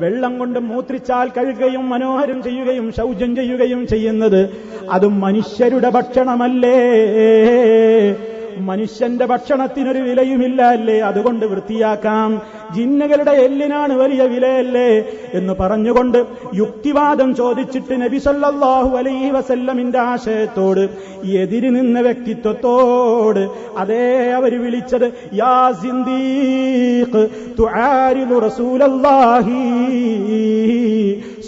വെള്ളം കൊണ്ട് മൂത്രിച്ചാൽ കഴുകുകയും മനോഹരം ചെയ്യുകയും ശൗചം ചെയ്യുകയും ചെയ്യുന്നത് അതും മനുഷ്യരുടെ ഭക്ഷണമല്ലേ? മനുഷ്യന്റെ ഭക്ഷണത്തിനൊരു വിലയുമില്ല അല്ലേ? അതുകൊണ്ട് വൃത്തിയാക്കാം. ജിന്നുകളുടെ എല്ലിനാണ് വലിയ വിലയല്ലേ എന്ന് പറഞ്ഞുകൊണ്ട് യുക്തിവാദം ചോദിച്ചിട്ട് നബി സല്ലല്ലാഹു അലൈഹി വസല്ലമിന്റെ ആശയത്തോട് എതിര് നിന്ന വ്യക്തിത്വത്തോട് അതേ അവർ വിളിച്ചത് യാ സിന്ദീഖ് തുആരിദു റസൂലല്ലാഹി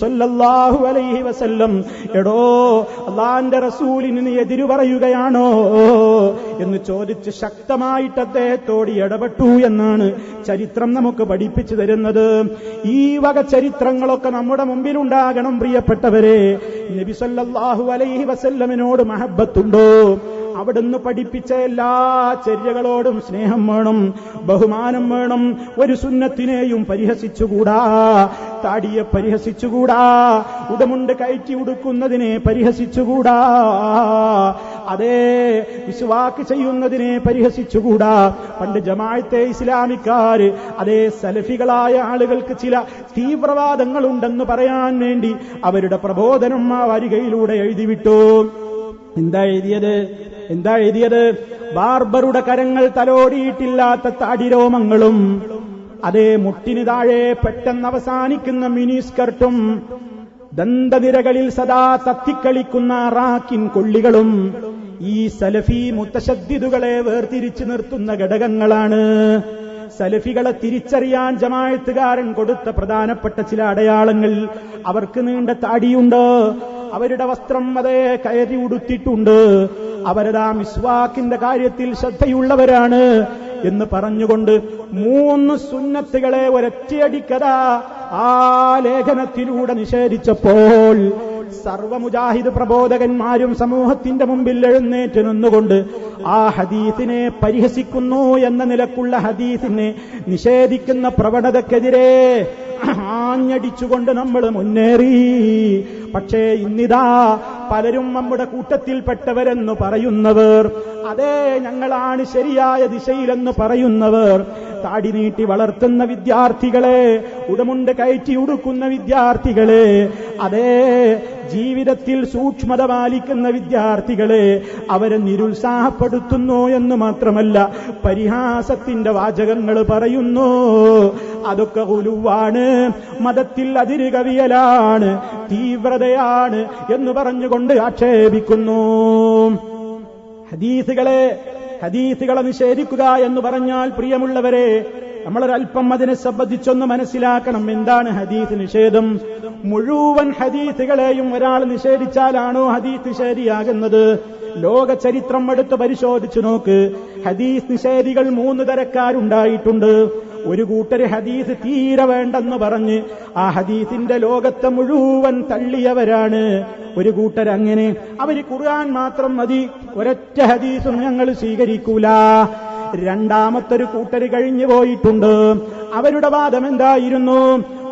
സല്ലല്ലാഹു അലൈഹി വസല്ലം, എടോ അല്ലാഹുവിന്റെ റസൂലിന് നീ എതിര് പറയുകയാണോ എന്ന് ചോദിച്ച് ശക്തമായിട്ട് അദ്ദേഹത്തോട് ഇടപെട്ടു എന്നാണ് ചരിത്രം നമുക്ക് പഠിപ്പിച്ചു തരുന്നത്. ഈ വക ചരിത്രങ്ങളൊക്കെ നമ്മുടെ മുമ്പിലുണ്ടാകണം പ്രിയപ്പെട്ടവരെ. നബി സല്ലല്ലാഹു അലൈഹി വസല്ലമിനോട് മഹബ്ബത്തുണ്ടോ? അവിടുന്ന് പഠിപ്പിച്ച എല്ലാ ചര്യകളോടും സ്നേഹം വേണം, ബഹുമാനം വേണം. ഒരു സുന്നത്തിനെയും പരിഹസിച്ചുകൂടാ, താടിയെ പരിഹസിച്ചുകൂടാ, ഉടമുണ്ട് കയറ്റി ഉടുക്കുന്നതിനെ പരിഹസിച്ചുകൂടാ, അതേ വിസ്വാക്ക് ചെയ്യുന്നതിനെ പരിഹസിച്ചുകൂടാ. പണ്ട് ജമാഅത്തെ ഇസ്ലാമിക്കാര് അതേ സലഫികളായ ആളുകൾക്ക് ചില തീവ്രവാദങ്ങളുണ്ടെന്ന് പറയാൻ വേണ്ടി അവരുടെ പ്രബോധനം ആ വരികയിലൂടെ എഴുതിവിട്ടു. എന്താ എഴുതിയത്? ബാർബറുടെ കരങ്ങൾ തലോടിയിട്ടില്ലാത്ത താടിരോമങ്ങളും അതേ മുട്ടിന് താഴെ പെട്ടെന്ന് അവസാനിക്കുന്ന മിനിസ്കർട്ടും ദന്തനിരകളിൽ സദാ തത്തിക്കളിക്കുന്ന റാക്കിൻ കൊള്ളികളും ഈ സലഫി മുത്തശദ്ദിദുകളെ വേർതിരിച്ചു നിർത്തുന്ന ഘടകങ്ങളാണ്. സലഫികളെ തിരിച്ചറിയാൻ ജമാഅത്തുകാരൻ കൊടുത്ത പ്രധാനപ്പെട്ട ചില അടയാളങ്ങൾ. അവർക്ക് നീണ്ട താടിയുണ്ട്, അവരുടെ വസ്ത്രം അതേ കയറി ഉടുത്തിട്ടുണ്ട്, അവരതാ മിസ്വാക്കിന്റെ കാര്യത്തിൽ ശ്രദ്ധയുള്ളവരാണ് എന്ന് പറഞ്ഞുകൊണ്ട് 3 സുന്നത്തുകളെ ഒരൊറ്റയടിക്കതാ ആ ലേഖനത്തിലൂടെ നിഷേധിച്ചപ്പോൾ സർവ മുജാഹിദ് പ്രബോധകന്മാരും സമൂഹത്തിന്റെ മുമ്പിൽ എഴുന്നേറ്റ് നിന്നുകൊണ്ട് ആ ഹദീസിനെ പരിഹസിക്കുന്നു എന്ന നിലക്കുള്ള ഹദീസിനെ നിഷേധിക്കുന്ന പ്രവണതക്കെതിരെ ആഞ്ഞടിച്ചുകൊണ്ട് നമ്മൾ മുന്നേറി. പക്ഷേ ഇന്നിതാ പലരും നമ്മുടെ കൂട്ടത്തിൽപ്പെട്ടവരെന്ന് പറയുന്നവർ, അതേ ഞങ്ങളാണ് ശരിയായ ദിശയിലെന്ന് പറയുന്നവർ, താടി നീട്ടി വളർത്തുന്ന വിദ്യാർത്ഥികളെ, ഉടമുണ്ട് കയറ്റി ഉടുക്കുന്ന വിദ്യാർത്ഥികളെ, അതേ ജീവിതത്തിൽ സൂക്ഷ്മത പാലിക്കുന്ന വിദ്യാർത്ഥികളെ അവരെ നിരുത്സാഹപ്പെടുത്തുന്നു എന്ന് മാത്രമല്ല പരിഹാസത്തിന്റെ വാചകങ്ങൾ പറയുന്നു. അതൊക്കെ ഉലുവാണ്, മതത്തിൽ അതിര് കവിയലാണ്, തീവ്രതയാണ് എന്ന് പറഞ്ഞുകൊണ്ട് ആക്ഷേപിക്കുന്നു. ഹദീസുകളെ നിഷേധിക്കുക എന്ന് പറഞ്ഞാൽ പ്രിയമുള്ളവരെ നമ്മളൊരൽപ്പം അതിനെ സംബന്ധിച്ചൊന്ന് മനസ്സിലാക്കണം. എന്താണ് ഹദീസ് നിഷേധം? മുഴുവൻ ഹദീസുകളെയും ഒരാൾ നിഷേധിച്ചാലാണോ ഹദീസ് നിഷേധിയാകുന്നത്? ലോക ചരിത്രം എടുത്ത് പരിശോധിച്ചു നോക്ക്. ഹദീസ് നിഷേധികൾ 3 തരക്കാരുണ്ടായിട്ടുണ്ട്. ഒരു കൂട്ടര് ഹദീസ് തീരെ വേണ്ടെന്ന് പറഞ്ഞ് ആ ഹദീസിന്റെ ലോകത്തെ മുഴുവൻ തള്ളിയവരാണ്. ഒരു കൂട്ടരങ്ങനെ, അവര് ഖുർആൻ മാത്രം മതി, ഒരൊറ്റ ഹദീസും ഞങ്ങൾ സ്വീകരിക്കൂല. രണ്ടാമത്തൊരു കൂട്ടര് കഴിഞ്ഞു പോയിട്ടുണ്ട്. അവരുടെ വാദം എന്തായിരുന്നു?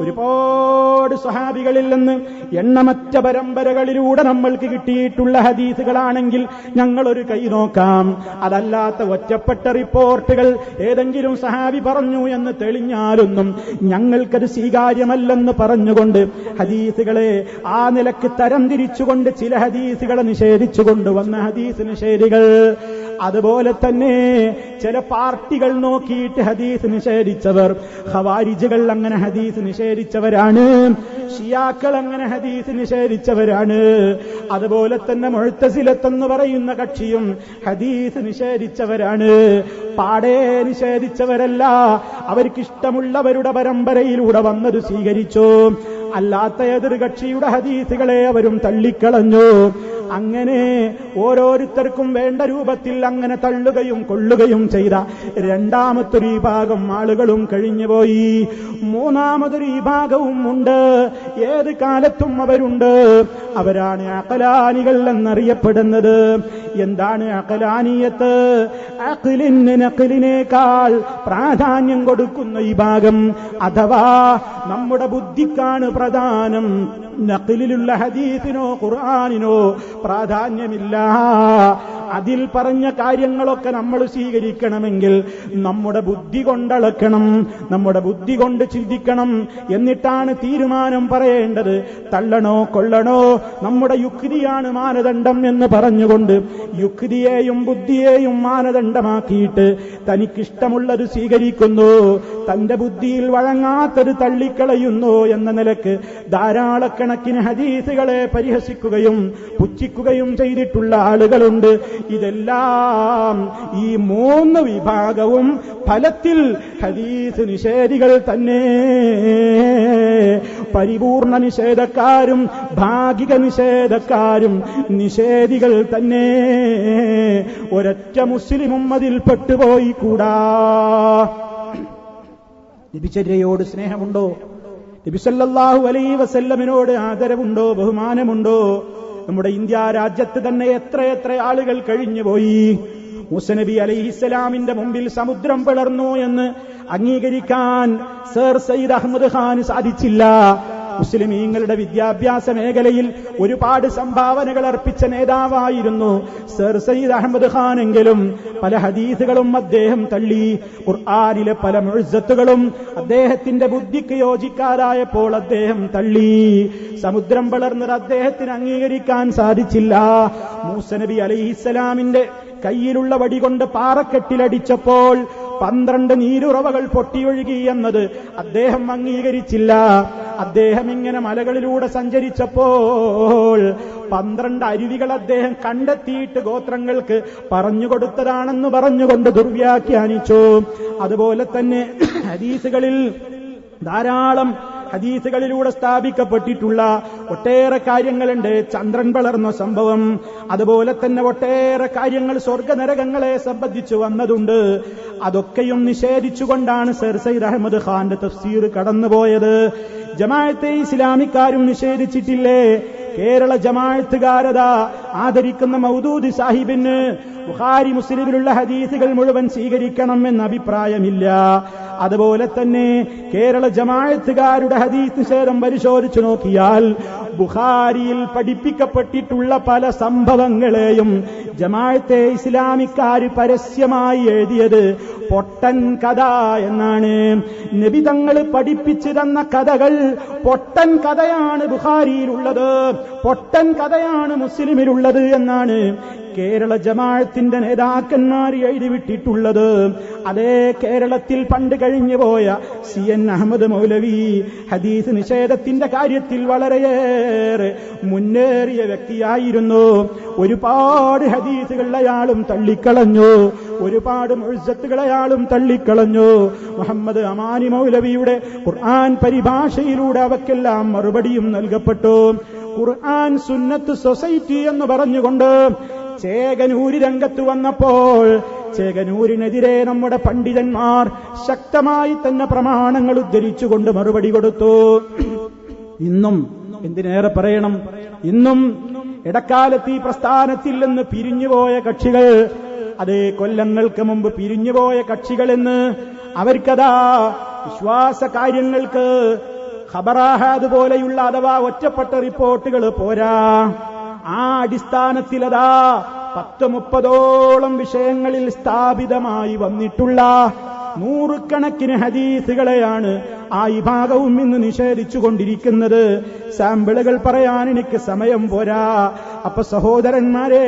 ഒരുപാട് സ്വഹാബികളിൽ നിന്ന് എണ്ണമറ്റ പരമ്പരകളിലൂടെ നമ്മൾക്ക് കിട്ടിയിട്ടുള്ള ഹദീസുകളാണെങ്കിൽ ഞങ്ങളൊരു കൈ നോക്കാം, അതല്ലാത്ത ഒറ്റപ്പെട്ട റിപ്പോർട്ടുകൾ ഏതെങ്കിലും സ്വഹാബി പറഞ്ഞു എന്ന് തെളിഞ്ഞാലൊന്നും ഞങ്ങൾക്കത് സ്വീകാര്യമല്ലെന്ന് പറഞ്ഞുകൊണ്ട് ഹദീസുകളെ ആ നിലക്ക് തരം തിരിച്ചുകൊണ്ട് ചില ഹദീസുകളെ നിഷേധിച്ചുകൊണ്ട് വന്ന ഹദീസ് നിഷേധികൾ. അതുപോലെ തന്നെ ചില പാർട്ടികൾ നോക്കിയിട്ട് ഹദീസ് നിഷേധിച്ചവർ. ഖവാരിജുകൾ അങ്ങനെ ഹദീസ് നിഷേധിച്ചവരാണ്, ഷിയാക്കൾ അങ്ങനെ ഹദീസ് നിഷേധിച്ചവരാണ്. അതുപോലെ തന്നെ മുഅ്തസിലത്തെന്ന് പറയുന്ന കക്ഷിയും ഹദീസ് നിഷേധിച്ചവരാണ്. പാടേ നിഷേധിച്ചവരല്ല, അവർക്കിഷ്ടമുള്ളവരുടെ പരമ്പരയിലൂടെ വന്നത് സ്വീകരിച്ചു. അല്ലാത്ത എതിർ കക്ഷിയുടെ ഹദീസുകളെ അവരും തള്ളിക്കളഞ്ഞു. അങ്ങനെ ഓരോരുത്തർക്കും വേണ്ട രൂപത്തിൽ അങ്ങനെ തള്ളുകയും കൊള്ളുകയും ചെയ്ത രണ്ടാമത്തൊരു വിഭാഗം ആളുകളും കഴിഞ്ഞുപോയി. മൂന്നാമതൊരു വിഭാഗവും ഉണ്ട്, ഏത് കാലത്തും അവരുണ്ട്. അവരാണ് അഖലാനികൾ എന്നറിയപ്പെടുന്നത്. എന്താണ് അഖലാനിയത്ത്? അഖ്ലിന് നഖ്ലിനേക്കാൾ പ്രാധാന്യം കൊടുക്കുന്ന വിഭാഗം, അഥവാ നമ്മുടെ ബുദ്ധിക്കാണ് പ്രധാനം. നഖ്ലിലുള്ള ഹദീസിനോ ഖുർആനിനോ പ്രാധാന്യമില്ല. അതിൽ പറഞ്ഞ കാര്യങ്ങളൊക്കെ നമ്മൾ സ്വീകരിക്കണമെങ്കിൽ നമ്മുടെ ബുദ്ധി കൊണ്ടളക്കണം, നമ്മുടെ ബുദ്ധി കൊണ്ട് ചിന്തിക്കണം. എന്നിട്ടാണ് തീരുമാനം പറയേണ്ടത്. തള്ളണോ കൊള്ളണോ, നമ്മുടെ യുക്തിയാണ് മാനദണ്ഡം എന്ന് പറഞ്ഞുകൊണ്ട് യുക്തിയെയും ബുദ്ധിയെയും മാനദണ്ഡമാക്കിയിട്ട് തനിക്കിഷ്ടമുള്ളത് സ്വീകരിക്കുന്നു, തന്റെ ബുദ്ധിയിൽ വഴങ്ങാത്തത് തള്ളിക്കളയുന്നു എന്ന നിലക്ക് ധാരാളക്കണക്കിന് ഹദീസുകളെ പരിഹസിക്കുകയും പുച്ഛിക്കുകയും ചെയ്തിട്ടുള്ള ആളുകളുണ്ട്. ഇതെല്ലാം ഈ 3 വിഭാഗവും ഫലത്തിൽ ഹദീസ് നിഷേധികൾ തന്നെ. പരിപൂർണ നിഷേധക്കാരും ഭാഗിക നിഷേധക്കാരും നിഷേധികൾ തന്നെ. ഒരൊറ്റ മുസ്ലിമും അതിൽ പെട്ടുപോയി കൂടാ. നബിചര്യയോട് സ്നേഹമുണ്ടോ? നബി സല്ലല്ലാഹു അലൈഹി വസല്ലമിനോട് ആദരവുണ്ടോ, ബഹുമാനമുണ്ടോ? നമ്മുടെ ഇന്ത്യ രാജ്യത്ത് തന്നെ എത്രയെത്ര ആളുകൾ കഴിഞ്ഞുപോയി. മൂസ നബി അലൈഹിസ്സലാമിന്റെ മുമ്പിൽ സമുദ്രം പിളർന്നു എന്ന് അംഗീകരിക്കാൻ സർ സയ്യിദ് അഹമ്മദ് ഖാൻ സാധിച്ചില്ല. മുസ്ലിമീങ്ങളുടെ വിദ്യാഭ്യാസ മേഖലയിൽ ഒരുപാട് സംഭാവനകൾ അർപ്പിച്ച നേതാവായിരുന്നു സർ സയ്യിദ് അഹമ്മദ് ഖാൻ. എങ്കിലും പല ഹദീസുകളും അദ്ദേഹം തള്ളി. ഖുർആനിലെ പല മുഅ്ജിസത്തുകളും അദ്ദേഹത്തിന്റെ ബുദ്ധിക്ക് യോജിക്കാതായപ്പോൾ അദ്ദേഹം തള്ളി. സമുദ്രം പിളർന്നത് അദ്ദേഹത്തിന് അംഗീകരിക്കാൻ സാധിച്ചില്ല. മൂസ നബി അലൈഹിസ്സലാമിന്റെ കയ്യിലുള്ള വടികൊണ്ട് പാറക്കെട്ടിലടിച്ചപ്പോൾ 12 നീരുറവകൾ പൊട്ടിയൊഴുകി എന്നത് അദ്ദേഹം അംഗീകരിച്ചില്ല. അദ്ദേഹം ഇങ്ങനെ മലകളിലൂടെ സഞ്ചരിച്ചപ്പോൾ 12 അരുവികൾ അദ്ദേഹം കണ്ടെത്തിയിട്ട് ഗോത്രങ്ങൾക്ക് പറഞ്ഞുകൊടുത്തതാണെന്ന് പറഞ്ഞുകൊണ്ട് ദുർവ്യാഖ്യാനിച്ചു. അതുപോലെ തന്നെ ഹദീസുകളിൽ ധാരാളം ഹദീസുകളിലൂടെ സ്ഥാപിക്കപ്പെട്ടിട്ടുള്ള ഒട്ടേറെ കാര്യങ്ങളുണ്ട്. ചന്ദ്രൻ വളർന്ന സംഭവം, അതുപോലെ തന്നെ ഒട്ടേറെ കാര്യങ്ങൾ സ്വർഗനരകങ്ങളെ സംബന്ധിച്ചു വന്നതുണ്ട്. അതൊക്കെയും നിഷേധിച്ചുകൊണ്ടാണ് സർ സയ്യിദ് അഹമ്മദ് ഖാന്റെ തഫ്സീർ കടന്നുപോയത്. ജമാഅത്തെ ഇസ്ലാമിക്കാരും നിഷേധിച്ചിട്ടില്ലേ? കേരള ജമാഅത്തുകാരതാ ആദരിക്കുന്ന മൗദൂദി സാഹിബിന് ബുഖാരി മുസ്ലിമിലുള്ള ഹദീസുകൾ മുഴുവൻ സ്വീകരിക്കണം എന്ന അഭിപ്രായമില്ല. അതുപോലെ തന്നെ കേരള ജമാഅത്തുകാരുടെ ഹദീസ് നിഷേധം പരിശോധിച്ചു നോക്കിയാൽ ബുഖാരിയിൽ പഠിപ്പിക്കപ്പെട്ടിട്ടുള്ള പല സംഭവങ്ങളെയും ജമാഅത്തെ ഇസ്ലാമിക്കാര് പരസ്യമായി എഴുതിയത് പൊട്ടൻ കഥ എന്നാണ്. നബി തങ്ങൾ പഠിപ്പിച്ചു തന്ന കഥകൾ പൊട്ടൻ കഥയാണ് ബുഖാരിയിലുള്ളത്, പൊട്ടൻ കഥയാണ് മുസ്ലിമിലുള്ളത് എന്നാണ് കേരള ജമാഅത്തിന്റെ നേതാക്കന്മാർ എഴുതിവിട്ടിട്ടുള്ളത്. അതേ കേരളത്തിൽ പണ്ട് കഴിഞ്ഞുപോയ CN അഹമ്മദ് മൗലവി ഹദീസ് നിഷേധത്തിന്റെ കാര്യത്തിൽ വളരെയേറെ മുന്നേറിയ വ്യക്തിയായിരുന്നു. ഒരുപാട് ഹദീസുകൾ അയാളും തള്ളിക്കളഞ്ഞു, ഒരുപാട് മുഅ്ജിസത്തുകൾ അയാളും തള്ളിക്കളഞ്ഞു. മുഹമ്മദ് അമാനി മൗലവിയുടെ ഖുർആൻ പരിഭാഷയിലൂടെ അവക്കെല്ലാം മറുപടിയും നൽകപ്പെട്ടു. ഖുർആൻ സുന്നത്ത് സൊസൈറ്റി എന്ന് പറഞ്ഞുകൊണ്ട് ചേകനൂര് രംഗത്ത് വന്നപ്പോൾ ചേകനൂരിനെതിരെ നമ്മുടെ പണ്ഡിതന്മാർ ശക്തമായി തന്നെ പ്രമാണങ്ങൾ ഉദ്ധരിച്ചുകൊണ്ട് മറുപടി കൊടുത്തു. ഇന്നും എന്തിനേറെ പറയണം, ഇന്നും ഇടക്കാലത്ത് ഈ പ്രസ്ഥാനത്തിൽ നിന്ന് പിരിഞ്ഞുപോയ കക്ഷികൾ, അതേ കൊല്ലങ്ങൾക്ക് മുമ്പ് പിരിഞ്ഞുപോയ കക്ഷികൾ എന്ന് അവർക്കതാ വിശ്വാസ കാര്യങ്ങൾക്ക് ഖബറാഹാദ് പോലെയുള്ള അഥവാ ഒറ്റപ്പെട്ട റിപ്പോർട്ടുകൾ പോരാ. ആ അടിസ്ഥാനത്തിലതാ 10-30ഓളം വിഷയങ്ങളിൽ സ്ഥാപിതമായി വന്നിട്ടുള്ള 100 കണക്കിന് ഹദീസുകളെയാണ് ആ വിഭാഗവും ഇന്ന് നിഷേധിച്ചുകൊണ്ടിരിക്കുന്നത്. സാമ്പിളുകൾ പറയാൻ എനിക്ക് സമയം പോരാ. അപ്പൊ സഹോദരന്മാരെ,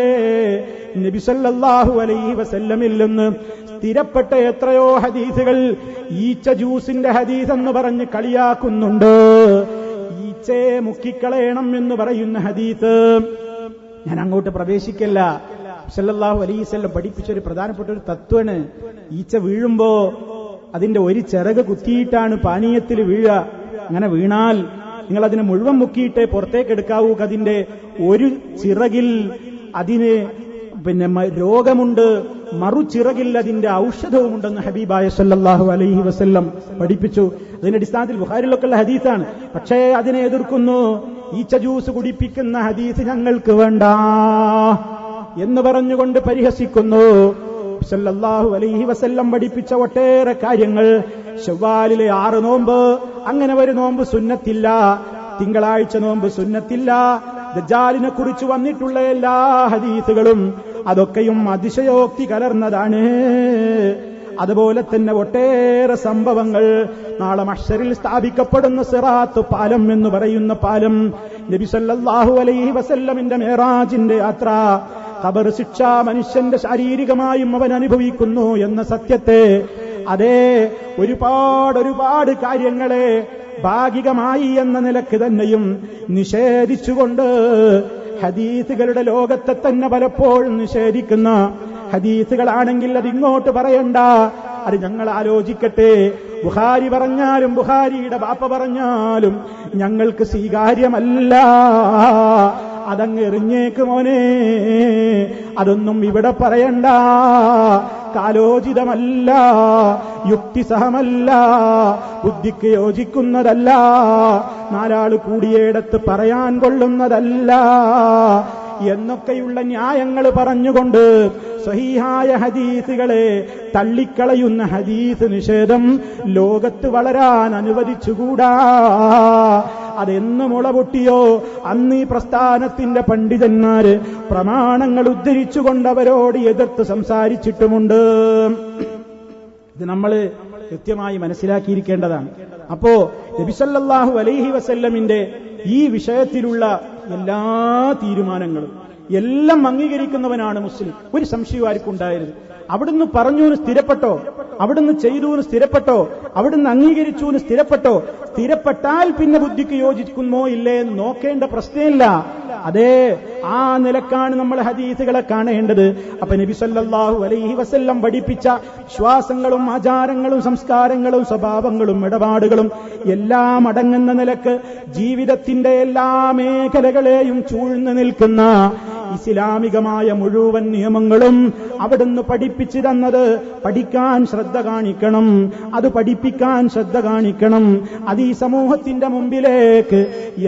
നബി സല്ലല്ലാഹു അലൈഹി വസല്ലമിൽ നിന്ന് സ്ഥിരപ്പെട്ട എത്രയോ ഹദീസുകൾ ഈച്ച ജ്യൂസിന്റെ ഹദീസ് എന്ന് പറഞ്ഞ് കളിയാക്കുന്നുണ്ട്. ഈച്ചയെ മുക്കിക്കളയണം എന്ന് പറയുന്ന ഹദീസ് ഞാൻ അങ്ങോട്ട് പ്രവേശിക്കല്ല. സല്ലല്ലാഹു അലൈഹി വസല്ലം പഠിപ്പിച്ചൊരു പ്രധാനപ്പെട്ട ഒരു തത്വമാണ്, ഈച്ച വീഴുമ്പോ അതിന്റെ ഒരു ചിറക് കുത്തിയിട്ടാണ് പാനീയത്തിൽ വീഴുക. അങ്ങനെ വീണാൽ നിങ്ങൾ അതിനെ മുഴുവൻ മുക്കിയിട്ടേ പുറത്തേക്ക് എടുക്കാവൂ. അതിന്റെ ഒരു ചിറകിൽ അതിന് രോഗമുണ്ട്, മറുചിറകിൽ അതിന്റെ ഔഷധവുമുണ്ടെന്ന് ഹബീബായ സല്ലല്ലാഹു അലൈഹി വസല്ലം പഠിപ്പിച്ചു. അതിന്റെ അടിസ്ഥാനത്തിൽ ബുഖാരിയിലൊക്കെയുള്ള ഹദീസാണ്. പക്ഷേ അതിനെ എതിർക്കുന്നു. ഈച്ച ജ്യൂസ് കുടിപ്പിക്കുന്ന ഹദീസ് ഞങ്ങൾക്ക് വേണ്ട എന്ന് പറഞ്ഞുകൊണ്ട് പരിഹസിക്കുന്നു. സല്ലല്ലാഹു അലൈഹി വസല്ലം പഠിപ്പിച്ച ഒട്ടേറെ കാര്യങ്ങൾ. ശവ്വാലിലെ 6 നോമ്പ്, അങ്ങനെ ഒരു നോമ്പ് സുന്നത്തില്ല. തിങ്കളാഴ്ച നോമ്പ് സുന്നത്തില്ല. ദജ്ജാലിനെ കുറിച്ച് വന്നിട്ടുള്ള എല്ലാ ഹദീസുകളും അതൊക്കെയും അതിശയോക്തി കലർന്നതാണ്. അതുപോലെ തന്നെ ഒട്ടേറെ സംഭവങ്ങൾ. നാളെ മഹ്ശറിൽ സ്ഥാപിക്കപ്പെടുന്ന സിറാത്ത് പാലം എന്ന് പറയുന്ന പാലം, നബി സല്ലല്ലാഹു അലൈഹി വസല്ലമിന്റെ മിഅ്റാജിന്റെ യാത്ര, ഖബർ ശിക്ഷ മനുഷ്യന്റെ ശാരീരികമായും അവൻ അനുഭവിക്കുന്നു എന്ന സത്യത്തെ, അതേ ഒരുപാട് കാര്യങ്ങളെ ഭാഗികമായി എന്ന നിലക്ക് തന്നെയും നിഷേധിച്ചുകൊണ്ട് ഹദീസുകളുടെ ലോകത്തെ തന്നെ പലപ്പോഴും നിഷേധിക്കുന്ന ഹദീസുകളാണെങ്കിൽ അതിങ്ങോട്ട് പറയണ്ട, അത് ഞങ്ങൾ ആലോചിക്കട്ടെ. ബുഖാരി പറഞ്ഞാലും ബുഖാരിയുടെ ബാപ്പ പറഞ്ഞാലും ഞങ്ങൾക്ക് സ്വീകാര്യമല്ല. അതങ്ങ് എറിഞ്ഞേക്ക് മോനെ, അതൊന്നും ഇവിടെ പറയണ്ട. കാലോചിതമല്ല, യുക്തിസഹമല്ല, ബുദ്ധിക്ക് യോജിക്കുന്നതല്ല, നാലാള് കൂടിയേടത്ത് പറയാൻ കൊള്ളുന്നതല്ല എന്നൊക്കെയുള്ള ന്യായങ്ങൾ പറഞ്ഞുകൊണ്ട് സ്വഹീഹായ ഹദീസുകളെ തള്ളിക്കളയുന്ന ഹദീസ് നിഷേധം ലോകത്ത് വളരാൻ അനുവദിച്ചുകൂടാ. അതെന്ന് മുളപൊട്ടിയോ അന്ന് ഈ പ്രസ്ഥാനത്തിന്റെ പണ്ഡിതന്മാര് പ്രമാണങ്ങൾ ഉദ്ധരിച്ചുകൊണ്ടവരോട് എതിർത്ത് സംസാരിച്ചിട്ടുമുണ്ട്. ഇത് നമ്മൾ കൃത്യമായി മനസ്സിലാക്കിയിരിക്കേണ്ടതാണ്. അപ്പോ നബി സല്ലല്ലാഹു അലൈഹി വസല്ലമിന്റെ ഈ വിഷയത്തിലുള്ള എല്ലാ തീരുമാനങ്ങളും എല്ലാം അംഗീകരിക്കുന്നവനാണ് മുസ്ലിം. ഒരു സംശയവും ആർക്കും ഉണ്ടായിരുന്നു. അവിടുന്ന് പറഞ്ഞൂന്ന് സ്ഥിരപ്പെട്ടോ, അവിടുന്ന് ചെയ്തൂന്ന് സ്ഥിരപ്പെട്ടോ, അവിടുന്ന് അംഗീകരിച്ചൂന്ന് സ്ഥിരപ്പെട്ടോ, സ്ഥിരപ്പെട്ടാൽ പിന്നെ ബുദ്ധിക്ക് യോജിക്കുമോ ഇല്ലേ എന്ന് നോക്കേണ്ട പ്രശ്നമില്ല. അതേ ആ നിലക്കാണ് നമ്മൾ ഹദീസുകളെ കാണേണ്ടത്. അപ്പൊ നബി സല്ലല്ലാഹു അലൈഹി വസല്ലം പഠിപ്പിച്ച വിശ്വാസങ്ങളും ആചാരങ്ങളും സംസ്കാരങ്ങളും സ്വഭാവങ്ങളും ഇടപാടുകളും എല്ലാം അടങ്ങുന്ന നിലക്ക് ജീവിതത്തിന്റെ എല്ലാ മേഖലകളെയും ചൂഴ്ന്നു നിൽക്കുന്ന ഇസ്ലാമികമായ മുഴുവൻ നിയമങ്ങളും അവിടുന്ന് പഠിപ്പിച്ചു തന്നത് പഠിക്കാൻ ശ്രദ്ധ കാണിക്കണം, അത് പഠിപ്പിക്കാൻ ശ്രദ്ധ കാണിക്കണം. അത് ഈ സമൂഹത്തിന്റെ മുമ്പിലേക്ക്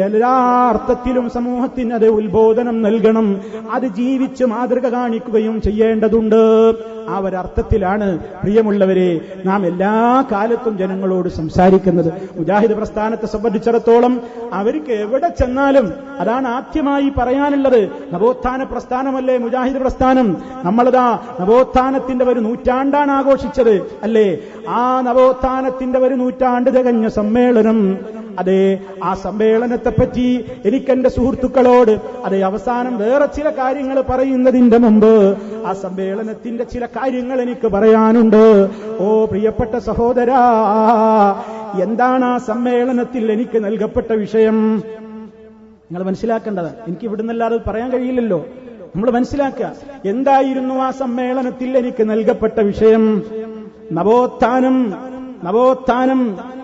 എല്ലാ അർത്ഥത്തിലും സമൂഹത്തിന് അത് ഉത്ബോധനം നൽകണം. അത് ജീവിച്ച് മാതൃക കാണിക്കുകയും ചെയ്യേണ്ടതുണ്ട്. ആ ഒരർത്ഥത്തിലാണ് പ്രിയമുള്ളവരെ നാം എല്ലാ കാലത്തും ജനങ്ങളോട് സംസാരിക്കുന്നത്. മുജാഹിദ് പ്രസ്ഥാനത്തെ സംബന്ധിച്ചിടത്തോളം അവർക്ക് എവിടെ ചെന്നാലും അതാണ് ആദ്യമായി പറയാനുള്ളത്. നവോത്ഥാന പ്രസ്ഥാനമല്ലേ മുജാഹിദ് പ്രസ്ഥാനം. നമ്മളതാ നവോത്ഥാനത്തിന്റെ ഒരു നൂറ്റാണ്ടാണ് ആഘോഷിച്ചത് അല്ലേ. ആ നവോത്ഥാനത്തിന്റെ ഒരു നൂറ്റാണ്ട് തികഞ്ഞ സമ്മേളനം, അതെ ആ സമ്മേളനത്തെപ്പറ്റി എനിക്കെന്റെ സുഹൃത്തുക്കളോട് അതെ അവസാനം വേറെ ചില കാര്യങ്ങൾ പറയുന്നതിന്റെ മുമ്പ് ആ സമ്മേളനത്തിന്റെ ചില കാര്യങ്ങൾ എനിക്ക് പറയാനുണ്ട്. ഓ പ്രിയപ്പെട്ട സഹോദരാ, എന്താണ് ആ സമ്മേളനത്തിൽ എനിക്ക് നൽകപ്പെട്ട വിഷയം? നിങ്ങൾ മനസ്സിലാക്കേണ്ടത്. എനിക്ക് ഇവിടുന്നല്ലാതെ പറയാൻ കഴിയില്ലല്ലോ. നമ്മൾ മനസ്സിലാക്കുക എന്തായിരുന്നു ആ സമ്മേളനത്തിൽ എനിക്ക് നൽകപ്പെട്ട വിഷയം. നവോത്ഥാനം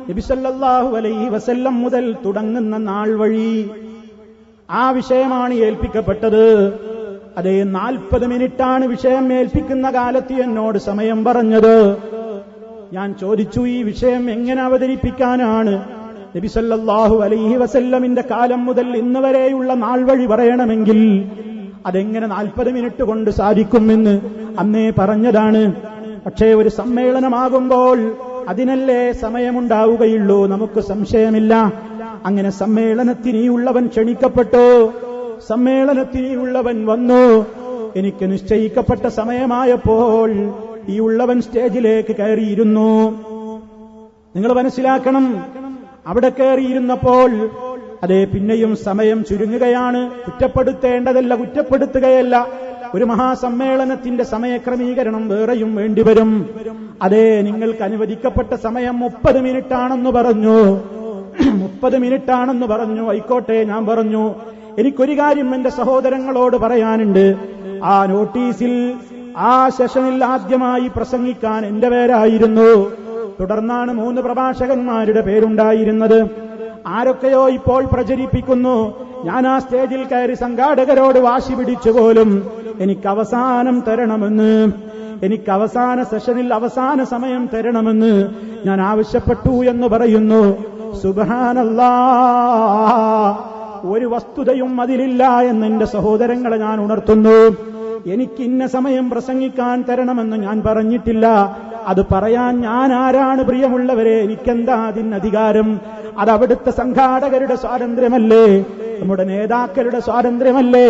നബി സല്ലല്ലാഹു അലൈഹി വസല്ലം മുതൽ തുടങ്ങുന്ന നാൾ വഴി ആ വിഷയമാണ് ഏൽപ്പിക്കപ്പെട്ടത്. അതേ 40 മിനിറ്റാണ് വിഷയം ഏൽപ്പിക്കുന്ന കാലത്ത് എന്നോട് സമയം പറഞ്ഞത്. ഞാൻ ചോദിച്ചു, ഈ വിഷയം എങ്ങനെ അവതരിപ്പിക്കാനാണ്? നബി സല്ലല്ലാഹു അലൈഹി വസല്ലമിന്റെ കാലം മുതൽ ഇന്ന് വരെയുള്ള നാൾ വഴി പറയണമെങ്കിൽ അതെങ്ങനെ 40 മിനിറ്റ് കൊണ്ട് സാധിക്കുമെന്ന് അന്നേ പറഞ്ഞതാണ്. പക്ഷേ ഒരു സമ്മേളനമാകുമ്പോൾ അതിനല്ലേ സമയമുണ്ടാവുകയുള്ളൂ, നമുക്ക് സംശയമില്ല. അങ്ങനെ സമ്മേളനത്തിന് ഈ ഉള്ളവൻ ക്ഷണിക്കപ്പെട്ടു, സമ്മേളനത്തിന് ഈ ഉള്ളവൻ വന്നു. എനിക്ക് നിശ്ചയിക്കപ്പെട്ട സമയമായപ്പോൾ ഈ ഉള്ളവൻ സ്റ്റേജിലേക്ക് കയറിയിരുന്നു. നിങ്ങൾ മനസ്സിലാക്കണം, അവിടെ കയറിയിരുന്നപ്പോൾ അതേ പിന്നെയും സമയം ചുരുങ്ങുകയാണ്. കുറ്റപ്പെടുത്തേണ്ടതല്ല, കുറ്റപ്പെടുത്തുകയല്ല. ഒരു മഹാസമ്മേളനത്തിന്റെ സമയക്രമീകരണം വേറെയും വേണ്ടിവരും. അതേ നിങ്ങൾക്ക് അനുവദിക്കപ്പെട്ട സമയം 30 മിനിറ്റാണെന്ന് പറഞ്ഞു. 30 മിനിറ്റാണെന്ന് പറഞ്ഞു. ആയിക്കോട്ടെ, ഞാൻ പറഞ്ഞു എനിക്കൊരു കാര്യം എന്റെ സഹോദരങ്ങളോട് പറയാനുണ്ട്. ആ നോട്ടീസിൽ ആ സെഷനിൽ ആദ്യമായി പ്രസംഗിക്കാൻ എന്റെ പേരായിരുന്നു. തുടർന്നാണ് 3 പ്രഭാഷകന്മാരുടെ പേരുണ്ടായിരുന്നത്. ആരൊക്കെയോ ഇപ്പോൾ പ്രചരിപ്പിക്കുന്നു. ഞാൻ ആ സ്റ്റേജിൽ കയറി സംഘാടകരോട് വാശി പിടിച്ചു പോലും എനിക്ക് അവസാനം തരണമെന്ന്, എനിക്ക് അവസാന സെഷനിൽ അവസാന സമയം തരണമെന്ന് ഞാൻ ആവശ്യപ്പെട്ടു എന്ന് പറയുന്നു. സുബ്ഹാനല്ലാഹ്, ഒരു വസ്തുതയും അതിലില്ല എന്ന് എന്റെ സഹോദരങ്ങളെ ഞാൻ ഉണർത്തുന്നു. എനിക്ക് ഇന്ന സമയം പ്രസംഗിക്കാൻ തരണമെന്ന് ഞാൻ പറഞ്ഞിട്ടില്ല. അത് പറയാൻ ഞാൻ ആരാണ്? പ്രിയമുള്ളവരെ, എനിക്കെന്താ അതിനധികാരം? അത് അവിടുത്തെ സംഘാടകരുടെ സ്വാതന്ത്ര്യമല്ലേ? നമ്മുടെ നേതാക്കളുടെ സ്വാതന്ത്ര്യമല്ലേ?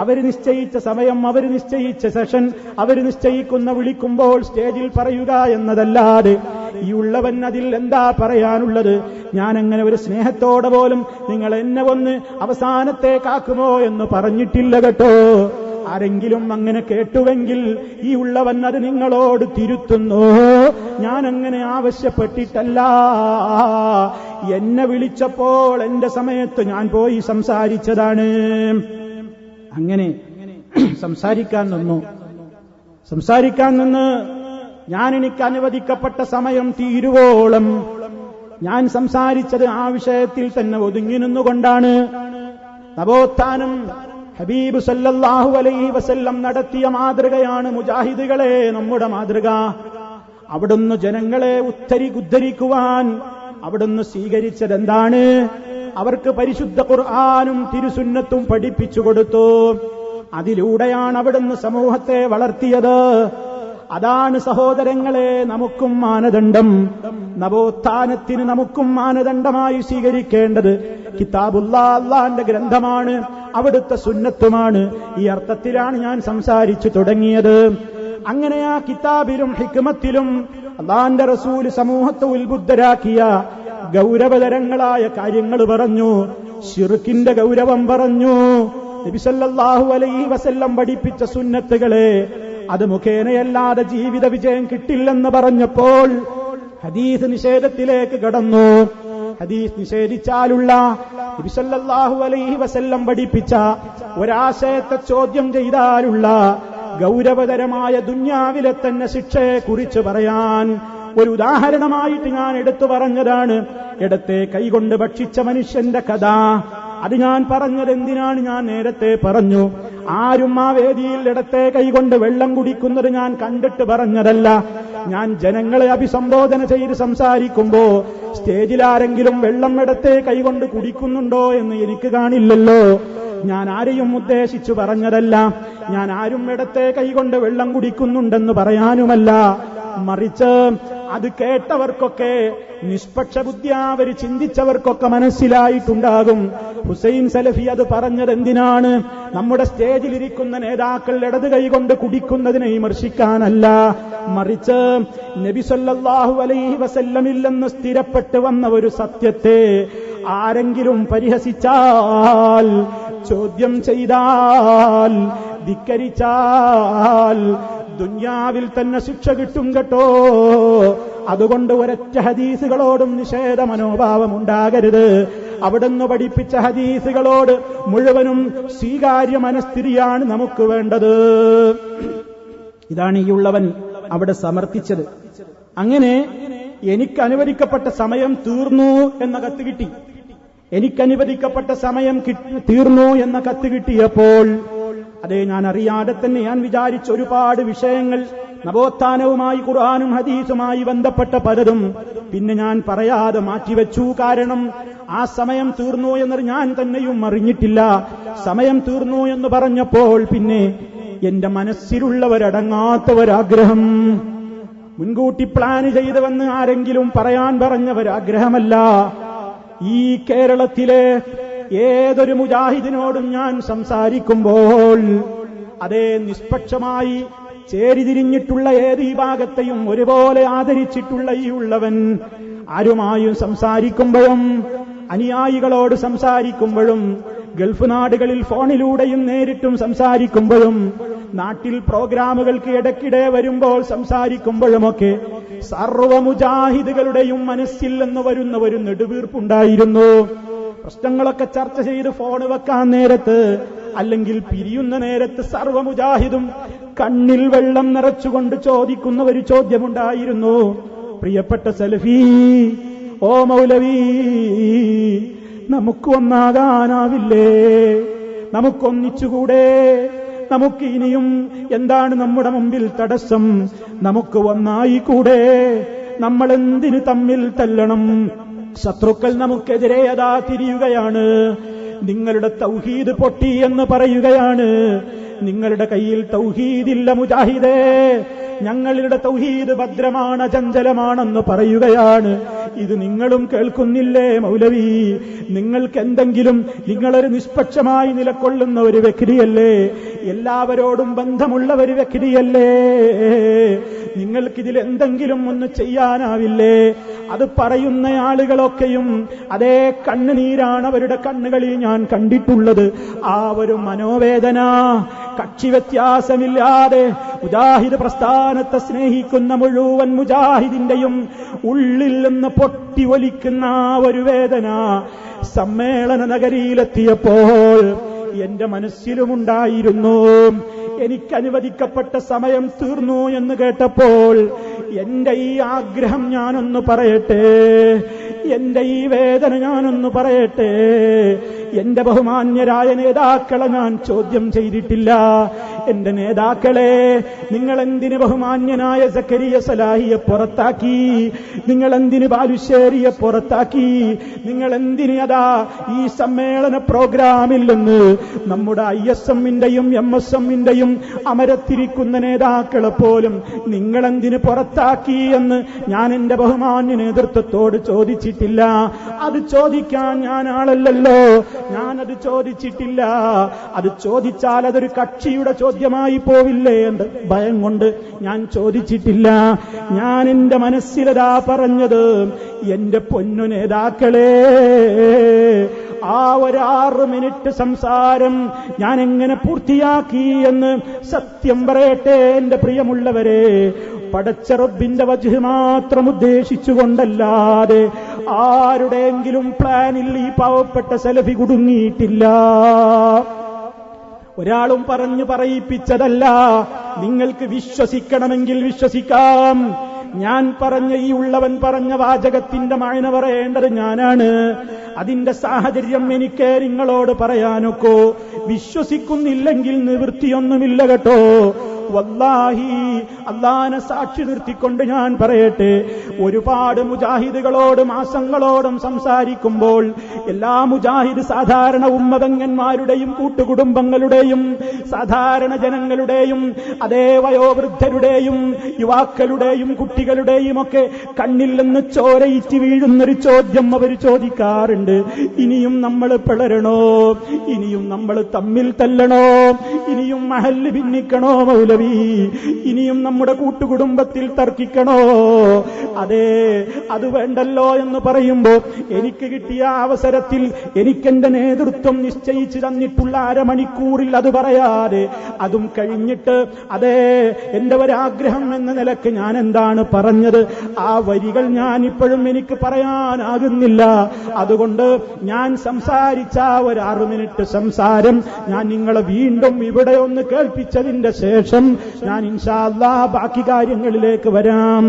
അവർ നിശ്ചയിച്ച സമയം, അവർ നിശ്ചയിച്ച സെഷൻ, അവർ നിശ്ചയിക്കുന്ന വിളിക്കുമ്പോൾ സ്റ്റേജിൽ പറയുക എന്നതല്ലാതെ ഈ ഉള്ളവൻ അതിൽ എന്താ പറയാനുള്ളത്? ഞാൻ അങ്ങനെ ഒരു സ്നേഹത്തോടെ പോലും നിങ്ങൾ എന്നെ ഒന്ന് അവസാനത്തേക്കാക്കുമോ എന്ന് പറഞ്ഞിട്ടില്ല കേട്ടോ. ആരെങ്കിലും അങ്ങനെ കേട്ടുവെങ്കിൽ ഈ ഉള്ളവൻ അത് നിങ്ങളോട് തിരുത്തുന്നു. ഞാൻ അങ്ങനെ ആവശ്യപ്പെട്ടിട്ടല്ല. എന്നെ വിളിച്ചപ്പോൾ എന്റെ സമയത്ത് ഞാൻ പോയി സംസാരിച്ചതാണ്. അങ്ങനെ സംസാരിക്കാൻ നിന്ന് ഞാൻ എനിക്ക് അനുവദിക്കപ്പെട്ട സമയം തീരുവോളം ഞാൻ സംസാരിച്ചത് ആ വിഷയത്തിൽ തന്നെ ഒതുങ്ങി നിന്നുകൊണ്ടാണ്. നവോത്ഥാനം ഹബീബ് സല്ലല്ലാഹു അലൈഹി വസല്ലം നടത്തിയ മാതൃകയാണ് മുജാഹിദുകളെ നമ്മുടെ മാതൃക. അവിടുന്ന് ജനങ്ങളെ ഉദ്ധരിക്കുവാൻ അവിടുന്ന് സ്വീകരിച്ചതെന്താണ്? അവർക്ക് പരിശുദ്ധ ഖുർആനും തിരുസുന്നത്തും പഠിപ്പിച്ചു കൊടുത്തു. അതിലൂടെയാണ് അവിടുന്ന് സമൂഹത്തെ വളർത്തിയത്. അതാണ് സഹോദരങ്ങളെ നമുക്കും മാനദണ്ഡം. നവോത്ഥാനത്തിന് നമുക്കും മാനദണ്ഡമായി സ്വീകരിക്കേണ്ടത് കിതാബുല്ലാഹ്, അല്ലാഹുവിന്റെ ഗ്രന്ഥമാണ്, അവിടുത്തെ സുന്നത്തുമാണ്. ഈ അർത്ഥത്തിലാണ് ഞാൻ സംസാരിച്ചു തുടങ്ങിയത്. അങ്ങനെ ആ കിതാബിലും ഹിക്മത്തിലും അല്ലാഹുവിന്റെ റസൂൽ സമൂഹത്തെ ഉത്ബുദ്ധരാക്കിയ ഗൗരവതരങ്ങളായ കാര്യങ്ങൾ പറഞ്ഞു. ശിർക്കിന്റെ ഗൗരവം പറഞ്ഞു. നബി സല്ലല്ലാഹു അലൈഹി വസല്ലം പഠിപ്പിച്ച സുന്നത്തുകളെ അത് മുഖേനയല്ലാതെ ജീവിത വിജയം കിട്ടില്ലെന്ന് പറഞ്ഞപ്പോൾ ഹദീസ് നിഷേധത്തിലേക്ക് കടന്നു. ഹദീസ് നിഷേധിച്ചാലുള്ള നബി സല്ലല്ലാഹു അലൈഹി വസല്ലം പഠിപ്പിച്ച ഒരാശയത്തെ ചോദ്യം ചെയ്താലുള്ള ഗൗരവതരമായ ദുന്യാവിലെ തന്നെ ശിക്ഷയെ കുറിച്ച് പറയാൻ ഒരു ഉദാഹരണമായിട്ട് ഞാൻ എടുത്തു പറഞ്ഞതാണ് ഇടത്തെ കൈകൊണ്ട് ഭക്ഷിച്ച മനുഷ്യന്റെ കഥ. അത് ഞാൻ പറഞ്ഞത് എന്തിനാണ്? ഞാൻ നേരത്തെ പറഞ്ഞു, ആരും ആ വേദിയിൽ ഇടത്തെ കൈകൊണ്ട് വെള്ളം കുടിക്കുന്നത് ഞാൻ കണ്ടിട്ട് പറഞ്ഞതല്ല. ഞാൻ ജനങ്ങളെ അഭിസംബോധന ചെയ്ത് സംസാരിക്കുമ്പോ സ്റ്റേജിൽ ആരെങ്കിലും വെള്ളം ഇടത്തെ കൈകൊണ്ട് കുടിക്കുന്നുണ്ടോ എന്ന് എനിക്ക് കാണില്ലല്ലോ. ഞാൻ ആരെയും ഉദ്ദേശിച്ചു പറഞ്ഞതല്ല. ഞാൻ ആരും ഇടത്തെ കൈകൊണ്ട് വെള്ളം കുടിക്കുന്നുണ്ടെന്ന് പറയാനുമല്ല. മറിച്ച് അത് കേട്ടവർക്കൊക്കെ നിഷ്പക്ഷ ബുദ്ധിയാ അവർ ചിന്തിച്ചവർക്കൊക്കെ മനസ്സിലായിട്ടുണ്ടാകും. ഹുസൈൻ സലഫി അത് പറഞ്ഞത് എന്തിനാണ്? നമ്മുടെ സ്റ്റേജിലിരിക്കുന്ന നേതാക്കൾ ഇടത് കൈകൊണ്ട് കുടിക്കുന്നതിനെ വിമർശിക്കാനല്ല, മറിച്ച് നബി സല്ലല്ലാഹു അലൈഹി വസല്ലമിൽ നിന്ന് സ്ഥിരപ്പെട്ടു വന്ന ഒരു സത്യത്തെ ആരെങ്കിലും പരിഹസിച്ചാൽ, ചോദ്യം ചെയ്താൽ, ധിക്കരിച്ചാൽ ദുന്യാവിൽ തന്നെ ശിക്ഷ കിട്ടും കേട്ടോ. അതുകൊണ്ട് ഒരൊറ്റ ഹദീസുകളോടും നിഷേധ മനോഭാവം ഉണ്ടാകരുത്. അവിടുന്ന് പഠിപ്പിച്ച ഹദീസുകളോട് മുഴുവനും സ്വീകാര്യ മനസ്ഥിതിയാണ് നമുക്ക് വേണ്ടത്. ഇതാണ് ഈ ഉള്ളവൻ അവിടെ സമർത്ഥിച്ചത്. അങ്ങനെ എനിക്ക് അനുവദിക്കപ്പെട്ട സമയം തീർന്നു എന്ന കത്ത് കിട്ടി. എനിക്കനുവദിക്കപ്പെട്ട സമയം തീർന്നു എന്ന കത്ത് കിട്ടിയപ്പോൾ അതേ ഞാൻ അറിയാതെ തന്നെ ഞാൻ വിചാരിച്ച ഒരുപാട് വിഷയങ്ങൾ നവോത്ഥാനവുമായി ഖുർആനും ഹദീസുമായി ബന്ധപ്പെട്ട പലതും പിന്നെ ഞാൻ പറയാതെ മാറ്റിവെച്ചു. കാരണം ആ സമയം തീർന്നു എന്നത് ഞാൻ തന്നെയും അറിഞ്ഞിട്ടില്ല. സമയം തീർന്നു എന്ന് പറഞ്ഞപ്പോൾ പിന്നെ എന്റെ മനസ്സിലുള്ളവരടങ്ങാത്തവരാഗ്രഹം, മുൻകൂട്ടി പ്ലാൻ ചെയ്തുവെന്ന് ആരെങ്കിലും പറയാൻ പറഞ്ഞവരാഗ്രഹമല്ല. ഈ കേരളത്തിലെ ഏതൊരു മുജാഹിദിനോടും ഞാൻ സംസാരിക്കുമ്പോൾ അതേ നിഷ്പക്ഷമായി ചേരിതിരിഞ്ഞിട്ടുള്ള ഏത് വിഭാഗത്തെയും ഒരുപോലെ ആദരിച്ചിട്ടുള്ള ഈ ഉള്ളവൻ ആരുമായും സംസാരിക്കുമ്പോഴും അനുയായികളോട് സംസാരിക്കുമ്പോഴും ഗൾഫ് നാടുകളിൽ ഫോണിലൂടെയും നേരിട്ടും സംസാരിക്കുമ്പോഴും നാട്ടിൽ പ്രോഗ്രാമുകൾക്ക് ഇടയ്ക്കിടെ വരുമ്പോൾ സംസാരിക്കുമ്പോഴുമൊക്കെ സർവ്വ മുജാഹിദുകളുടെയും മനസ്സിൽ നിന്ന് വരുന്ന ഒരു നെടുവീർപ്പുണ്ടായിരുന്നു. പ്രശ്നങ്ങളൊക്കെ ചർച്ച ചെയ്ത് ഫോൺ വെക്കാൻ നേരത്ത് അല്ലെങ്കിൽ പിരിയുന്ന നേരത്ത് സർവ്വ മുജാഹിദും കണ്ണിൽ വെള്ളം നിറച്ചുകൊണ്ട് ചോദിക്കുന്ന ഒരു ചോദ്യമുണ്ടായിരുന്നു. പ്രിയപ്പെട്ട സലഫി, ഓ മൗലവി, നമുക്ക് ഒന്നാകാനാവില്ലേ? നമുക്കൊന്നിച്ചുകൂടെ? നമുക്ക് ഇനിയും എന്താണ് നമ്മുടെ മുമ്പിൽ തടസ്സം? നമുക്ക് ഒന്നായിക്കൂടെ? നമ്മളെന്തിന് തമ്മിൽ തല്ലണം? ശത്രുക്കൾ നമുക്കെതിരെ അതാ തിരിയുകയാണ്. നിങ്ങളുടെ തൗഹീദ് പൊട്ടി എന്ന് പറയുകയാണ്. നിങ്ങളുടെ കയ്യിൽ തൗഹീദില്ല മുജാഹിദേ, ഞങ്ങളുടെ തൗഹീദ് ഭദ്രമാണ്, അചഞ്ചലമാണെന്ന് പറയുകയാണ്. ഇത് നിങ്ങളും കേൾക്കുന്നില്ലേ മൗലവി? നിങ്ങൾക്ക് എന്തെങ്കിലും, നിങ്ങളൊരു നിഷ്പക്ഷമായി നിലകൊള്ളുന്ന ഒരു വ്യക്തിയല്ലേ, എല്ലാവരോടും ബന്ധമുള്ള ഒരു വ്യക്തിയല്ലേ, നിങ്ങൾക്കിതിൽ എന്തെങ്കിലും ഒന്ന് ചെയ്യാനാവില്ലേ? അത് പറയുന്ന ആളുകളൊക്കെയും അതേ കണ്ണുനീരാണ് അവരുടെ കണ്ണുകളിൽ ഞാൻ കണ്ടിട്ടുള്ളത്. ആ ഒരു മനോവേദന കക്ഷി വ്യത്യാസമില്ലാതെ മുജാഹിദ് പ്രസ്ഥാനത്തെ സ്നേഹിക്കുന്ന മുഴുവൻ മുജാഹിദിന്റെയും ഉള്ളിൽ നിന്ന് പൊട്ടി ഒലിക്കുന്ന ആ ഒരു വേദന സമ്മേളന നഗരിയിലെത്തിയപ്പോൾ എന്റെ മനസ്സിലുമുണ്ടായിരുന്നു. എനിക്കനുവദിക്കപ്പെട്ട സമയം തീർന്നു എന്ന് കേട്ടപ്പോൾ എന്റെ ഈ ആഗ്രഹം ഞാനൊന്ന് പറയട്ടെ, എന്റെ ഈ വേദന ഞാനൊന്ന് പറയട്ടെ. എന്റെ ബഹുമാന്യരായ നേതാക്കളെ ഞാൻ ചോദ്യം ചെയ്തിട്ടില്ല. എന്റെ നേതാക്കളെ, നിങ്ങൾ എന്തിന് ബഹുമാന്യനായ സക്കരിയ സലാഹിയെ പുറത്താക്കി? നിങ്ങൾ എന്തിന് ബാലുശ്ശേരിയെ പുറത്താക്കി? നിങ്ങൾ എന്തിന് അതാ ഈ സമ്മേളന പ്രോഗ്രാമിൽ നിന്ന് നമ്മുടെ ISMന്റെയും MSMന്റെയും അമരത്തിരിക്കുന്ന നേതാക്കളെ പോലും നിങ്ങളെന്തിന് പുറത്താക്കി എന്ന് ഞാൻ എന്റെ ബഹുമാന്യ നേതൃത്വത്തോട് ചോദിച്ചിട്ടില്ല. അത് ചോദിക്കാൻ ഞാൻ ആളല്ലല്ലോ, ഞാനത് ചോദിച്ചിട്ടില്ല. അത് ചോദിച്ചാൽ അതൊരു കക്ഷിയുടെ ചോദ്യമായി പോവില്ലേ എന്ന് ഭയം കൊണ്ട് ഞാൻ ചോദിച്ചിട്ടില്ല. ഞാൻ എന്റെ മനസ്സിലതാ പറഞ്ഞത്, എന്റെ പൊന്നു നേതാക്കളെ, ആ ഒരു 6 മിനിറ്റ് സംസാരം ഞാൻ എങ്ങനെ പൂർത്തിയാക്കി എന്ന് സത്യം പറയട്ടെ എന്റെ പ്രിയമുള്ളവരെ. പടച്ച റബ്ബിന്റെ വജ്ഹ് മാത്രം ഉദ്ദേശിച്ചുകൊണ്ടല്ലാതെ ആരുടെയെങ്കിലും പ്ലാനിൽ ഈ പാവപ്പെട്ട സലഫി കുടുങ്ങിയിട്ടില്ല. ഒരാളും പറഞ്ഞു പറയിപ്പിച്ചതല്ല. നിങ്ങൾക്ക് വിശ്വസിക്കണമെങ്കിൽ വിശ്വസിക്കാം. ഞാൻ പറഞ്ഞ ഈ ഉള്ളവൻ പറഞ്ഞ വാചകത്തിന്റെ മഅന പറയേണ്ടത് ഞാനാണ്. അതിന്റെ സാഹചര്യം എനിക്ക് നിങ്ങളോട് പറയാനൊക്കോ? വിശ്വസിക്കുന്നില്ലെങ്കിൽ നിവൃത്തിയൊന്നുമില്ല കേട്ടോ. വല്ലാഹി, അല്ലാഹനെ സാക്ഷി നിർത്തിക്കൊണ്ട് ഞാൻ പറയട്ടെ, ഒരുപാട് മുജാഹിദുകളോട് മാസങ്ങളോടും സംസാരിക്കുമ്പോൾ എല്ലാ മുജാഹിദ് സാധാരണ ഉമ്മതങ്ങന്മാരുടെയും കൂട്ടുകുടുംബങ്ങളുടെയും സാധാരണ ജനങ്ങളുടെയും അതേ വയോവൃദ്ധരുടെയും യുവാക്കളുടെയും കുട്ടികളുടെയും ഒക്കെ കണ്ണിൽ നിന്ന് ചോരയിറ്റ് വീഴുന്നൊരു ചോദ്യം അവർ ചോദിക്കാറുണ്ട്. ഇനിയും നമ്മൾ പിളരണോ? ഇനിയും നമ്മൾ തമ്മിൽ തല്ലണോ? ഇനിയും മഹല്ല് ഭിന്നിക്കണോ മൗലവി? ഇനിയും നമ്മുടെ കൂട്ടുകുടുംബത്തിൽ തർക്കിക്കണോ? അതെ, അത് വേണ്ടല്ലോ എന്ന് പറയുമ്പോ എനിക്ക് കിട്ടിയ അവസരത്തിൽ എനിക്കെന്റെ നേതൃത്വം നിശ്ചയിച്ചു തന്നിട്ടുള്ള അരമണിക്കൂറിൽ അത് പറയാതെ അതും കഴിഞ്ഞിട്ട് അതേ എന്റെ ഒരാഗ്രഹം എന്ന നിലക്ക് ഞാൻ എന്താണ് പറഞ്ഞത്, ആ വരികൾ ഞാൻ ഇപ്പോഴും എനിക്ക് പറയാനാകുന്നില്ല. അതുകൊണ്ട് ഞാൻ സംസാരിച്ച ഒരു 6 മിനിറ്റ് സംസാരം ഞാൻ നിങ്ങളെ വീണ്ടും ഇവിടെ ഒന്ന് കേൾപ്പിച്ചതിന്റെ ശേഷം ഞാൻ ഇൻഷാ അല്ലാഹ് ബാക്കി കാര്യങ്ങളിലേക്ക് വരാം.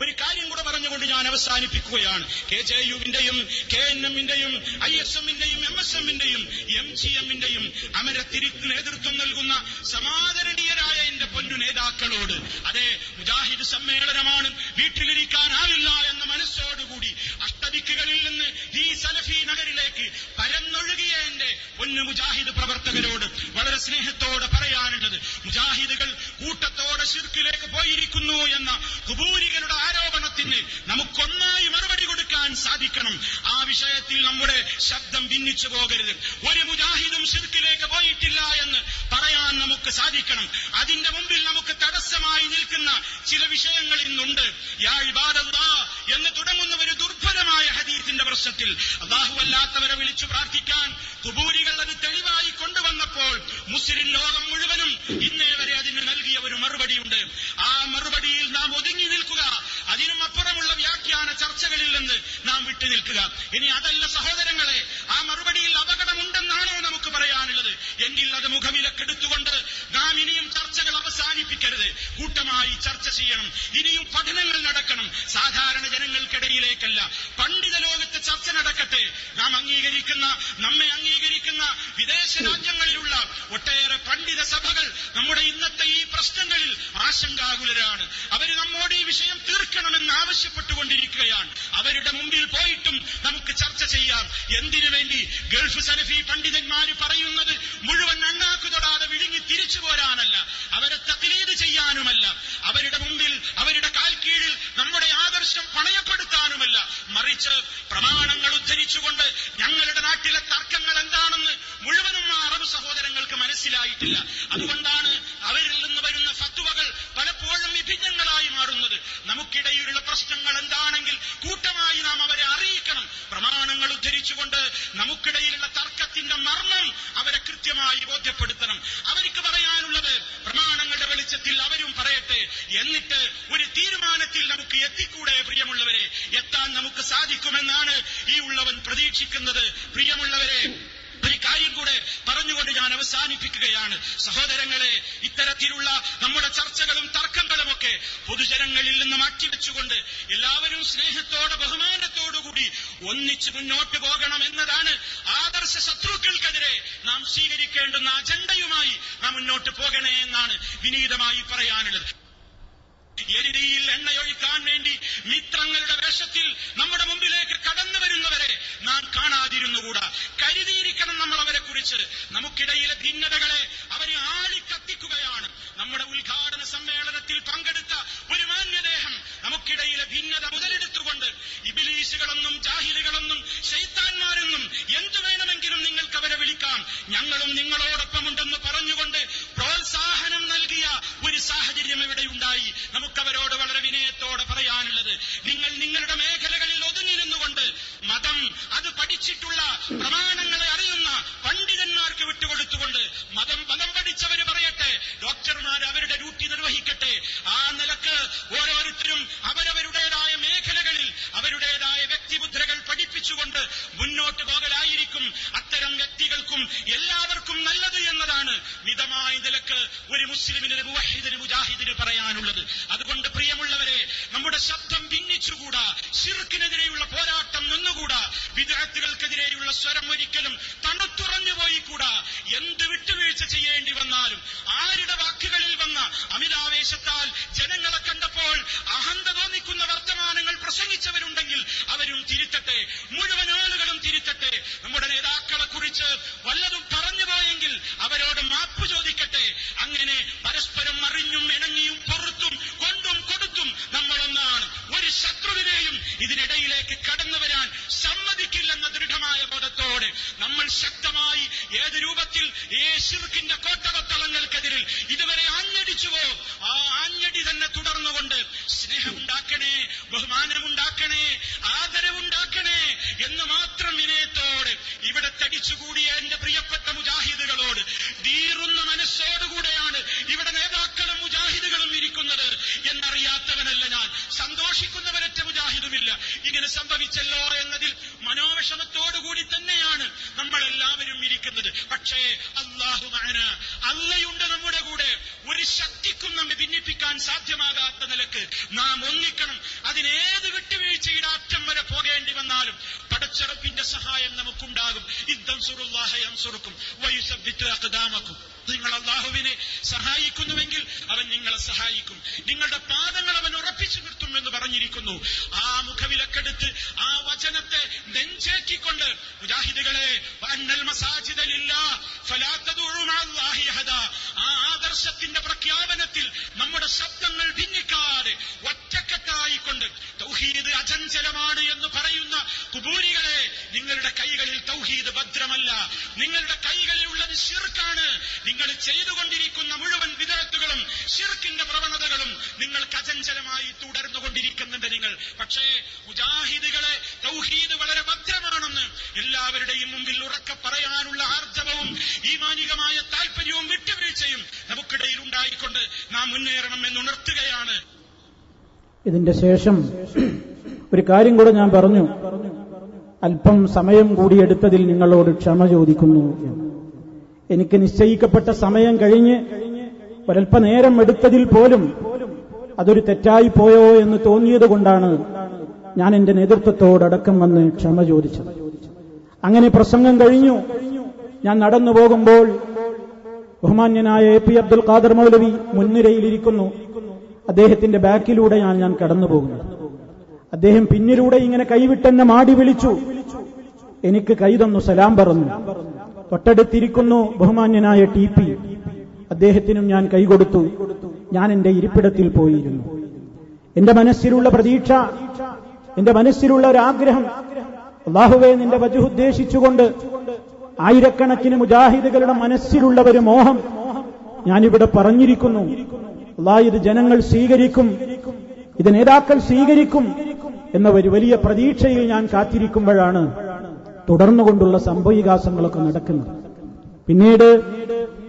ഒരു കാര്യം കൂടെ പറഞ്ഞുകൊണ്ട് ഞാൻ അവസാനിപ്പിക്കുകയാണ്. KJU-വിന്റെയും KNM-ന്റെയും ISM-ന്റെയും MSM-ന്റെയും MGM-ന്റെയും അമരത്തിരിക്ക് നേതൃത്വം നൽകുന്ന സമാദരണീയരായ എന്റെ പൊന്നു നേതാക്കളോട്, അതെ, മുജാഹിദ് സമ്മേളനമാണ്, വീട്ടിലിരിക്കാനാവില്ല എന്ന മനസ്സോടുകൂടി അഷ്ടദിക്കുകളിൽ നിന്ന് ഈ സലഫി നഗരിലേക്ക് പരന്നൊഴുകിയ എന്റെ പൊന്നു മുജാഹിദ് പ്രവർത്തകരോട് വളരെ സ്നേഹത്തോടെ പറയാനുള്ളത്, മുജാഹിദുകൾ കൂട്ടത്തോടെ ശിർക്കിലേക്ക് പോയിരിക്കുന്നു എന്ന ഖുബൂരികളുടെ ആരോപണത്തിന് നമുക്കൊന്നായി മറുപടി കൊടുക്കാൻ സാധിക്കണം. ആ വിഷയത്തിൽ നമ്മുടെ ശബ്ദം ഭിന്നിച്ചു പോകരുത്. ഒരു മുജാഹിദും ശിർക്കിലേക്ക് പോയിട്ടില്ല എന്ന് പറയാൻ നമുക്ക് സാധിക്കണം. അതിന്റെ മുമ്പിൽ നമുക്ക് തടസ്സമായി നിൽക്കുന്ന ചില വിഷയങ്ങൾ ഇന്നുണ്ട്. യാ ഇബാദല്ലാഹ് എന്ന് തുടങ്ങുന്ന ഒരു ദുർഭരമായ ഹദീസിന്റെ പ്രശ്നത്തിൽ അല്ലാഹുവല്ലാത്തവരെ വിളിച്ചു പ്രാർത്ഥിക്കാൻ ഖുബൂരികൾ അത് തെളിവായി കൊണ്ടുവന്നപ്പോൾ മുസ്ലിം ലോകം മുഴുവനും ഇന്നേ വരെ അതിന് നൽകിയ ഒരു മറുപടിയുണ്ട്. ആ മറുപടിയിൽ നാം ഒതുങ്ങി നിൽക്കുക, അതിനും അപ്പുറമുള്ള വ്യാഖ്യാന ചർച്ചകളിൽ നിന്ന് നാം വിട്ടുനിൽക്കുക. ഇനി അതല്ല സഹോദരങ്ങളെ, ആ മറുപടിയിൽ അപകടമുണ്ടെന്നാണോ നമുക്ക് പറയാനുള്ളത്? എങ്കിൽ അത് മുഖവിലക്കെടുത്തുകൊണ്ട് നാം ഇനിയും ചർച്ചകൾ അവസാനിപ്പിക്കരുത്. കൂട്ടമായി ചർച്ച ചെയ്യണം. ഇനിയും പഠനങ്ങൾ നടക്കണം. സാധാരണ ജനങ്ങൾക്കിടയിലേക്കല്ല, പണ്ഡിത ലോകത്ത് ചർച്ച നടക്കട്ടെ. നമ്മെ അംഗീകരിക്കുന്ന വിദേശ രാജ്യങ്ങളിലുള്ള ഒട്ടേറെ പണ്ഡിത സഭകൾ നമ്മുടെ ഇന്നത്തെ ഈ പ്രശ്നങ്ങളിൽ ആശങ്കാകുലരാണ്. അവർ നമ്മോട് ഈ വിഷയം തീർക്കണമെന്ന് ആവശ്യപ്പെട്ടുകൊണ്ടിരിക്കുകയാണ്. അവരുടെ മുമ്പിൽ പോയിട്ടും നമുക്ക് ചർച്ച ചെയ്യാം. എന്തിനു വേണ്ടി? ഗൾഫ് സലഫി പണ്ഡിതന്മാർ പറയുന്നത് മുഴുവൻ അണ്ണാക്കു തൊടാതെ വിഴുങ്ങി തിരിച്ചു പോരാനല്ല, അവരെ തഖ്ലീദ് ചെയ്യാനുമല്ല, അവരുടെ മുമ്പിൽ അവരുടെ കാൽ കീഴിൽ നമ്മുടെ ആദർശം പണയപ്പെടുത്താനുമല്ല, മറിച്ച് പ്രമാണങ്ങൾ ഉദ്ധരിച്ചുകൊണ്ട് ഞങ്ങളുടെ നാട്ടിലെ തർക്കങ്ങൾ എന്താണെന്ന് മുഴുവനും അറബ് സഹോദരങ്ങൾക്ക് മനസ്സിലായിട്ടില്ല. അതുകൊണ്ടാണ് അവരിൽ നിന്ന് വരുന്ന ഫത്വകൾ പലപ്പോഴും വിഭിന്നങ്ങളായി മാറുന്നത്. നമുക്കിടയിലുള്ള പ്രശ്നങ്ങൾ എന്താണെങ്കിൽ കൂട്ടമായി നാം അവരെ അറിയിക്കണം. പ്രമാണങ്ങൾ ഉദ്ധരിച്ചുകൊണ്ട് നമുക്കിടയിലുള്ള തർക്കത്തിന്റെ മർമ്മം അവരെ കൃത്യമായി ബോധ്യപ്പെടുത്തണം. അവർക്ക് പറയാനുള്ളത് പ്രമാണങ്ങളുടെ വെളിച്ചത്തിൽ അവരും പറയട്ടെ. എന്നിട്ട് ഒരു തീരുമാനത്തിൽ നമുക്ക് എത്തിക്കൂടെ പ്രിയമുള്ളവരെ? എത്താൻ നമുക്ക് സാധിക്കുമെന്നാണ് ഈ ഉള്ളവൻ പ്രതീക്ഷിക്കുന്നത്. പ്രിയമുള്ളവരെ, ഒരു കാര്യം കൂടെ പറഞ്ഞുകൊണ്ട് ഞാൻ അവസാനിപ്പിക്കുകയാണ്. സഹോദരങ്ങളെ, ഇത്തരത്തിലുള്ള നമ്മുടെ ചർച്ചകളും തർക്കങ്ങളുമൊക്കെ പൊതുജനങ്ങളിൽ നിന്ന് മാറ്റിവെച്ചുകൊണ്ട് എല്ലാവരും സ്നേഹത്തോടെ ബഹുമാനത്തോടുകൂടി ഒന്നിച്ച് മുന്നോട്ട് പോകണം എന്നതാണ് ആദർശ ശത്രുക്കൾക്കെതിരെ നാം സ്വീകരിക്കേണ്ടുന്ന അജണ്ടയുമായി നാം മുന്നോട്ട് പോകണേ എന്നാണ് വിനീതമായി പറയാനുള്ളത്. എരിടിയിൽ എണ്ണയൊഴിക്കാൻ വേണ്ടി മിത്രങ്ങളുടെ വേഷത്തിൽ നമ്മുടെ മുമ്പിലേക്ക് കടന്നു വരുന്നവരെ നാം കാണാതിരുന്നുകൂടാ. കരുതിയിരിക്കണം നമ്മൾ അവരെ കുറിച്ച്. നമുക്കിടയിലെ ഭിന്നതകളെ അവരെ ആളിക്കത്തിക്കുകയാണ്. നമ്മുടെ ഉദ്ഘാടന സമ്മേളനത്തിൽ പങ്കെടുത്ത ഒരു മാന്യദേഹം നമുക്കിടയിലെ ഭിന്നത മുതലെടുത്തുകൊണ്ട് ഇബ്ലീസുകളെന്നും ജാഹിലുകളെന്നും ശൈത്താന്മാരെന്നും എന്തു വേണമെങ്കിലും നിങ്ങൾക്ക് അവരെ വിളിക്കാം, ഞങ്ങളും നിങ്ങളോടൊപ്പമുണ്ടെന്ന് പറഞ്ഞുകൊണ്ട് പ്രോത്സാഹനം നൽകിയ ഒരു സാഹചര്യം ഇവിടെ ഉണ്ടായി. നമുക്കവരോട് വളരെ വിനയത്തോടെ പറയാനുള്ളത്, നിങ്ങൾ നിങ്ങളുടെ മേഖലകളിൽ ഒതുങ്ങി നിന്നുകൊണ്ട് മതം അത് പഠിച്ചിട്ടുള്ള പ്രമാണങ്ങളെ അറിയുന്ന പണ്ഡിതന്മാർക്ക് വിട്ടുകൊടുത്തുകൊണ്ട് മതം പഠിച്ചവര് പറയട്ടെ, ഡോക്ടർമാർ അവരുടെ ഡ്യൂട്ടി നിർവഹിക്കട്ടെ. ആ നിലക്ക് ഓരോരുത്തരും അവരവരുടേതായ മേഖലകളിൽ അവരുടേതായ വ്യക്തിമുദ്രകൾ പഠിപ്പിച്ചുകൊണ്ട് മുന്നോട്ട് പോകലായിരിക്കും അത്തരം വ്യക്തികൾക്കും എല്ലാവർക്കും നല്ലത് എന്നതാണ് മിതമായ നിലക്ക് ഒരു മുസ്ലിമിന്, മുവഹിദിന്, മുജാഹിദിന് പറയാനുള്ളത്. അതുകൊണ്ട് പ്രിയമുള്ളവരെ, നമ്മുടെ ശബ്ദം ഭിന്നിച്ചുകൂടാ, ശിർക്കിനെതിരെയുള്ള പോരാട്ടം നിന്നുകൂടാ, വിദ്അത്തുകൾക്കെതിരെയുള്ള സ്വരം ഒരിക്കലും തണുത്തുറഞ്ഞു പോയിക്കൂടാ. എന്ത് വിട്ടുവീഴ്ച ചെയ്യേണ്ടി വന്നാലും, ആരുടെ വാക്കുകളിൽ വന്ന അമിതാവേശത്താൽ ജനങ്ങളെ കണ്ടപ്പോൾ അഹന്ത തോന്നിക്കുന്ന വർത്തമാനങ്ങൾ പ്രസംഗിച്ചവരുണ്ടെങ്കിൽ അവരും തിരുത്തട്ടെ, മുഴുവൻ ആളുകളും തിരുത്തട്ടെ. നമ്മുടെ നേതാക്കളെ കുറിച്ച് വല്ലതും പറഞ്ഞുപോയെങ്കിൽ അവരോട് മാപ്പ് ചോദിക്കട്ടെ. അങ്ങനെ പരസ്പരം അറിഞ്ഞും ഇണങ്ങിയും പൊറുത്തും കൊണ്ടും കൊടുത്തും നമ്മളൊന്നാണ്. ഒരു ശത്രുവിനെയും ഇതിനിടയിലേക്ക് കടന്നു വരാൻ സമ്മതിക്കില്ലെന്ന ദൃഢമായ ബോധത്തോടെ നമ്മൾ ശക്തമായി ഏത് രൂപത്തിൽ ഈ ശിർക്കിന്റെ കോട്ടവത്തളങ്ങൾക്കെതിരിൽ ഇതുവരെ ആഞ്ഞടിച്ചുവോ ആ ആഞ്ഞടി തന്നെ തുടർന്നുകൊണ്ട് സ്നേഹമുണ്ടാക്കണേ, ബഹുമാനമുണ്ടാക്കണേ, ആദരവുണ്ടാക്കണേ എന്ന് മാത്രം വിനയത്തോടെ ഇവിടെ തടിച്ചുകൂടിയ എന്റെ പ്രിയപ്പെട്ട മുജാഹിദുകളോട് തീറുന്ന മനസ്സോടുകൂടെയാണ് ഇവിടെ നേതാക്കളും മുജാഹിദുകളും ഇരിക്കുന്നത് എന്നറിയാത്തവനല്ല ഞാൻ. സന്തോഷിക്കുന്നവരൊറ്റ മുജാഹിദുമില്ല. ഇങ്ങനെ സംഭവിച്ചല്ലോ എന്നതിൽ മനോവിഷമത്തോടുകൂടി തന്നെയാണ് നമ്മളെല്ലാവരും ഇരിക്കുന്നത്. പക്ഷേ അല്ലാഹു മഅന, അള്ളയുണ്ട് നമ്മുടെ കൂടെ. ഒരു ശക്തിക്കും നമ്മെ ഭിന്നിപ്പിക്കാൻ സാധ്യമാകാത്ത നിലക്ക് നാം ഒന്നിക്കണം. അതിനേത് വിട്ടുവീഴ്ചയുടെ അറ്റം വരെ പോകേണ്ടി വന്നാലും പടച്ചറപ്പിന്റെ സഹായം നമുക്കുണ്ടാകും. ഇദ്ദൻസുറുല്ലാഹ യൻസുറുക്കും വയുസബ്ബിതു അഖ്ദാമക്കും. നിങ്ങൾ അല്ലാഹുവിനെ സഹായിക്കുന്നുവെങ്കിൽ അവൻ നിങ്ങളെ സഹായിക്കും. നിങ്ങളുടെ പാദങ്ങൾ അവൻ ഉറപ്പിച്ചു നിർത്തും എന്ന് പറഞ്ഞിരിക്കുന്നു. ആ മുഖവിലക്കെടുത്ത് ആ വചനത്തെ നെഞ്ചേറ്റിക്കൊണ്ട് മുജാഹിദുകളെ, വഅന്നൽ മസാജിദ ലില്ലാഹ് ഫലാ തദ്ഉ മഅല്ലാഹി അഹദാ, ആ ആദർശത്തിന്റെ പ്രഖ്യാപനത്തിൽ നമ്മുടെ ശബ്ദങ്ങൾ ഭിന്നിക്കാതെ ഒറ്റക്കെട്ടായിക്കൊണ്ട് തൗഹീദ് അചഞ്ചലമാണ് എന്ന് പറയുന്ന കുബൂരികളെ, നിങ്ങളുടെ കൈകളിൽ തൗഹീദ് ഭദ്രമല്ല. നിങ്ങളുടെ കൈകളിൽ ഉള്ളത് ശിർക്കാണ്. നിങ്ങൾ ചെയ്തുകൊണ്ടിരിക്കുന്ന മുഴുവൻ വിദഅത്തുകളും ശിർക്കിന്റെ പ്രവണതകളും നിങ്ങൾക്ക് അചഞ്ചലമായി തുടർന്നുകൊണ്ടിരിക്കുന്നുണ്ട് നിങ്ങൾ. പക്ഷേ മുജാഹിദുകളെ, തൗഹീദ് വളരെ ഭദ്രമാണെന്ന് എല്ലാവരുടെയും മുമ്പിൽ ഉറക്കെ പറയാനുള്ള ആർജവവും ഈമാനികമായ താല്പര്യവും വിട്ടുവീഴ്ചയും നമുക്കിടയിൽ ഉണ്ടായിക്കൊണ്ട് നാം മുന്നേറണം എന്നുണർത്തുകയാണ്. ഇതിന്റെ ശേഷം ഒരു കാര്യം കൂടെ ഞാൻ പറഞ്ഞു. അല്പം സമയം കൂടിയെടുത്തതിൽ നിങ്ങളോട് ക്ഷമ ചോദിക്കുന്നു. എനിക്ക് നിശ്ചയിക്കപ്പെട്ട സമയം കഴിഞ്ഞ് ഒരല്പനേരം എടുത്തതിൽ പോലും അതൊരു തെറ്റായി പോയോ എന്ന് തോന്നിയത് കൊണ്ടാണ് ഞാൻ എന്റെ നേതൃത്വത്തോടക്കം വന്ന് ക്ഷമ ചോദിച്ചത്. അങ്ങനെ പ്രസംഗം കഴിഞ്ഞു. ഞാൻ നടന്നു പോകുമ്പോൾ ബഹുമാന്യനായ എ.പി. അബ്ദുൽ ഖാദർ മൗലവി മുൻനിരയിലിരിക്കുന്നു. അദ്ദേഹത്തിന്റെ ബാക്കിലൂടെ ഞാൻ കടന്നു പോകുന്നു. അദ്ദേഹം പിന്നിലൂടെ ഇങ്ങനെ കൈവിട്ടെന്നെ മാടി വിളിച്ചു. എനിക്ക് കൈ തന്നു, സലാം പറഞ്ഞു. തൊട്ടടുത്തിരിക്കുന്നു ബഹുമാന്യനായ ടി.പി. അദ്ദേഹത്തിനും ഞാൻ കൈ കൊടുത്തു. ഞാൻ എന്റെ ഇരിപ്പിടത്തിൽ പോയിരുന്നു. എന്റെ മനസ്സിലുള്ള പ്രതീക്ഷ, എന്റെ മനസ്സിലുള്ള ഒരാഗ്രഹം, അല്ലാഹുവേ നിന്റെ വജ്ഹ് ഉദ്ദേശിച്ചുകൊണ്ട് ആയിരക്കണക്കിന് മുജാഹിദുകളുടെ മനസ്സിലുള്ള ഒരു മോഹം ഞാനിവിടെ പറഞ്ഞിരിക്കുന്നു. അല്ലാഹ് ഇത് ജനങ്ങൾ സ്വീകരിക്കും, ഇത് നേതാക്കൾ സ്വീകരിക്കും എന്ന ഒരു വലിയ പ്രതീക്ഷയിൽ ഞാൻ കാത്തിരിക്കുമ്പോഴാണ് തുടർന്നുകൊണ്ടുള്ള സംഭവവികാസങ്ങളൊക്കെ നടക്കുന്നത്. പിന്നീട്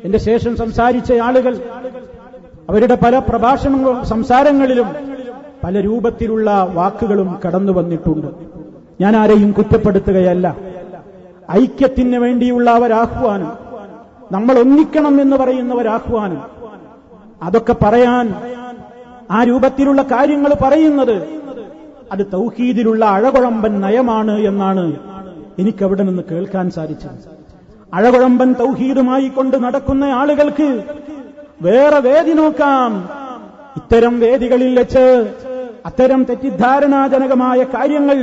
എന്റെ ശേഷം സംസാരിച്ച ആളുകൾ അവരുടെ പല പ്രഭാഷണങ്ങളും സംസാരങ്ങളിലും പല രൂപത്തിലുള്ള വാക്കുകളും കടന്നു വന്നിട്ടുണ്ട്. ഞാൻ ആരെയും കുറ്റപ്പെടുത്തുകയല്ല. ഐക്യത്തിന് വേണ്ടിയുള്ള ഒരാഹ്വാനം, നമ്മൾ ഒന്നിക്കണം എന്ന് പറയുന്ന ഒരാഹ്വാനം, അതൊക്കെ പറയാൻ, ആ രൂപത്തിലുള്ള കാര്യങ്ങൾ പറയുന്നത് അത് തൗഹീദിലുള്ള അഴകുഴമ്പൻ നയമാണ് എന്നാണ് എനിക്കവിടെ നിന്ന് കേൾക്കാൻ സാധിച്ചത്. അഴകുഴമ്പൻ തൗഹീദുമായി കൊണ്ട് നടക്കുന്ന ആളുകൾക്ക് വേറെ വേദി നോക്കാം. ഇത്തരം വേദികളിൽ വെച്ച് അത്തരം തെറ്റിദ്ധാരണാജനകമായ കാര്യങ്ങൾ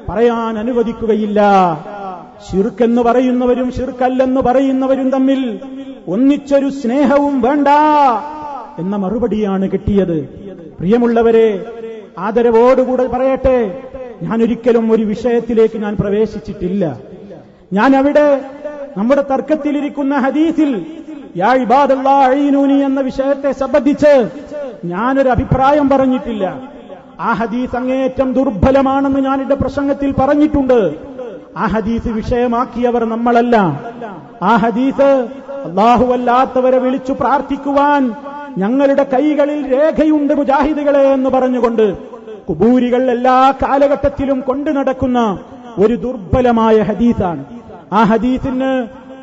പറയാൻ അനുവദിക്കുകയില്ല. ശിർക്ക് പറയുന്നവരും ശിർക്കല്ലെന്ന് പറയുന്നവരും തമ്മിൽ ഒന്നിച്ചൊരു സ്നേഹവും വേണ്ട എന്ന മറുപടിയാണ് കിട്ടിയത്. പ്രിയമുള്ളവരെ, ആദരവോടുകൂടെ പറയട്ടെ, ഞാനൊരിക്കലും ഒരു വിഷയത്തിലേക്ക് ഞാൻ പ്രവേശിച്ചിട്ടില്ല. ഞാൻ അവിടെ നമ്മുടെ തർക്കത്തിലിരിക്കുന്ന ഹദീസിൽ യാ ഇബാദല്ലാഹ് അഈനൂനി എന്ന വിഷയത്തെ സംബന്ധിച്ച് ഞാനൊരു അഭിപ്രായം പറഞ്ഞിട്ടില്ല. ആ ഹദീസ് അങ്ങേയറ്റം ദുർബലമാണെന്ന് ഞാൻ എന്റെ പ്രസംഗത്തിൽ പറഞ്ഞിട്ടുണ്ട്. ആ ഹദീസ് വിഷയമാക്കിയവർ നമ്മളല്ല. ആ ഹദീസ് അല്ലാഹുവല്ലാത്തവരെ വിളിച്ചു പ്രാർത്ഥിക്കുവാൻ ഞങ്ങളുടെ കൈകളിൽ രേഖയുണ്ട് മുജാഹിദുകളെ എന്ന് പറഞ്ഞുകൊണ്ട് കുബൂരികൾ എല്ലാ കാലഘട്ടത്തിലും കൊണ്ടു നടക്കുന്ന ഒരു ദുർബലമായ ഹദീസാണ്. ആ ഹദീസിന്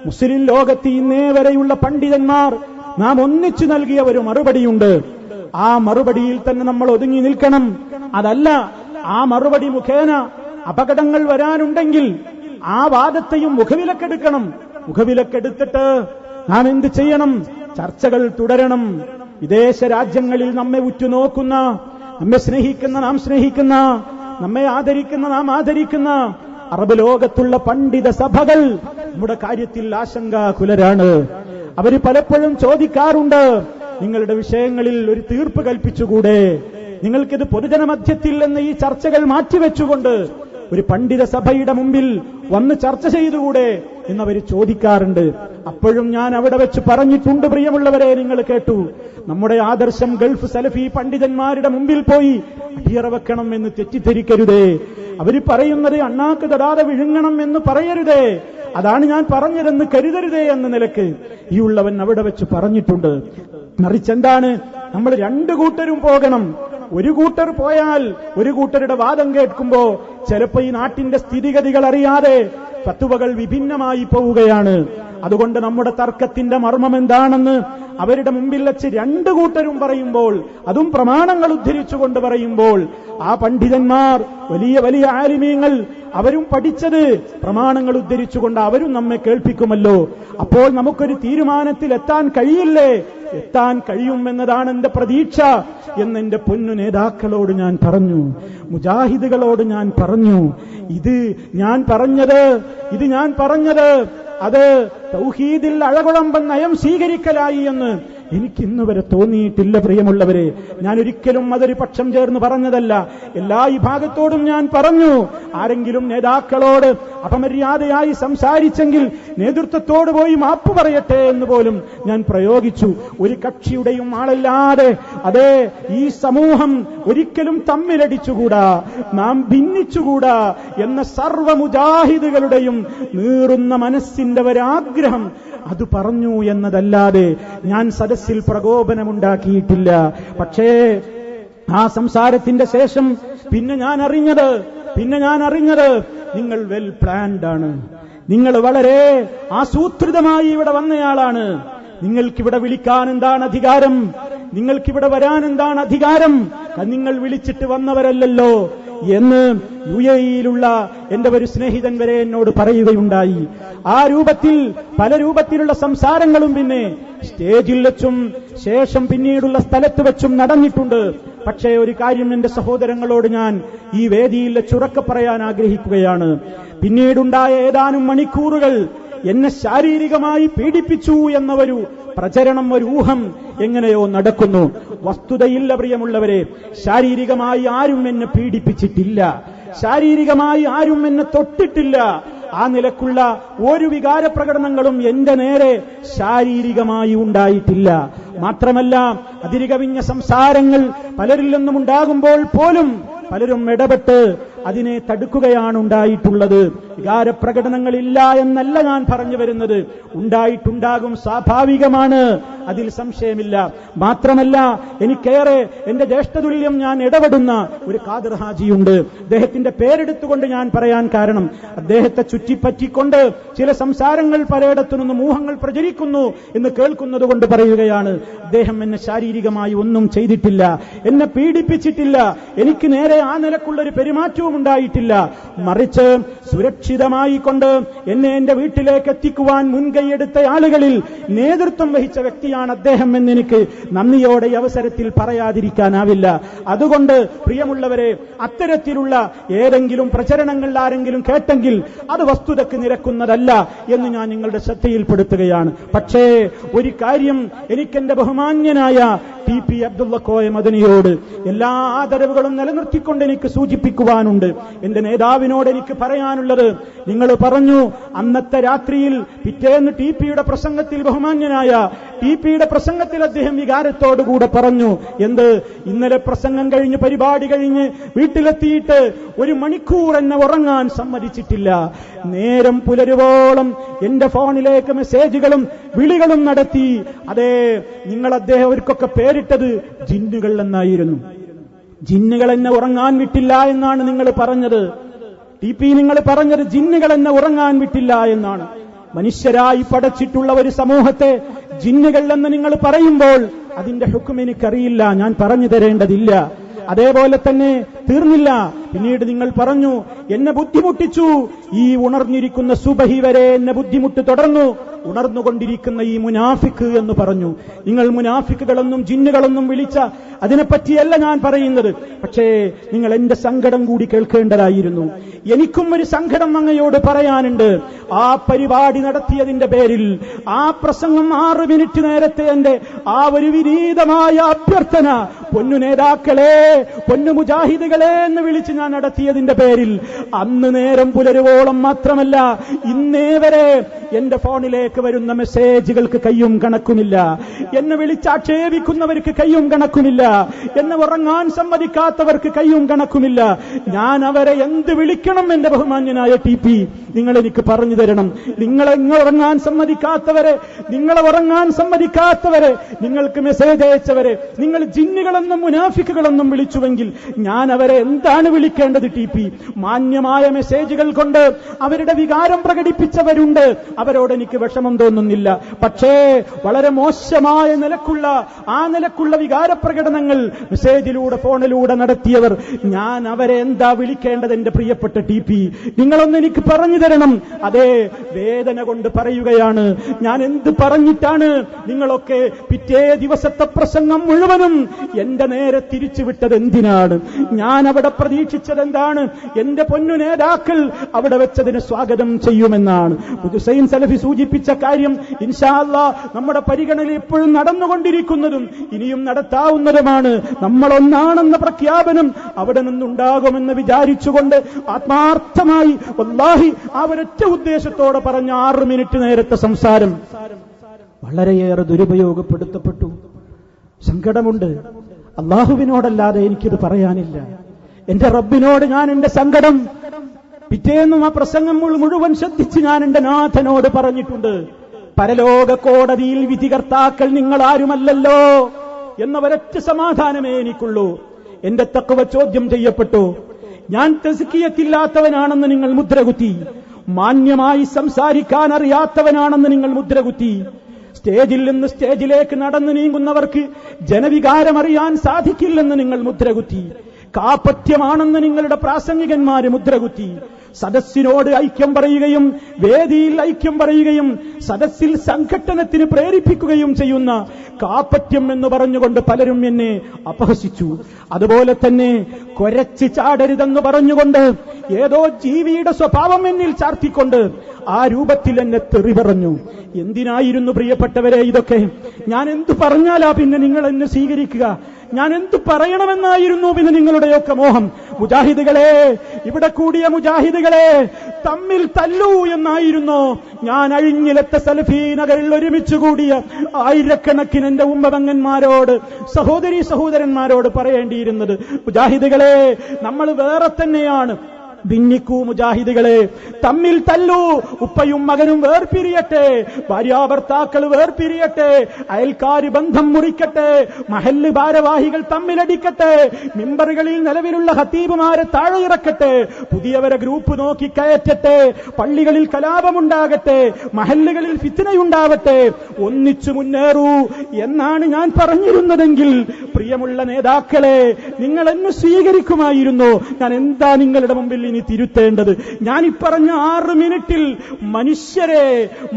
മുസ്ലിം ലോകത്ത് ഇന്നേ വരെയുള്ള പണ്ഡിതന്മാർ നാം ഒന്നിച്ചു നൽകിയ ഒരു മറുപടിയുണ്ട്. ആ മറുപടിയിൽ തന്നെ നമ്മൾ ഒതുങ്ങി നിൽക്കണം. അതല്ല, ആ മറുപടി മുഖേന അപകടങ്ങൾ വരാനുണ്ടെങ്കിൽ ആ വാദത്തെയും മുഖവിലക്കെടുക്കണം. മുഖവിലക്കെടുത്തിട്ട് നാം എന്ത് ചെയ്യണം? ചർച്ചകൾ തുടരണം. വിദേശ രാജ്യങ്ങളിൽ നമ്മെ ഉറ്റുനോക്കുന്ന, നമ്മെ സ്നേഹിക്കുന്ന നാം സ്നേഹിക്കുന്ന, നമ്മെ ആദരിക്കുന്ന നാം ആദരിക്കുന്ന അറബ് ലോകത്തുള്ള പണ്ഡിത സഭകൾ നമ്മുടെ കാര്യത്തിൽ ആശങ്കാകുലരാണ്. അവർ പലപ്പോഴും ചോദിക്കാറുണ്ട്, നിങ്ങളുടെ വിഷയങ്ങളിൽ ഒരു തീർപ്പ് കൽപ്പിച്ചുകൂടെ? നിങ്ങൾക്കിത് പൊതുജനമധ്യത്തിൽ നിന്ന് ഈ ചർച്ചകൾ മാറ്റിവെച്ചുകൊണ്ട് ഒരു പണ്ഡിത സഭയുടെ മുമ്പിൽ വന്ന് ചർച്ച ചെയ്തുകൂടെ എന്നവർ ചോദിക്കാറുണ്ട്. അപ്പോഴും ഞാൻ അവിടെ വെച്ച് പറഞ്ഞിട്ടുണ്ട്, പ്രിയമുള്ളവരെ, നിങ്ങൾ കേട്ടു, നമ്മുടെ ആദർശം ഗൾഫ് സലഫി പണ്ഡിതന്മാരുടെ മുമ്പിൽ പോയി അടിയറ വെക്കണം എന്ന് തെറ്റിദ്ധരിക്കരുതേ. അവർ പറയുന്നത് അണ്ണാക്ക് തൊടാതെ വിഴുങ്ങണം എന്ന് പറയരുതേ. അതാണ് ഞാൻ പറഞ്ഞതെന്ന് കരുതരുതേ എന്ന നിലക്ക് ഈ ഉള്ളവൻ അവിടെ വെച്ച് പറഞ്ഞിട്ടുണ്ട്. മറിച്ചെന്താണ്, നമ്മൾ രണ്ടു കൂട്ടരും പോകണം. ഒരു കൂട്ടർ പോയാൽ ഒരു കൂട്ടരുടെ വാദം കേൾക്കുമ്പോ ചിലപ്പോ ഈ നാട്ടിന്റെ സ്ഥിതിഗതികൾ അറിയാതെ ഫത്വകൾ വിഭിന്നമായി പോവുകയാണ്. അതുകൊണ്ട് നമ്മുടെ തർക്കത്തിന്റെ മർമ്മം എന്താണെന്ന് അവരുടെ മുമ്പിൽ വെച്ച് രണ്ടു കൂട്ടരും പറയുമ്പോൾ, അതും പ്രമാണങ്ങൾ ഉദ്ധരിച്ചുകൊണ്ട് പറയുമ്പോൾ, ആ പണ്ഡിതന്മാർ വലിയ വലിയ ആലിമീങ്ങൾ അവരും പഠിച്ചത് പ്രമാണങ്ങൾ ഉദ്ധരിച്ചുകൊണ്ട് അവരും നമ്മെ കേൾപ്പിക്കുമല്ലോ. അപ്പോൾ നമുക്കൊരു തീരുമാനത്തിൽ എത്താൻ കഴിയില്ലേ? എത്താൻ കഴിയുമെന്നതാണ് എന്റെ പ്രതീക്ഷ എന്നെന്റെ പൊന്നു നേതാക്കളോട് ഞാൻ പറഞ്ഞു, മുജാഹിദുകളോട് ഞാൻ പറഞ്ഞു. ഇത് ഞാൻ പറഞ്ഞത് അത് തൗഹീദിൽ അഴകുഴമ്പൻ നയം സ്വീകരിക്കലായി എന്ന് എനിക്കിന്ന് വരെ തോന്നിയിട്ടില്ല. പ്രിയമുള്ളവരെ, ഞാൻ ഒരിക്കലും അതൊരു പക്ഷം ചേർന്ന് പറഞ്ഞതല്ല. എല്ലാ വിഭാഗത്തോടും ഞാൻ പറഞ്ഞു. ആരെങ്കിലും നേതാക്കളോട് അപമര്യാദയായി സംസാരിച്ചെങ്കിൽ നേതൃത്വത്തോട് പോയി മാപ്പ് പറയട്ടെ എന്ന് പോലും ഞാൻ പ്രയോഗിച്ചു. ഒരു കക്ഷിയുടെയും ആളല്ലാതെ അതേ ഈ സമൂഹം ഒരിക്കലും തമ്മിലടിച്ചുകൂടാ, നാം ഭിന്നിച്ചുകൂടാ എന്ന സർവ്വ മുജാഹിദുകളുടെയും നീറുന്ന മനസ്സിന്റെ ഒരാഗ്രഹം അത് പറഞ്ഞു എന്നതല്ലാതെ ഞാൻ സദസ്സിൽ പ്രകോപനമുണ്ടാക്കിയിട്ടില്ല. പക്ഷേ ആ സംസാരത്തിന്റെ ശേഷം പിന്നെ ഞാൻ അറിഞ്ഞത് നിങ്ങൾ വെൽ പ്ലാൻഡ് ആണ്. നിങ്ങൾ വളരെ ആസൂത്രിതമായി ഇവിടെ വന്നയാളാണ്. നിങ്ങൾക്കിവിടെ വിളിക്കാൻ എന്താണ് അധികാരം? നിങ്ങൾക്കിവിടെ വരാൻ എന്താണ് അധികാരം? നിങ്ങൾ വിളിച്ചിട്ട് വന്നവരല്ലല്ലോ. എന്ന് UAE-യിലുള്ള എന്റെ ഒരു സ്നേഹിതൻ വരെ എന്നോട് പറയുകയുണ്ടായി. ആ രൂപത്തിൽ പല രൂപത്തിലുള്ള സംസാരങ്ങളും പിന്നെ സ്റ്റേജിൽ വെച്ചും ശേഷം പിന്നീടുള്ള സ്ഥലത്ത് വെച്ചും നടന്നിട്ടുണ്ട്. പക്ഷേ ഒരു കാര്യം എന്റെ സഹോദരങ്ങളോട് ഞാൻ ഈ വേദിയിൽ ചുറക്കെ പറയാൻ ആഗ്രഹിക്കുകയാണ്. പിന്നീടുണ്ടായ ഏതാനും മണിക്കൂറുകൾ എന്നെ ശാരീരികമായി പീഡിപ്പിച്ചു എന്ന ഒരു പ്രചരണം, ഒരു ഊഹം എങ്ങനെയോ നടക്കുന്നു. വസ്തുതയില്ല പ്രിയമുള്ളവരെ, ശാരീരികമായി ആരും എന്നെ പീഡിപ്പിച്ചിട്ടില്ല, ശാരീരികമായി ആരും എന്നെ തൊട്ടിട്ടില്ല. ആ നിലക്കുള്ള ഒരു വികാരപ്രകടനങ്ങളും എന്റെ നേരെ ശാരീരികമായി ഉണ്ടായിട്ടില്ല. മാത്രമല്ല, അതിരുകവിഞ്ഞ സംസാരങ്ങൾ പലരിൽ നിന്നും ഉണ്ടാകുമ്പോൾ പോലും പലരും ഇടപെട്ട് അതിനെ തടുക്കുകയാണ് ഉണ്ടായിട്ടുള്ളത്. വികാരപ്രകടനങ്ങളില്ല എന്നല്ല ഞാൻ പറഞ്ഞു വരുന്നത്, ഉണ്ടായിട്ടുണ്ടാകും, സ്വാഭാവികമാണ്, അതിൽ സംശയമില്ല. മാത്രമല്ല, എനിക്കേറെ എന്റെ ജ്യേഷ്ഠതുല്യം ഞാൻ ഇടപെടുന്ന ഒരു ഖാദിർ ഹാജിയുണ്ട്. അദ്ദേഹത്തിന്റെ പേരെടുത്തുകൊണ്ട് ഞാൻ പറയാൻ കാരണം, അദ്ദേഹത്തെ ചുറ്റിപ്പറ്റിക്കൊണ്ട് ചില സംസാരങ്ങൾ പലയിടത്തു നിന്നും ഊഹങ്ങൾ പ്രചരിക്കുന്നു എന്ന് കേൾക്കുന്നത് കൊണ്ട് പറയുകയാണ്. അദ്ദേഹം എന്നെ ശാരീരികമായി ഒന്നും ചെയ്തിട്ടില്ല, എന്നെ പീഡിപ്പിച്ചിട്ടില്ല, എനിക്ക് നേരെ ആ നിലക്കുള്ളൊരു പെരുമാറ്റവും ഉണ്ടായിട്ടില്ല. മറിച്ച് സുരക്ഷിതമായി കൊണ്ട് എന്നെ എന്റെ വീട്ടിലേക്ക് എത്തിക്കുവാൻ മുൻകൈയെടുത്ത ആളുകളിൽ നേതൃത്വം വഹിച്ച വ്യക്തിയാണ് അദ്ദേഹം എന്നെനിക്ക് നന്ദിയോടെ ഈ അവസരത്തിൽ പറയാതിരിക്കാനാവില്ല. അതുകൊണ്ട് പ്രിയമുള്ളവരെ, അത്തരത്തിലുള്ള ഏതെങ്കിലും പ്രചരണങ്ങൾ ആരെങ്കിലും കേട്ടെങ്കിൽ അത് വസ്തുതയ്ക്ക് നിരക്കുന്നതല്ല എന്ന് ഞാൻ നിങ്ങളുടെ ശ്രദ്ധയിൽപ്പെടുത്തുകയാണ്. പക്ഷേ ഒരു കാര്യം എനിക്കെന്റെ ബഹുമാന്യനായ TP അബ്ദുള്ള കോയ മദനിയോട് എല്ലാ ആദരവുകളും നിലനിർത്തിക്കൊണ്ട് എനിക്ക് സൂചിപ്പിക്കുവാനുണ്ട്. എന്റെ നേതാവിനോട് എനിക്ക് പറയാനുള്ളത്, നിങ്ങൾ പറഞ്ഞു അന്നത്തെ രാത്രിയിൽ പിറ്റേന്ന് TPയുടെ പ്രസംഗത്തിൽ, ബഹുമാന്യനായ TPയുടെ പ്രസംഗത്തിൽ അദ്ദേഹം വികാരത്തോടുകൂടെ പറഞ്ഞു, എന്ത്, ഇന്നലെ പ്രസംഗം കഴിഞ്ഞ് പരിപാടി കഴിഞ്ഞ് വീട്ടിലെത്തിയിട്ട് 1 മണിക്കൂർ എന്നെ ഉറങ്ങാൻ സമ്മതിച്ചിട്ടില്ല. നേരം പുലരുവോളം എന്റെ ഫോണിലേക്ക് മെസ്സേജുകളും വിളികളും നടത്തി. അതേ, നിങ്ങൾ അദ്ദേഹം അവർക്കൊക്കെ പേരിട്ടത് ജിന്നുകൾ എന്നായിരുന്നു. ജിന്നുകൾ എന്നെ ഉറങ്ങാൻ വിട്ടില്ല എന്നാണ് നിങ്ങൾ പറഞ്ഞത്. TP നിങ്ങൾ പറഞ്ഞത് ജിന്നുകൾ എന്നെ ഉറങ്ങാൻ വിട്ടില്ല എന്നാണ്. മനുഷ്യരായി പടച്ചിട്ടുള്ള ഒരു സമൂഹത്തെ ജിന്നുകൾ എന്ന് നിങ്ങൾ പറയുമ്പോൾ അതിന്റെ ഹുക്ം എനിക്കറിയില്ല, ഞാൻ പറഞ്ഞു തരേണ്ടതില്ല. അതേപോലെ തന്നെ തീർന്നില്ല, പിന്നീട് നിങ്ങൾ പറഞ്ഞു എന്നെ ബുദ്ധിമുട്ടിച്ചു, ഈ ഉണർന്നിരിക്കുന്ന സുബഹി വരെ എന്നെ ബുദ്ധിമുട്ട് തുടർന്നു, ഉണർന്നുകൊണ്ടിരിക്കുന്ന ഈ മുനാഫിക്ക് എന്ന് പറഞ്ഞു. നിങ്ങൾ മുനാഫിക്കുകളെന്നും ജിന്നുകളെന്നും വിളിച്ച അതിനെപ്പറ്റിയല്ല ഞാൻ പറയുന്നത്. പക്ഷേ നിങ്ങൾ എന്റെ സങ്കടം കൂടി കേൾക്കേണ്ടതായിരുന്നു. എനിക്കും ഒരു സങ്കടം അങ്ങയോട് പറയാനുണ്ട്. ആ പരിപാടി നടത്തിയതിന്റെ പേരിൽ, ആ പ്രസംഗം 6 മിനിറ്റ് നേരത്തെ എന്റെ ആ ഒരു വിനീതമായ അഭ്യർത്ഥന, പൊന്നു നേതാക്കളെ, പൊന്നു മുജാഹിദുകളെ എന്ന് വിളിച്ച് ഞാൻ നടത്തിയതിന്റെ പേരിൽ അന്ന് നേരം പുലരുവോളം മാത്രമല്ല ഇന്നേ വരെ എന്റെ ഫോണിലേക്ക് വരുന്ന മെസ്സേജുകൾക്ക് കയ്യും കണക്കുമില്ല, എന്നെ വിളിച്ചാക്ഷേപിക്കുന്നവർക്ക് കയ്യും കണക്കുമില്ല, എന്നെ ഉറങ്ങാൻ സമ്മതിക്കാത്തവർക്ക് കയ്യും കണക്കുമില്ല. ഞാൻ അവരെ എന്ത് വിളിക്കണം എന്റെ ബഹുമാന്യനായ TP? നിങ്ങൾ എനിക്ക് പറഞ്ഞു തരണം. നിങ്ങളെ ഉറങ്ങാൻ സമ്മതിക്കാത്തവരെ, നിങ്ങൾക്ക് മെസ്സേജ് അയച്ചവരെ നിങ്ങൾ ജിന്നുകളെന്നും മുനാഫിക്കുകളെന്നും വിളിച്ചുവെങ്കിൽ ഞാൻ അവരെ എന്താണ് വിളിക്കേണ്ടത് TP? മാന്യമായ മെസ്സേജുകൾ കൊണ്ട് അവരുടെ വികാരം പ്രകടിപ്പിച്ചവരുണ്ട്, അവരോട് എനിക്ക് വിഷമം തോന്നുന്നില്ല. പക്ഷേ വളരെ മോശമായ നിലക്കുള്ള വികാരപ്രകടനങ്ങൾ മെസ്സേജിലൂടെ, ഫോണിലൂടെ നടത്തിയവർ, ഞാൻ അവരെ എന്താ വിളിക്കേണ്ടത് എന്റെ പ്രിയപ്പെട്ട TP? നിങ്ങളൊന്ന് എനിക്ക് പറഞ്ഞു തരണം. അതേ, വേദന കൊണ്ട് പറയുകയാണ്. ഞാൻ എന്ത് പറഞ്ഞിട്ടാണ് നിങ്ങളൊക്കെ പിറ്റേ ദിവസത്തെ പ്രസംഗം മുഴുവനും എന്റെ നേരെ തിരിച്ചുവിട്ടത്? എന്തിനാണ്? ഞാൻ അവിടെ പ്രതീക്ഷിച്ചത് എന്താണ്? എന്റെ പൊന്നു നേതാക്കൾ അവിടെ വെച്ചതിന് സ്വാഗതം ചെയ്യുമെന്നാണ്. ഹുസൈൻ സലഫി സൂചിപ്പിച്ച കാര്യം ഇൻഷാ അല്ലാഹ് നമ്മുടെ പരിഗണനയിൽ ഇപ്പോഴും നടന്നുകൊണ്ടിരിക്കുന്നതും ഇനിയും നടത്താവുന്നതുമാണ്. നമ്മളൊന്നാണെന്ന പ്രഖ്യാപനം അവിടെ നിന്നുണ്ടാകുമെന്ന് വിചാരിച്ചുകൊണ്ട് ആത്മാർത്ഥമായി വല്ലാഹി ആ ഒരൊറ്റ ഉദ്ദേശത്തോടെ പറഞ്ഞ 6 മിനിറ്റ് നേരത്തെ സംസാരം വളരെയേറെ ദുരുപയോഗപ്പെടുത്തപ്പെട്ടു. സങ്കടമുണ്ട്. അള്ളാഹുവിനോടല്ലാതെ എനിക്കിത് പറയാനില്ല. എന്റെ റബ്ബിനോട് ഞാൻ എന്റെ സങ്കടം പിറ്റേന്നും ആ പ്രസംഗം മുഴുവൻ ശ്രദ്ധിച്ച് ഞാൻ എന്റെ നാഥനോട് പറഞ്ഞിട്ടുണ്ട്. പരലോക കോടതിയിൽ വിധികർത്താക്കൾ നിങ്ങളാരുമല്ലല്ലോ എന്ന ഒരൊറ്റ സമാധാനമേ എനിക്കുള്ളൂ. എന്റെ തഖ്വ ചോദ്യം ചെയ്യപ്പെട്ടു. ഞാൻ തസ്കിയത്തില്ലാത്തവനാണെന്ന് നിങ്ങൾ മുദ്രകുത്തി, മാന്യമായി സംസാരിക്കാൻ അറിയാത്തവനാണെന്ന് നിങ്ങൾ മുദ്രകുത്തി, സ്റ്റേജിൽ നിന്ന് സ്റ്റേജിലേക്ക് നടന്നു നീങ്ങുന്നവർക്ക് ജനവികാരം അറിയാൻ സാധിക്കില്ലെന്ന് നിങ്ങൾ മുദ്രകുത്തി, കാപട്യമാണെന്ന് നിങ്ങളുടെ പ്രാസംഗികന്മാര് മുദ്രകുത്തി. സദസ്സിനോട് ഐക്യം പറയുകയും വേദിയിൽ ഐക്യം പറയുകയും സദസ്സിൽ സംഘട്ടനത്തിന് പ്രേരിപ്പിക്കുകയും ചെയ്യുന്ന കാപട്യം എന്ന് പറഞ്ഞുകൊണ്ട് പലരും എന്നെ അപഹസിച്ചു. അതുപോലെ തന്നെ കൊരച്ച് ചാടരുതെന്ന് പറഞ്ഞുകൊണ്ട് ഏതോ ജീവിയുടെ സ്വഭാവം എന്നിൽ ചാർത്തിക്കൊണ്ട് ആ രൂപത്തിൽ എന്നെ തെറി പറഞ്ഞു. എന്തിനായിരുന്നു പ്രിയപ്പെട്ടവരെ ഇതൊക്കെ? ഞാൻ എന്തു പറഞ്ഞാലാ പിന്നെ നിങ്ങൾ എന്നെ സ്വീകരിക്കുക? ഞാൻ എന്തു പറയണമെന്നായിരുന്നു പിന്നെ നിങ്ങളുടെയൊക്കെ മോഹം? മുജാഹിദുകളെ, ഇവിടെ കൂടിയ മുജാഹിദുകളെ, തമ്മിൽ തല്ലൂ എന്നായിരുന്നു ഞാൻ അഴിഞ്ഞിലത്തെ സലഫി നഗറിൽ ഒരുമിച്ച് കൂടിയ ആയിരക്കണക്കിന് എന്റെ ഉമ്മപങ്ങന്മാരോട്, സഹോദരീ സഹോദരന്മാരോട് പറയേണ്ടിയിരുന്നത്. മുജാഹിദുകളെ, നമ്മൾ വേറെ തന്നെയാണ്. ഭിന്നിക്കൂ മുജാഹിദുകളെ, തമ്മിൽ തല്ലൂ, ഉപ്പയും മകനും വേർപിരിയട്ടെ, ഭാര്യാഭർത്താക്കൾ വേർപിരിയട്ടെ, അയൽക്കാര് ബന്ധം മുറിക്കട്ടെ, മഹല്ല് ഭാരവാഹികൾ തമ്മിലടിക്കട്ടെ, മിമ്പറുകളിൽ നിലവിലുള്ള ഖത്തീബുമാരെ താഴെ ഇറക്കട്ടെ, പുതിയവരെ ഗ്രൂപ്പ് നോക്കി കയറ്റട്ടെ, പള്ളികളിൽ കലാപമുണ്ടാകട്ടെ, മഹല്ലുകളിൽ ഫിത്നയുണ്ടാവട്ടെ, ഒന്നിച്ചു മുന്നേറൂ എന്നാണ് ഞാൻ പറഞ്ഞിരുന്നതെങ്കിൽ പ്രിയമുള്ള നേതാക്കളെ, നിങ്ങൾ എന്നെ സ്വീകരിക്കുമായിരുന്നു. ഞാൻ എന്താ നിങ്ങളുടെ മുമ്പിൽ ഇനി തിരുത്തേണ്ടത്? ഞാൻ ഈ പറഞ്ഞ 6 മിനിറ്റിൽ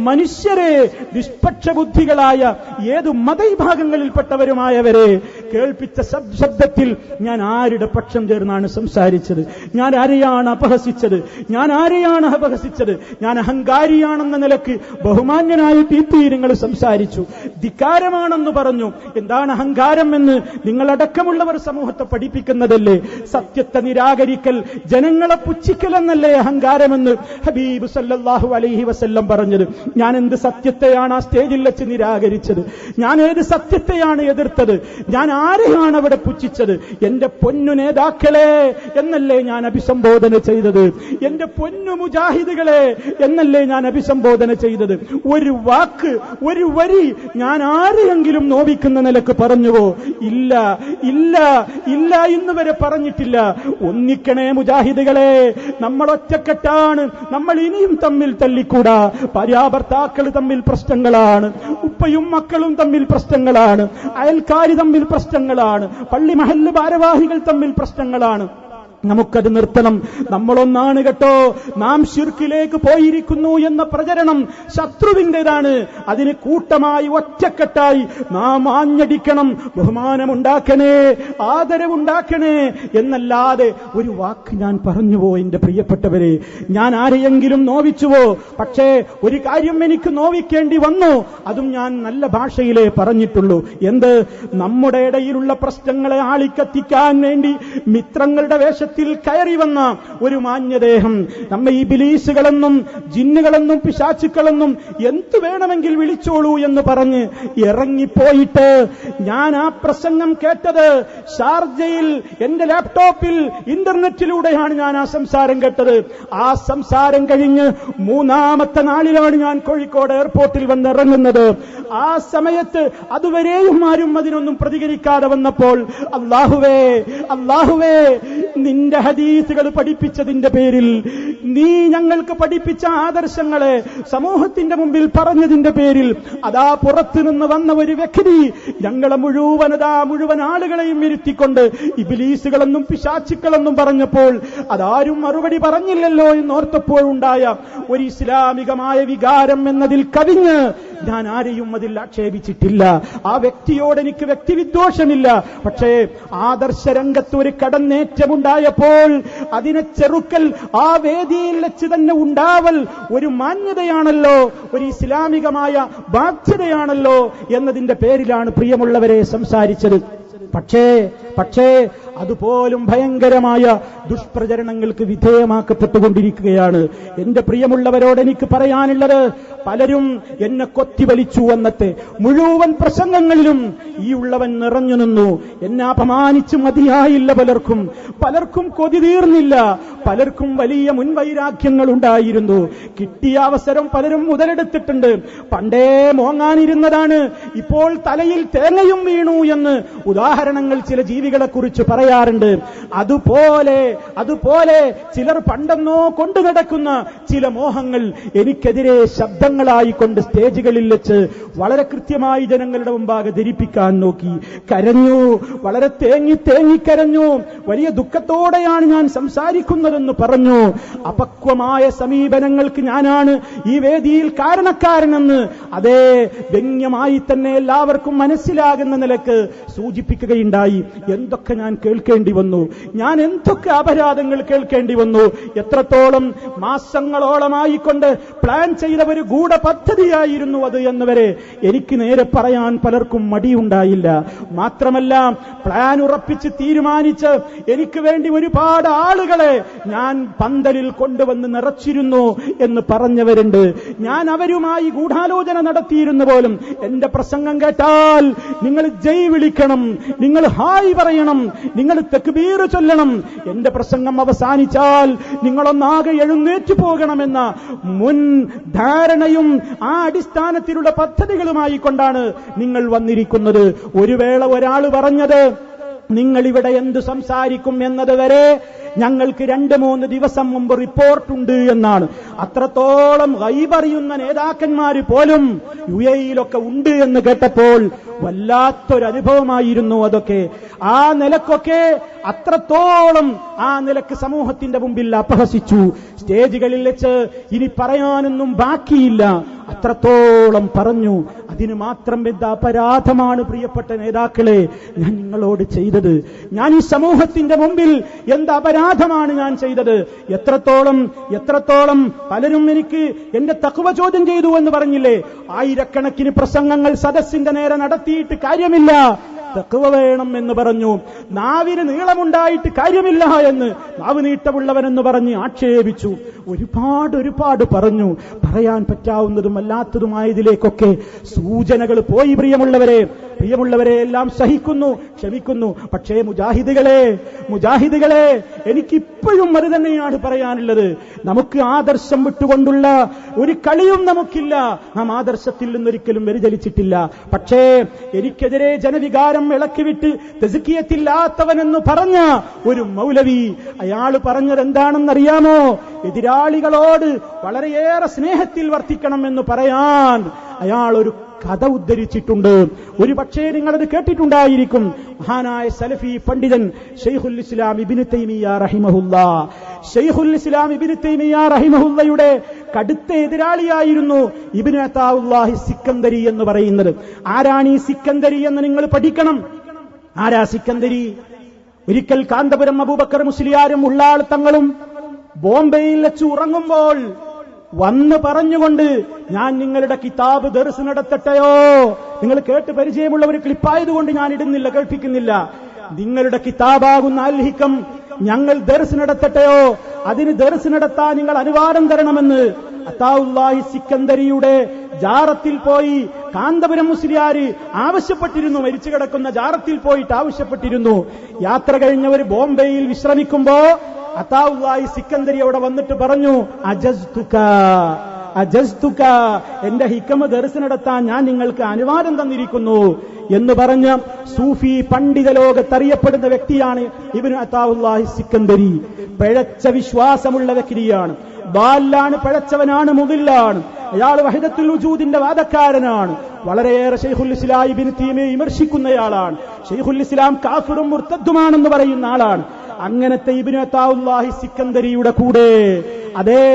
മനുഷ്യരെ നിഷ്പക്ഷ ബുദ്ധികളായ ഏതു മതവിഭാഗങ്ങളിൽപ്പെട്ടവരുമായവരെ കേൾപ്പിച്ച ശബ്ദത്തിൽ ഞാൻ ആരുടെ പക്ഷം ചേർന്നാണ് സംസാരിച്ചത്? ഞാൻ ആരെയാണ് അപഹസിച്ചത്? ഞാൻ അഹങ്കാരിയാണെന്ന നിലക്ക് ബഹുമാന്യനായിട്ട് നിങ്ങൾ സംസാരിച്ചു. ധിക്കാരമാണെന്ന് പറഞ്ഞു. എന്താണ് അഹങ്കാരം എന്ന് നിങ്ങളടക്കമുള്ളവർ സമൂഹത്തെ പഠിപ്പിക്കുന്നതല്ലേ? സത്യത്തെ നിരാകരിക്കൽ, ജനങ്ങളെ പുച്ഛിക്കലെന്നല്ലേ അഹങ്കാരമെന്ന് ഹബീബ് സല്ലല്ലാഹു അലൈഹി വസല്ലം പറഞ്ഞത്? ഞാൻ എന്ത് സത്യത്തെയാണ് ആ സ്റ്റേജിൽ വെച്ച് നിരാകരിച്ചത്? ഞാൻ ഏത് സത്യത്തെയാണ് എതിർത്തത്? ഞാൻ ആരെയാണ് അവിടെ പുച്ഛിച്ചത്? എന്റെ പൊന്നു നേതാക്കളെ എന്നല്ലേ ഞാൻ അഭിസംബോധന ചെയ്തത്? എന്റെ പൊന്നു മുജാഹിദുകളെ എന്നല്ലേ ഞാൻ അഭിസംബോധന ചെയ്തത്? ഒരു വാക്ക്, ഒരു വരി ഞാൻ ആരെയെങ്കിലും നോവിക്കുന്ന നിലക്ക് പറഞ്ഞുവോ? ഇല്ല, ഇന്ന് വരെ പറഞ്ഞിട്ടില്ല. ഒന്നിക്കണേ മുജാഹിദുകളെ, നമ്മൾ ഒറ്റക്കെട്ടാണ്. നമ്മൾ ഇനിയും തമ്മിൽ തല്ലിക്കൂടാ. ഭാര്യാഭർത്താക്കൾ തമ്മിൽ പ്രശ്നങ്ങളാണ്, ഉപ്പയും മക്കളും തമ്മിൽ പ്രശ്നങ്ങളാണ്, അയൽക്കാര് തമ്മിൽ പ്രശ്നങ്ങളാണ്, പള്ളി മഹല്ല് ഭാരവാഹികൾ തമ്മിൽ പ്രശ്നങ്ങളാണ്. നമുക്കത് നിർത്തണം. നമ്മളൊന്നാണ് കേട്ടോ. നാം ശിർക്കിലേക്ക് പോയിരിക്കുന്നു എന്ന പ്രചരണം ശത്രുവിന്റേതാണ്. അതിന് കൂട്ടമായി ഒറ്റക്കെട്ടായി നാം ആഞ്ഞടിക്കണം. ബഹുമാനമുണ്ടാക്കണേ, ആദരവുണ്ടാക്കണേ എന്നല്ലാതെ ഒരു വാക്ക് ഞാൻ പറഞ്ഞുവോ എന്റെ പ്രിയപ്പെട്ടവരെ? ഞാൻ ആരെയെങ്കിലും നോവിച്ചുവോ? പക്ഷേ ഒരു കാര്യം എനിക്ക് നോവിക്കേണ്ടി വന്നു. അതും ഞാൻ നല്ല ഭാഷയിലേ പറഞ്ഞിട്ടുള്ളൂ. എന്ത്? നമ്മുടെ ഇടയിലുള്ള പ്രശ്നങ്ങളെ ആളിക്കത്തിക്കാൻ വേണ്ടി മിത്രങ്ങളുടെ വേഷത്തിൽ കയറി വന്ന ഒരു മാന്യദേഹം, നമ്മെ ഈ ബിലീസുകളെന്നും ജിന്നുകളെന്നും പിശാചുക്കളെന്നും എന്തു വേണമെങ്കിൽ വിളിച്ചോളൂ എന്ന് പറഞ്ഞ് ഇറങ്ങിപ്പോയിട്ട് ഞാൻ ആ പ്രസംഗം കേട്ടത് ഷാർജയിൽ എന്റെ ലാപ്ടോപ്പിൽ ഇന്റർനെറ്റിലൂടെയാണ് ഞാൻ ആ സംസാരം കേട്ടത്. ആ സംസാരം കഴിഞ്ഞ് 3ാമത്തെ നാളിലാണ് ഞാൻ കോഴിക്കോട് എയർപോർട്ടിൽ വന്നിറങ്ങുന്നത്. ആ സമയത്ത് അതുവരെയും ആരും അതിനൊന്നും പ്രതികരിക്കാതെ വന്നപ്പോൾ അല്ലാഹുവേ, നിന്റെ ഹദീസുകൾ പഠിപ്പിച്ചതിന്റെ പേരിൽ, നീ ഞങ്ങൾക്ക് പഠിപ്പിച്ച ആദർശങ്ങളെ സമൂഹത്തിന്റെ മുമ്പിൽ പറഞ്ഞതിന്റെ പേരിൽ അതാ പുറത്തു നിന്ന് വന്ന ഒരു വ്യക്തി ഞങ്ങളെ മുഴുവൻ ആളുകളെയും ഇരുത്തിക്കൊണ്ട് ഇബ്ലീസുകളെന്നും പിശാചുക്കളെന്നും പറഞ്ഞപ്പോൾ അതാരും മറുപടി പറഞ്ഞില്ലല്ലോ എന്നോർത്തപ്പോഴുണ്ടായ ഒരു ഇസ്ലാമികമായ വികാരം എന്നതിൽ കവിഞ്ഞ് ഞാൻ ആരെയും അതിൽ ആക്ഷേപിച്ചിട്ടില്ല. ആ വ്യക്തിയോട് എനിക്ക് വ്യക്തിവിദ്വേഷമില്ല. പക്ഷേ ആദർശരംഗത്ത് ഒരു കടന്നേറ്റമുണ്ടായപ്പോൾ അതിനെ ചെറുക്കൽ, ആ വേദിയിൽ വെച്ച് തന്നെ ഉണ്ടാവൽ ഒരു മാന്യതയാണല്ലോ, ഒരു ഇസ്ലാമികമായ ബാധ്യതയാണല്ലോ എന്നതിന്റെ പേരിലാണ് പ്രിയമുള്ളവരെ സംസാരിച്ചത്. പക്ഷേ അതുപോലും ഭയങ്കരമായ ദുഷ്പ്രചരണങ്ങൾക്ക് വിധേയമാക്കപ്പെട്ടുകൊണ്ടിരിക്കുകയാണ്. എന്റെ പ്രിയമുള്ളവരോട് എനിക്ക് പറയാനുള്ളത്, പലരും എന്നെ കൊത്തിവലിച്ചു. അന്നത്തെ മുഴുവൻ പ്രസംഗങ്ങളിലും ഈ ഉള്ളവൻ നിറഞ്ഞു നിന്നു. എന്നെ അപമാനിച്ച് മതിയായില്ല. പലർക്കും കൊതി തീർന്നില്ല. പലർക്കും വലിയ മുൻവൈരാഗ്യങ്ങൾ ഉണ്ടായിരുന്നു. കിട്ടിയ അവസരം പലരും മുതലെടുത്തിട്ടുണ്ട്. പണ്ടേ മോങ്ങാനിരുന്നതാണ്, ഇപ്പോൾ തലയിൽ തേങ്ങയും വീണു എന്ന് ഉദാഹരണങ്ങൾ ചില ജീവികളെ കുറിച്ച് പറയാറുണ്ട്. അതുപോലെ ചിലർ പണ്ടെന്നോ കൊണ്ടു നടക്കുന്ന ചില മോഹങ്ങൾ എനിക്കെതിരെ ശബ്ദങ്ങളായിക്കൊണ്ട് സ്റ്റേജുകളിൽ വെച്ച് വളരെ കൃത്യമായി ജനങ്ങളുടെ മുമ്പാകെ ധരിപ്പിക്കാൻ നോക്കി. കരഞ്ഞു, വളരെ തേങ്ങിക്കരഞ്ഞു. വലിയ ദുഃഖത്തോടെയാണ് ഞാൻ സംസാരിക്കുന്നതെന്ന് പറഞ്ഞു. അപക്വമായ സമീപനങ്ങൾക്ക് ഞാനാണ് ഈ വേദിയിൽ കാരണക്കാരനെന്ന് അതേ വ്യംഗ്യമായി തന്നെ എല്ലാവർക്കും മനസ്സിലാകുന്ന നിലക്ക് സൂചിപ്പിക്കുകയുണ്ടായി. എന്തൊക്കെ ഞാൻ കേൾക്കേണ്ടി വന്നു, ഞാൻ എന്തൊക്കെ അപരാധങ്ങൾ കേൾക്കേണ്ടി വന്നു. എത്രത്തോളം മാസങ്ങളോളമായിക്കൊണ്ട് പ്ലാൻ ചെയ്ത ഒരു ഗൂഢപദ്ധതിയായിരുന്നു അത് എന്നുവരെ എനിക്ക് നേരെ പറയാൻ പലർക്കും മടിയുണ്ടായില്ല. മാത്രമല്ല, പ്ലാൻ ഉറപ്പിച്ച് തീരുമാനിച്ച് എനിക്ക് വേണ്ടി ഒരുപാട് ആളുകളെ ഞാൻ പന്തലിൽ കൊണ്ടുവന്ന് നിറച്ചിരുന്നു എന്ന് പറഞ്ഞവരുണ്ട്. ഞാൻ അവരുമായി ഗൂഢാലോചന നടത്തിയിരുന്നു പോലും. എന്റെ പ്രസംഗം കേട്ടാൽ നിങ്ങൾ ജയ് വിളിക്കണം, നിങ്ങൾ ഹായ് പറയണം, നിങ്ങൾ തക്ബീർ ചൊല്ലണം, എന്റെ പ്രസംഗം അവസാനിച്ചാൽ നിങ്ങളൊന്നാകെ എഴുന്നേറ്റു പോകണമെന്ന മുൻ ധാരണയും ആ അടിസ്ഥാനത്തിലുള്ള പദ്ധതികളുമായി കൊണ്ടാണ് നിങ്ങൾ വന്നിരിക്കുന്നത്. ഒരു വേള ഒരാൾ പറഞ്ഞത്, നിങ്ങളിവിടെ എന്ത് സംസാരിക്കും എന്നത് വരെ ഞങ്ങൾക്ക് 2-3 ദിവസം മുമ്പ് റിപ്പോർട്ടുണ്ട് എന്നാണ്. അത്രത്തോളം ഗൈബറിയുന്ന നേതാക്കന്മാർ പോലും UAE-യിലൊക്കെ ഉണ്ട് എന്ന് കേട്ടപ്പോൾ വല്ലാത്തൊരനുഭവമായിരുന്നു അതൊക്കെ. ആ നിലക്കൊക്കെ അത്രത്തോളം ആ നിലക്ക് സമൂഹത്തിന്റെ മുമ്പിൽ അപഹസിച്ചു. സ്റ്റേജുകളിൽ വെച്ച് ഇനി പറയാനൊന്നും ബാക്കിയില്ല, അത്രത്തോളം പറഞ്ഞു. അതിന് മാത്രം എന്താ അപരാധമാണ് പ്രിയപ്പെട്ട നേതാക്കളെ ഞാൻ നിങ്ങളോട് ചെയ്തത്? ഞാൻ ഈ സമൂഹത്തിന്റെ മുമ്പിൽ എന്ത് അപരാധമാണ് ഞാൻ ചെയ്തത്? എത്രത്തോളം പലരും എനിക്ക് എന്റെ തഖ്വ ചോദ്യം ചെയ്തു എന്ന് പറഞ്ഞില്ലേ? ആയിരക്കണക്കിന് പ്രസംഗങ്ങൾ സദസ്സിന്റെ നേരെ നടത്തിയിട്ട് കാര്യമില്ല, തഖ്വ വേണം എന്ന് പറഞ്ഞു. നാവിന് നീളമുണ്ടായിട്ട് കാര്യമില്ല എന്ന് നാവ് നീട്ടമുള്ളവനെന്ന് പറഞ്ഞ് ആക്ഷേപിച്ചു. ഒരുപാട് പറഞ്ഞു. പറയാൻ പറ്റാവുന്നതും അല്ലാത്തതുമായതിലേക്കൊക്കെ സൂചനകൾ പോയി. പ്രിയമുള്ളവരെ എല്ലാം സഹിക്കുന്നു, ക്ഷമിക്കുന്നു. പക്ഷേ മുജാഹിദുകളെ എനിക്കിപ്പോഴും അത് തന്നെയാണ് പറയാനുള്ളത്. നമുക്ക് ആദർശം വിട്ടുകൊണ്ടുള്ള ഒരു കളിയും നമുക്കില്ല. നാം ആദർശത്തിൽ നിന്നൊരിക്കലും വ്യതിചലിച്ചിട്ടില്ല. പക്ഷേ എനിക്കെതിരെ ജനവികാരം ഇളക്കിവിട്ട് തെസ്കിയത്തില്ലാത്തവനെന്ന് പറഞ്ഞ ഒരു മൗലവി, അയാൾ പറഞ്ഞത് എന്താണെന്നറിയാമോ? എതിരാളികളോട് വളരെയേറെ സ്നേഹത്തിൽ വർത്തിക്കണമെന്ന് പറയാൻ അയാൾ ഒരു കഥ ഉദ്ധരിച്ചിട്ടുണ്ട്. ഒരു പക്ഷേ നിങ്ങളത് കേട്ടിട്ടുണ്ടായിരിക്കും. മഹാനായ സലഫി പണ്ഡിതൻ ശൈഖുൽ ഇസ്ലാം ഇബ്നു തൈമിയ്യ റഹിമഹുല്ലയുടെ കടുത്ത എതിരാളിയായിരുന്നു ഇബ്നു അതാഉല്ലാഹി സിക്കന്ദരി എന്ന് പറയുന്നത്. ആരാണ് ഈ സിക്കന്ദരി എന്ന് നിങ്ങൾ പഠിക്കണം. ആരാ സിക്കന്ദരി? ഒരിക്കൽ കാന്തപുരം അബൂബക്കർ മുസ്ലിയാരും ഉള്ളാൾ തങ്ങളും ബോംബെയിൽ വെച്ച് ഉറങ്ങുമ്പോൾ വന്ന് പറഞ്ഞുകൊണ്ട്, ഞാൻ നിങ്ങളുടെ കിതാബ് ദർസ് നടത്തട്ടെയോ? നിങ്ങൾ കേട്ട് പരിചയമുള്ള ഒരു ക്ലിപ്പായതുകൊണ്ട് ഞാൻ ഇടുന്നില്ല, കേൾപ്പിക്കുന്നില്ല. നിങ്ങളുടെ കിതാബാകുന്ന അൽ ഹിക്കം ഞങ്ങൾ ദർസ് നടത്തട്ടെയോ? അതിന് ദർസ് നടത്താൻ നിങ്ങൾ അനുവാദം തരണമെന്ന് അതാഉല്ലാഹി സിക്കന്ദരിയുടെ ജാറത്തിൽ പോയി കാന്തപുരം മുസ്ലിയാര് ആവശ്യപ്പെട്ടിരുന്നു. മരിച്ചു കിടക്കുന്ന ജാറത്തിൽ പോയിട്ട് ആവശ്യപ്പെട്ടിരുന്നു. യാത്ര കഴിഞ്ഞവർ ബോംബെയിൽ വിശ്രമിക്കുമ്പോ അതാഉല്ലാഹി സിക്കന്ദരി അവിടെ വന്നിട്ട് പറഞ്ഞു, അജസ്തുക, എന്റെ ഹിക്കമ ദർസ് നടത്താൻ ഞാൻ നിങ്ങൾക്ക് അനുവാദം തന്നിരിക്കുന്നു എന്ന് പറഞ്ഞ സൂഫി പണ്ഡിത ലോകത്തറിയപ്പെടുന്ന വ്യക്തിയാണ് ഇബ്നു അതാഉല്ലാഹി സിക്കന്ദരി. പിഴച്ച വിശ്വാസമുള്ള വ്യക്തിയാണ്. ബാലാണ്, പിഴച്ചവനാണ്, മുദില്ലാണ്. അയാൾ വഹദത്തുൽ വജൂദിന്റെ വാദക്കാരനാണ്. വളരെയേറെ ശൈഖുൽ ഇസ്ലാം ഇബ്നു തൈമിയ്യയെ വിമർശിക്കുന്നയാളാണ്. ശൈഖുൽ ഇസ്ലാം കാഫിറും മുർത്തദ്ദുമാണെന്ന് പറയുന്ന ആളാണ്. അങ്ങനത്തെ ഇബ്നു അതാഉല്ലാഹി സിക്കന്ദരിയുടെ കൂടെ അതേ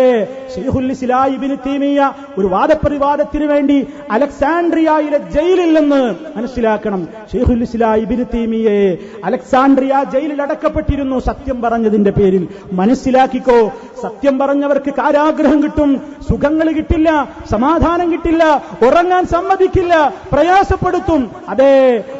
ശൈഖുൽ ഇസ്ലാം ഇബ്നു തൈമിയ്യ ഒരു വാദപ്രതിവാദത്തിന് വേണ്ടി അലക്സാൻഡ്രിയയിലെ ജയിലിൽ നിന്ന് മനസ്സിലാക്കണം. ശൈഖുൽ ഇസ്ലാം ഇബ്നു തൈമിയ്യയെ അലക്സാൻഡ്രിയ ജയിലിൽ അടക്കപ്പെട്ടിരുന്നു സത്യം പറഞ്ഞതിന്റെ പേരിൽ. മനസ്സിലാക്കിക്കോ, സത്യം പറഞ്ഞവർക്ക് കാരാഗ്രഹം കിട്ടും, സുഖങ്ങൾ കിട്ടില്ല, സമാധാനം കിട്ടില്ല, ഉറങ്ങാൻ സമ്മതിക്കില്ല, പ്രയാസപ്പെടുത്തും. അതേ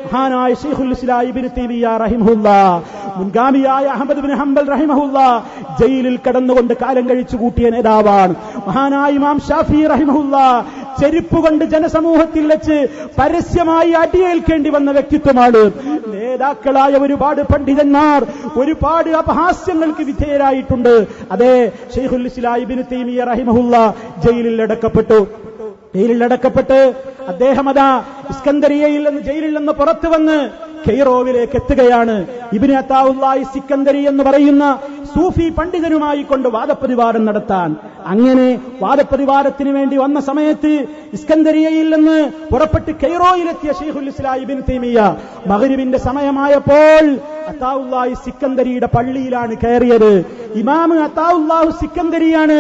മഹാനായ ശൈഖുൽ ഇസ്ലാം ഇബ്നു തൈമിയ്യ റഹിമഹുല്ലാഹ്, മുൻഗാമിയായ അഹ്മദ് ഇബ്നു ഹംബൽ റഹിമഹുല്ലാഹ് ജയിലിൽ കടന്നുകൊണ്ട് കാലം കഴിച്ചു കൂട്ടിയ നേതാവാണ്. മഹാനായ ഇമാം ഷാഫി റഹിമഹുല്ലാഹ് ചെരുപ്പ് കൊണ്ട് ജനസമൂഹത്തിൽ വെച്ച് പരസ്യമായി അടിയേൽക്കേണ്ടി വന്ന വ്യക്തിത്വമാണ്. നേതാക്കളായ ഒരുപാട് പണ്ഡിതന്മാർ ഒരുപാട് അപഹാസ്യങ്ങൾക്ക് വിധേയരായിട്ടുണ്ട്. അതേ ശൈഖുൽ ഇസ്ലാം ഇബ്നു തൈമിയ്യ റഹിമഹുല്ലാഹ് ജയിലിൽ അടക്കപ്പെട്ട് അദ്ദേഹം അതാ ഇസ്കന്ദരിയയിൽ നിന്ന് ജയിലിൽ നിന്ന് പുറത്തു വന്ന് കെയ്റോവിലേക്ക് എത്തുകയാണ്. ഇബ്നു അതാഉല്ലാഹി സിക്കന്ദരി എന്ന് പറയുന്ന സൂഫി പണ്ഡിതനുമായി കൊണ്ട് വാദപ്രതിവാദം നടത്താൻ. അങ്ങനെ വാദപ്രതിവാദത്തിന് വേണ്ടി വന്ന സമയത്ത് ഇസ്കന്ദരിയയിൽ നിന്ന് പുറപ്പെട്ട് കെയ്റോയിലെത്തിയ ശൈഖുൽ ഇസ്ലാം ഇബ്നു തൈമിയ്യ മഗ്രിബിന്റെ സമയമായപ്പോൾ അതാഉല്ലാഹി സിക്കന്ദരിയുടെ പള്ളിയിലാണ് കയറിയത്. ഇമാം അതാഉല്ലാഹി സിക്കന്ദരിയാണ്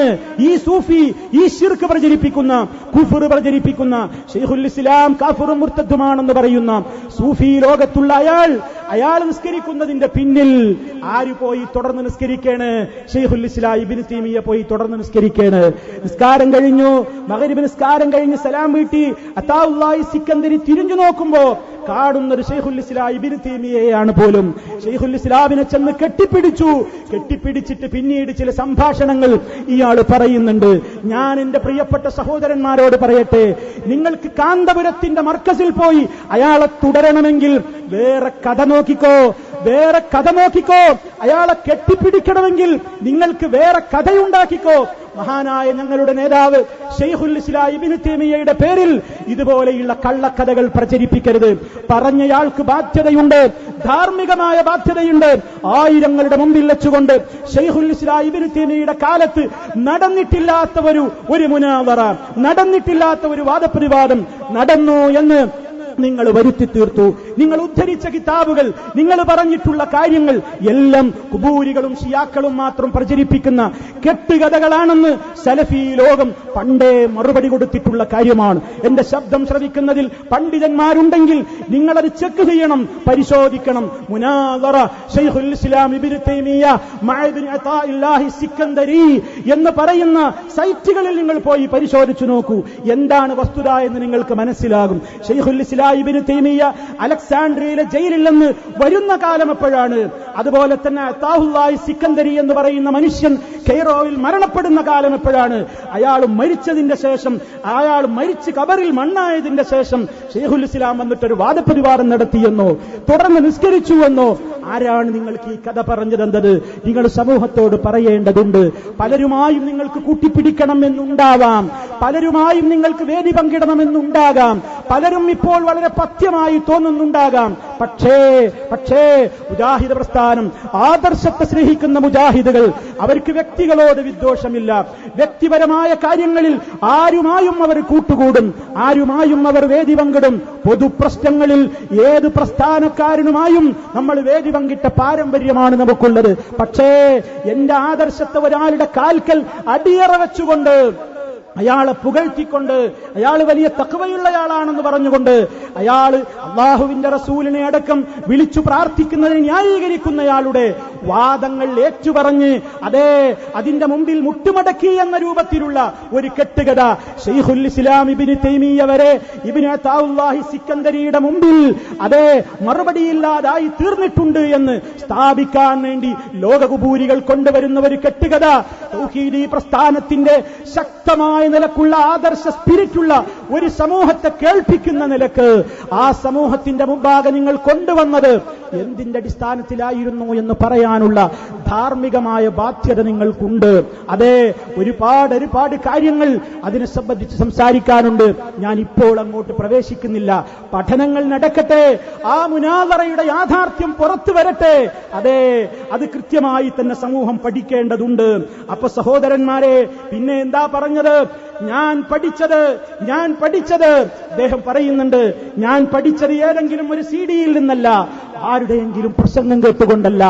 ഈ സൂഫി, ഈ ശിർക്ക് പ്രചരിപ്പിക്കുന്ന, കുഫ്ർ പ്രചരിപ്പിക്കുന്ന, ശൈഖുൽ ഇസ്ലാം കാഫിറും മുർത്തദുമാണെന്ന് പറയുന്ന സൂഫി ലോകത്തുള്ള അയാൾ നിസ്കരിക്കുന്നതിന്റെ പിന്നിൽ ആര് പോയി തുടർന്ന് നിസ്കരിക്കാണ്? ശൈഖുൽ ഇസ്ലാം ഇബ്നു തൈമിയ്യ പോയി തുടർന്ന് നിസ്കരിക്കാണ്. നിസ്കാരം കഴിഞ്ഞു, മഗ്രിബ് നിസ്കാരം കഴിഞ്ഞ് സലാം വീട്ടി അതാഉല്ലാഹി സിക്കന്ദരി തിരിഞ്ഞു നോക്കുമ്പോ കാണുന്നൊരു ശൈഖുൽ ഇസ്ലാം ഇബ്നു തൈമിയ്യയാണ് പോലും. ശൈഖുൽ ഇസ്ലാമിനെ ചെന്ന് കെട്ടിപ്പിടിച്ചിട്ട് പിന്നീട് ചില സംഭാഷണങ്ങൾ ഇയാൾ പറയുന്നുണ്ട്. ഞാൻ എന്റെ പ്രിയപ്പെട്ട സഹോദരന്മാരോട് പറയട്ടെ, നിങ്ങൾക്ക് കാന്തപുരത്തിന്റെ മർക്കസിൽ പോയി അയാളെ തുടരണമെങ്കിൽ വേറെ കഥ നോക്കിക്കോ. അയാളെ കെട്ടിപ്പിടിക്കണമെങ്കിൽ നിങ്ങൾക്ക് വേറെ കഥയുണ്ടാക്കിക്കോ. മഹാനായ ഞങ്ങളുടെ നേതാവ് ശൈഖുൽ ഇസ്ലാം ഇബ്നു തൈമിയ്യയുടെ പേരിൽ ഇതുപോലെയുള്ള കള്ളക്കഥകൾ പ്രചരിപ്പിക്കരുത്. പറഞ്ഞയാൾക്ക് ബാധ്യതയുണ്ട്, ധാർമ്മികമായ ബാധ്യതയുണ്ട്. ആയിരങ്ങളുടെ മുമ്പിൽ വെച്ചുകൊണ്ട് ശൈഖുൽ ഇസ്ലാം ഇബ്നു തൈമിയ്യയുടെ കാലത്ത് നടന്നിട്ടില്ലാത്ത ഒരു മുനാദറ, നടന്നിട്ടില്ലാത്ത ഒരു വാദപ്രതിവാദം നടന്നു എന്ന് നിങ്ങൾ വരുത്തി തീർത്തു. നിങ്ങൾ ഉദ്ധരിച്ച കിതാബുകൾ, നിങ്ങൾ പറഞ്ഞിട്ടുള്ള കാര്യങ്ങൾ എല്ലാം കുബൂരികളും ഷിയാക്കളും മാത്രം പ്രചരിപ്പിക്കുന്ന കെട്ടുകഥകളാണെന്ന് സലഫി ലോകം പണ്ടേ മറുപടി കൊടുത്തിട്ടുള്ള കാര്യമാണ്. എന്റെ ശബ്ദം ശ്രവിക്കുന്നതിൽ പണ്ഡിതന്മാരുണ്ടെങ്കിൽ നിങ്ങളത് ചെക്ക് ചെയ്യണം, പരിശോധിക്കണം. മുനാദറ ശൈഖുൽ ഇസ്ലാം ഇബ്നു തൈമിയ്യ മഅ ഇബ്നു അതാഇല്ലാഹി സിക്കന്ദരി എന്ന് പറയുന്ന സൈറ്റുകളിൽ നിങ്ങൾ പോയി പരിശോധിച്ചു നോക്കൂ. എന്താണ് വസ്തുത എന്ന് നിങ്ങൾക്ക് മനസ്സിലാകും. ശൈഖുൽ ഇസ്ലാം ഇബ്നു തൈമിയ്യ അലക്സാണ്ട്രിയയിലെ ജയിലിൽ നിന്ന് വരുന്ന കാലം എപ്പോഴാണ്? അതുപോലെ തന്നെ അതാഉല്ലാഹി സിക്കന്ദരി എന്ന് പറയുന്ന മനുഷ്യൻ കെയ്റോയിൽ മരണപ്പെടുന്ന കാലം എപ്പോഴാണ്? അയാൾ മരിച്ചതിന്റെ ശേഷം, അയാൾ മരിച്ച് കബറിൽ മണ്ണായതിന്റെ ശേഷം ശൈഖുൽ ഇസ്ലാം വന്നിട്ടൊരു വാദപ്രതിവാദം നടത്തിയെന്നോ തുടർന്ന് നിസ്കരിച്ചുവെന്നോ ആരാണ് നിങ്ങൾക്ക് ഈ കഥ പറഞ്ഞതെന്നത് നിങ്ങൾ സമൂഹത്തോട് പറയേണ്ടതുണ്ട്. പലരുമായും നിങ്ങൾക്ക് കൂട്ടിപ്പിടിക്കണം എന്നുണ്ടാവാം, പലരുമായും നിങ്ങൾക്ക് വേദി പങ്കിടണമെന്നുണ്ടാകാം, പലരും ഇപ്പോൾ വളരെ പഥ്യമായി തോന്നുന്നുണ്ടാകാം. പക്ഷേ മുജാഹിദ് പ്രസ്ഥാനം, ആദർശത്തെ സ്നേഹിക്കുന്ന മുജാഹിദുകൾ, അവർക്ക് വ്യക്തികളോട് വിദ്വേഷമില്ല. വ്യക്തിപരമായ കാര്യങ്ങളിൽ ആരുമായും അവർ കൂട്ടുകൂടും, ആരുമായും അവർ വേദി പങ്കിടും. പൊതുപ്രശ്നങ്ങളിൽ ഏത് പ്രസ്ഥാനക്കാരനുമായും നമ്മൾ വേദി പങ്കിട്ട പാരമ്പര്യമാണ് നമുക്കുള്ളത്. പക്ഷേ എന്റെ ആദർശത്തെ ഒരാളുടെ കാൽക്കൽ അടിയറ വെച്ചുകൊണ്ട്, അയാളെ പുകഴ്ത്തിക്കൊണ്ട്, അയാൾ വലിയ തഖ്വയുള്ളയാളാണെന്ന് പറഞ്ഞുകൊണ്ട്, അയാൾ അല്ലാഹുവിന്റെ റസൂലിനെ അടക്കം വിളിച്ചു പ്രാർത്ഥിക്കുന്നതിന് ന്യായീകരിക്കുന്നയാളുടെ വാദങ്ങൾ ഏറ്റുപറഞ്ഞ് അതിന്റെ മുമ്പിൽ മുട്ടുമടക്കി എന്ന രൂപത്തിലുള്ള ഒരു കെട്ടുകഥ ശൈഖുൽ ഇസ്ലാം ഇബ്നു തൈമിയ്യ വരെ ഇബ്നു അതാഉല്ലാഹി സിക്കന്ദരിയുടെ മുമ്പിൽ മറുപടിയില്ലാതായി തീർന്നിട്ടുണ്ട് എന്ന് സ്ഥാപിക്കാൻ വേണ്ടി ലോകകുബൂരികൾ കൊണ്ടുവരുന്ന ഒരു കെട്ടുകഥ തൗഹീദി പ്രസ്ഥാനത്തിന്റെ ശക്തമായ നിലക്കുള്ള ആദർശ സ്പിരിറ്റുള്ള ഒരു സമൂഹത്തെ കേൾപ്പിക്കുന്ന നിലക്ക് ആ സമൂഹത്തിന്റെ മുമ്പാകെ നിങ്ങൾ കൊണ്ടുവന്നത് എന്തിന്റെ അടിസ്ഥാനത്തിലായിരുന്നു എന്ന് പറയാനുള്ള ധാർമ്മികമായ ബാധ്യത നിങ്ങൾക്കുണ്ട്. ഒരുപാട് കാര്യങ്ങൾ അതിനെ സംബന്ധിച്ച് സംസാരിക്കാനുണ്ട്. ഞാൻ ഇപ്പോൾ അങ്ങോട്ട് പ്രവേശിക്കുന്നില്ല. പഠനങ്ങൾ നടക്കട്ടെ, ആ മുനാദറയുടെ യാഥാർത്ഥ്യം പുറത്തു വരട്ടെ. അത് കൃത്യമായി തന്നെ സമൂഹം പഠിക്കേണ്ടതുണ്ട്. അപ്പൊ സഹോദരന്മാരെ, പിന്നെ എന്താ പറഞ്ഞത്? ഞാൻ പഠിച്ചത് അദ്ദേഹം പറയുന്നുണ്ട്, ഞാൻ പഠിച്ചത് ഏതെങ്കിലും ഒരു സിഡിയിൽ നിന്നല്ല, ആരുടെയെങ്കിലും പ്രസംഗം കേട്ടുകൊണ്ടല്ല,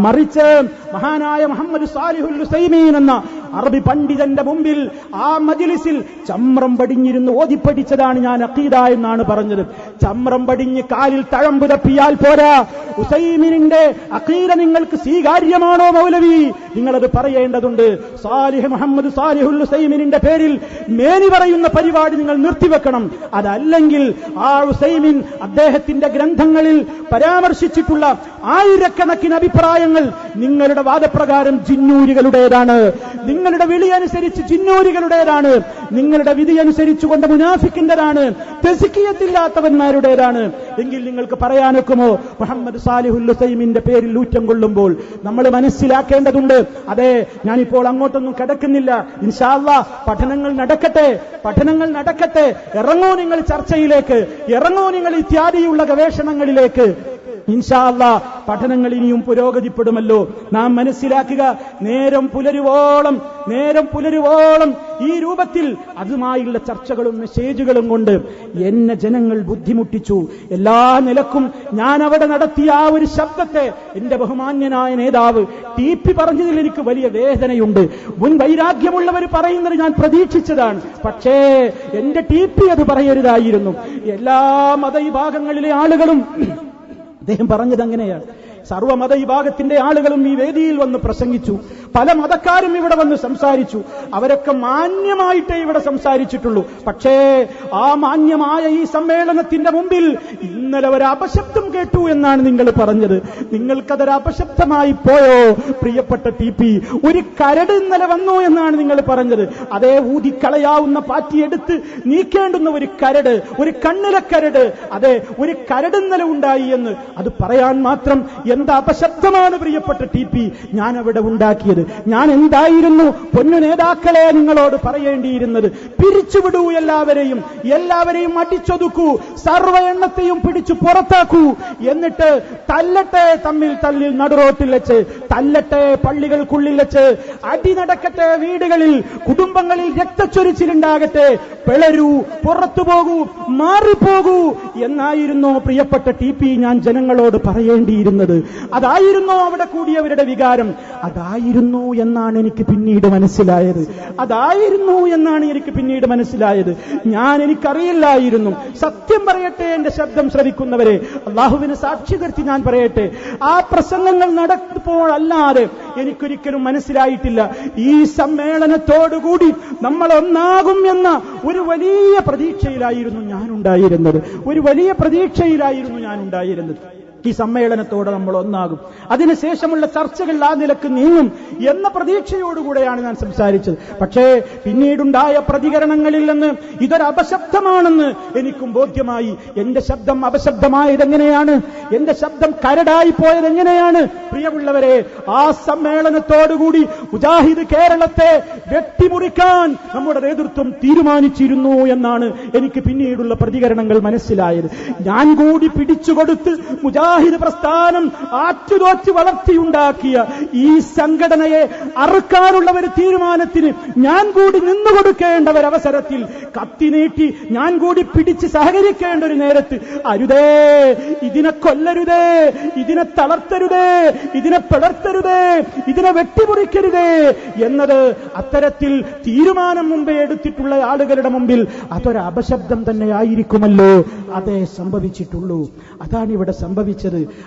മറിച്ച് മഹാനായ മുഹമ്മദ് സാലിഹുൽ ഉസൈമീൻ എന്ന അറബി പണ്ഡിതന്റെ മുമ്പിൽ ആ മജ്ലിസിൽ ചമ്രം പടിഞ്ഞിരുന്ന് ഓതിപ്പടിച്ചതാണ് ഞാൻ അഖീദ എന്നാണ് പറഞ്ഞത്. ചമ്രം പടിഞ്ഞ് കാലിൽ തഴമ്പ് തപ്പിയാൽ പോരാ. ഉസൈമീനിന്റെ അഖീദ നിങ്ങൾക്ക് സ്വീകാര്യമാണോ മൗലവി? നിങ്ങളത് പറയേണ്ടതുണ്ട്. മുഹമ്മദ് സാലിഹുൽ ഉസൈമീനിന്റെ പേരിൽ മേനി പറയുന്ന പരിപാടി നിങ്ങൾ നിർത്തിവെക്കണം. അതല്ലെങ്കിൽ ആ ഉസൈമീൻ അദ്ദേഹത്തിന്റെ ഗ്രന്ഥങ്ങളിൽ പരാമർശിച്ചിട്ടുള്ള ആയിരക്കണക്കിന് അഭിപ്രായങ്ങൾ നിങ്ങളുടെ വാദപ്രകാരം ജിന്നൂരികളുടേതാണ്, നിങ്ങളുടെ വിളി അനുസരിച്ച് ജിന്നൂരികളുടേതാണ്, നിങ്ങളുടെ വിധി അനുസരിച്ചുകൊണ്ട് മുനാഫിക്കിന്റേതാണ്, തെസിക്കിയത്തില്ലാത്തവന്മാരുടേതാണ് എങ്കിൽ നിങ്ങൾക്ക് പറയാനൊക്കുമോ? മുഹമ്മദ് സാലിഹുൽ ഉസൈമീന്റെ പേരിൽ ഊറ്റം കൊള്ളുമ്പോൾ നമ്മൾ മനസ്സിലാക്കേണ്ടതുണ്ട്. ഞാനിപ്പോൾ അങ്ങോട്ടൊന്നും കിടക്കുന്നില്ല. ഇൻഷാ അല്ലാഹ് പഠനങ്ങൾ നടക്കട്ടെ. ഇറങ്ങൂ നിങ്ങൾ ചർച്ചയിലേക്ക്, ഇറങ്ങൂ നിങ്ങൾ ഇത്യാദിയുള്ള ഗവേഷണങ്ങളിലേക്ക്. ഇൻഷാ അല്ലാഹ് പഠനങ്ങൾ ഇനിയും പുരോഗതിപ്പെടുമല്ലോ. നാം മനസ്സിലാക്കുക, നേരം പുലരുവോളം ഈ രൂപത്തിൽ അതുമായുള്ള ചർച്ചകളും മെസ്സേജുകളും കൊണ്ട് എന്നെ ജനങ്ങൾ ബുദ്ധിമുട്ടിച്ചു. എല്ലാ നിലക്കും ഞാൻ അവിടെ നടത്തിയ ആ ഒരു ശബ്ദത്തെ എന്റെ ബഹുമാന്യനായ നേതാവ് ടി.പി. പറഞ്ഞതിൽ എനിക്ക് വലിയ വേദനയുണ്ട്. മുൻ വൈരാഗ്യമുള്ളവർ പറയുന്നത് ഞാൻ പ്രതീക്ഷിച്ചതാണ്. പക്ഷേ എന്റെ ടി.പി. അത് പറയരുതായിരുന്നു. എല്ലാ മതവിഭാഗങ്ങളിലെ ആളുകളും, അദ്ദേഹം പറഞ്ഞത് അങ്ങനെയാണ്, സർവ്വമത വിഭാഗത്തിന്റെ ആളുകളും ഈ വേദിയിൽ വന്ന് പ്രസംഗിച്ചു. പല മതക്കാരും ഇവിടെ വന്ന് സംസാരിച്ചു. അവരൊക്കെ മാന്യമായിട്ടേ ഇവിടെ സംസാരിച്ചിട്ടുള്ളൂ. പക്ഷേ ആ മാന്യമായ ഈ സമ്മേളനത്തിന്റെ മുമ്പിൽ ഇന്നലെ ഒരു അപശബ്ദം കേട്ടു എന്നാണ് നിങ്ങൾ പറഞ്ഞത്. നിങ്ങൾക്കതൊരു അപശബ്ദമായി പോയോ പ്രിയപ്പെട്ട ടി.പി.? ഒരു കരട് ഇന്നലെ വന്നു എന്നാണ് നിങ്ങൾ പറഞ്ഞത്. അതേ ഊതിക്കളയാവുന്ന പാറ്റിയെടുത്ത് നീക്കേണ്ടുന്ന ഒരു കരട്, ഒരു കണ്ണിലെ കരട്, അതെ ഒരു കരട് ഇന്നലെ ഉണ്ടായി എന്ന് അത് പറയാൻ മാത്രം എന്ത് അപശബ്ദമാണ് പ്രിയപ്പെട്ട ടി.പി. ഞാൻ അവിടെ ഉണ്ടാക്കിയത്. ഞാൻ എന്തായിരുന്നു പൊന്നു നേതാക്കളെ നിങ്ങളോട് പറയേണ്ടിയിരുന്നത്? പിരിച്ചുവിടൂ, എല്ലാവരെയും അടിച്ചൊതുക്കൂ, സർവ്വ എണ്ണത്തെയും പിടിച്ചു പുറത്താക്കൂ, എന്നിട്ട് തല്ലട്ടെ, തല്ലിൽ നടുറോട്ടിൽ വെച്ച് തല്ലട്ടെ, പള്ളികൾക്കുള്ളിൽ വെച്ച് അടി നടക്കട്ടെ, വീടുകളിൽ കുടുംബങ്ങളിൽ രക്തച്ചൊരിച്ചിലുണ്ടാകട്ടെ, പിളരൂ, പുറത്തു പോകൂ, മാറിപ്പോകൂ എന്നായിരുന്നു പ്രിയപ്പെട്ട ടി.പി. ഞാൻ ജനങ്ങളോട് പറയേണ്ടിയിരുന്നത്. അതായിരുന്നു അവിടെ കൂടിയവരുടെ വികാരം. അതായിരുന്നു എന്നാണ് എനിക്ക് പിന്നീട് മനസ്സിലായത്. എനിക്കറിയില്ലായിരുന്നു. സത്യം പറയട്ടെ, എന്റെ ശബ്ദം ശ്രവിക്കുന്നവരെ, അള്ളാഹുവിന് സാക്ഷി നിർത്തി ഞാൻ പറയട്ടെ, ആ പ്രസംഗങ്ങൾ നടത്തുമ്പോഴല്ലാതെ എനിക്കൊരിക്കലും മനസ്സിലായിട്ടില്ല ഈ സമ്മേളനത്തോടുകൂടി നമ്മൾ ഒന്നാകും എന്ന ഒരു വലിയ പ്രതീക്ഷയിലായിരുന്നു ഞാനുണ്ടായിരുന്നത്. ഈ സമ്മേളനത്തോടെ നമ്മൾ ഒന്നാകും, അതിനുശേഷമുള്ള ചർച്ചകൾ ആ നിലക്ക് നീങ്ങും എന്ന പ്രതീക്ഷയോടുകൂടെയാണ് ഞാൻ സംസാരിച്ചത്. പക്ഷേ പിന്നീടുണ്ടായ പ്രതികരണങ്ങളിൽ നിന്ന് ഇതൊരു അപശബ്ദമാണെന്ന് എനിക്കും ബോധ്യമായി. എന്റെ ശബ്ദം അപശബ്ദമായതെങ്ങനെയാണ്? എന്റെ ശബ്ദം കരടായി പോയതെങ്ങനെയാണ്? പ്രിയമുള്ളവരെ, ആ സമ്മേളനത്തോടുകൂടി മുജാഹിദ് കേരളത്തെ വെട്ടിമുറിക്കാൻ നമ്മുടെ നേതൃത്വം തീരുമാനിച്ചിരുന്നു എന്നാണ് എനിക്ക് പിന്നീടുള്ള പ്രതികരണങ്ങൾ മനസ്സിലായത്. ഞാൻ കൂടി പിടിച്ചുകൊടുത്ത് മുജാഹിദ് പ്രസ്ഥാനം ആറ്റുതോറ്റ് വളർത്തിയുണ്ടാക്കിയ ഈ സംഘടനയെ അറുക്കാനുള്ള ഒരു തീരുമാനത്തിന് ഞാൻ കൂടി നിന്നുകൊടുക്കേണ്ട ഒരവസരത്തിൽ കത്തി നീട്ടി ഞാൻ കൂടി പിടിച്ച് സഹകരിക്കേണ്ട ഒരു നേരത്ത് അരുതേ, ഇതിനെ കൊല്ലരുതേ, ഇതിനെ തളർത്തരുതേ, ഇതിനെ പിളർത്തരുതേ, ഇതിനെ വെട്ടിമുറിക്കരുതേ എന്നത് അത്തരത്തിൽ തീരുമാനം മുമ്പേ എടുത്തിട്ടുള്ള ആളുകളുടെ മുമ്പിൽ അതൊരു അപശബ്ദം തന്നെ ആയിരിക്കുമല്ലോ. അതേ സംഭവിച്ചിട്ടുള്ളൂ. അതാണ് ഇവിടെ സംഭവിച്ചത്.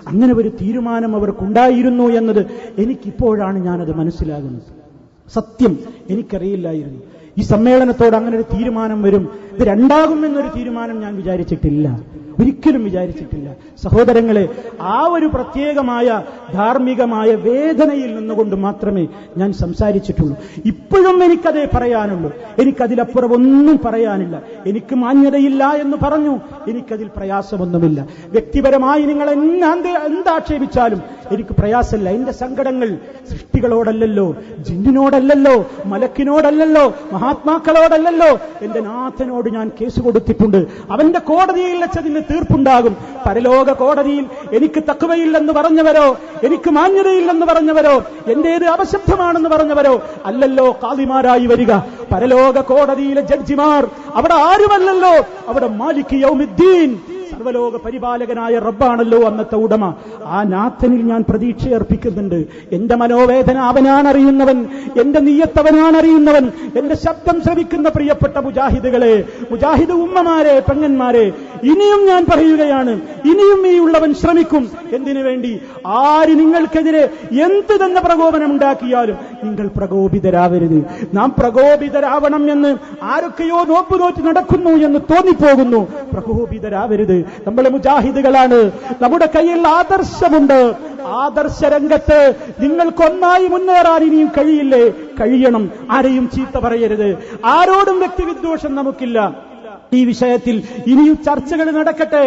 അങ്ങനെ ഒരു തീരുമാനം അവർക്കുണ്ടായിരുന്നു എന്നത് എനിക്കിപ്പോഴാണ് ഞാനത് മനസ്സിലാകുന്നത്. സത്യം എനിക്കറിയില്ലായിരുന്നു. ഈ സമ്മേളനത്തോട് അങ്ങനെ ഒരു തീരുമാനം വരും, ഇത് രണ്ടാകുമെന്നൊരു തീരുമാനം ഞാൻ വിചാരിച്ചിട്ടില്ല, ഒരിക്കലും വിചാരിച്ചിട്ടില്ല. സഹോദരങ്ങളെ, ആ ഒരു പ്രത്യേകമായ ധാർമ്മികമായ വേദനയിൽ നിന്നുകൊണ്ട് മാത്രമേ ഞാൻ സംസാരിച്ചിട്ടുള്ളൂ. ഇപ്പോഴും എനിക്കതേ പറയാനുള്ളൂ. എനിക്കതിലപ്പുറം ഒന്നും പറയാനില്ല. എനിക്ക് മാന്യതയില്ല എന്ന് പറഞ്ഞു, എനിക്കതിൽ പ്രയാസമൊന്നുമില്ല. വ്യക്തിപരമായി നിങ്ങൾ എന്താക്ഷേപിച്ചാലും എനിക്ക് പ്രയാസമില്ല. എന്റെ സങ്കടങ്ങൾ സൃഷ്ടികളോടല്ലല്ലോ, ജിന്നിനോടല്ലല്ലോ, മലക്കിനോടല്ലല്ലോ, മഹാത്മാക്കളോടല്ലല്ലോ, എന്റെ നാഥനോട് ഞാൻ കേസ് കൊടുത്തിട്ടുണ്ട്. അവന്റെ കോടതിയിൽ വെച്ചതിന് തീർപ്പുണ്ടാകും. പരലോക കോടതിയിൽ എനിക്ക് തഖ്വയില്ലെന്ന് പറഞ്ഞവരോ, എനിക്ക് മാന്യതയില്ലെന്ന് പറഞ്ഞവരോ, എന്റേത് അപശബ്ദമാണെന്ന് പറഞ്ഞവരോ അല്ലല്ലോ ഖാദിമാരായി വരിക. പരലോക കോടതിയിലെ ജഡ്ജിമാർ അവിടെ ആരുമല്ലല്ലോ, അവിടെ മാലിക് യൗമിദ്ദീൻ, സർവലോക പരിപാലകനായ റബ്ബാണല്ലോ അന്നത്തെ ഉടമ. ആ നാഥനിൽ ഞാൻ പ്രതീക്ഷയർപ്പിക്കുന്നുണ്ട്. എന്റെ മനോവേദന അവനാണ് അറിയുന്നവൻ, എന്റെ നിയ്യത്ത് അവനാണ് അറിയുന്നവൻ. എന്റെ ശബ്ദം ശ്രവിക്കുന്ന പ്രിയപ്പെട്ട മുജാഹിദുകളെ, മുജാഹിദ് ഉമ്മമാരെ, പെങ്ങന്മാരെ, ഇനിയും ഞാൻ പറയുകയാണ്, ഇനിയും ഈ ഉള്ളവൻ ശ്രമിക്കും. എന്തിനു വേണ്ടി? ആര് നിങ്ങൾക്കെതിരെ എന്ത് തന്നെ പ്രകോപനം ഉണ്ടാക്കിയാലും നിങ്ങൾ പ്രകോപിതരാവരുത്. നാം പ്രകോപിതരാവണം എന്ന് ആരൊക്കെയോ നോറ്റ് നടക്കുന്നു എന്ന് തോന്നിപ്പോകുന്നു. പ്രകോപിതരാവരുത്. നമ്മൾ മുജാഹിദുകളാണ്. നമ്മുടെ കയ്യിൽ ആദർശമുണ്ട്. ആദർശ രംഗത്ത് നിങ്ങൾക്കൊന്നായി മുന്നേറാൻ ഇനിയും കഴിയില്ലേ? കഴിയണം. ആരെയും ചീത്ത പറയരുത്. ആരോടും വ്യക്തിവിദ്വേഷം നമുക്കില്ല. ഈ വിഷയത്തിൽ ഇനിയും ചർച്ചകൾ നടക്കട്ടെ.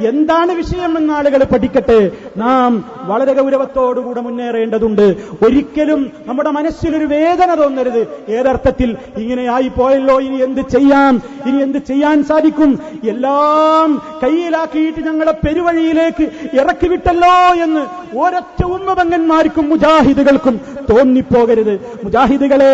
എന്താണ് വിഷയമെന്ന് ആളുകൾ പഠിക്കട്ടെ. നാം വളരെ ഗൗരവത്തോടുകൂടെ മുന്നേറേണ്ടതുണ്ട്. ഒരിക്കലും നമ്മുടെ മനസ്സിലൊരു വേദന തോന്നരുത്. ഏതർത്ഥത്തിൽ ഇങ്ങനെയായി പോയല്ലോ, ഇനി എന്ത് ചെയ്യാം, ഇനി എന്ത് ചെയ്യാൻ സാധിക്കും, എല്ലാം കയ്യിലാക്കിയിട്ട് ഞങ്ങളെ പെരുവഴിയിലേക്ക് ഇറക്കിവിട്ടല്ലോ എന്ന് ഒരൊറ്റ ഉമ്മപെങ്ങന്മാർക്കും മുജാഹിദുകൾക്കും തോന്നിപ്പോകരുത്. മുജാഹിദുകളെ,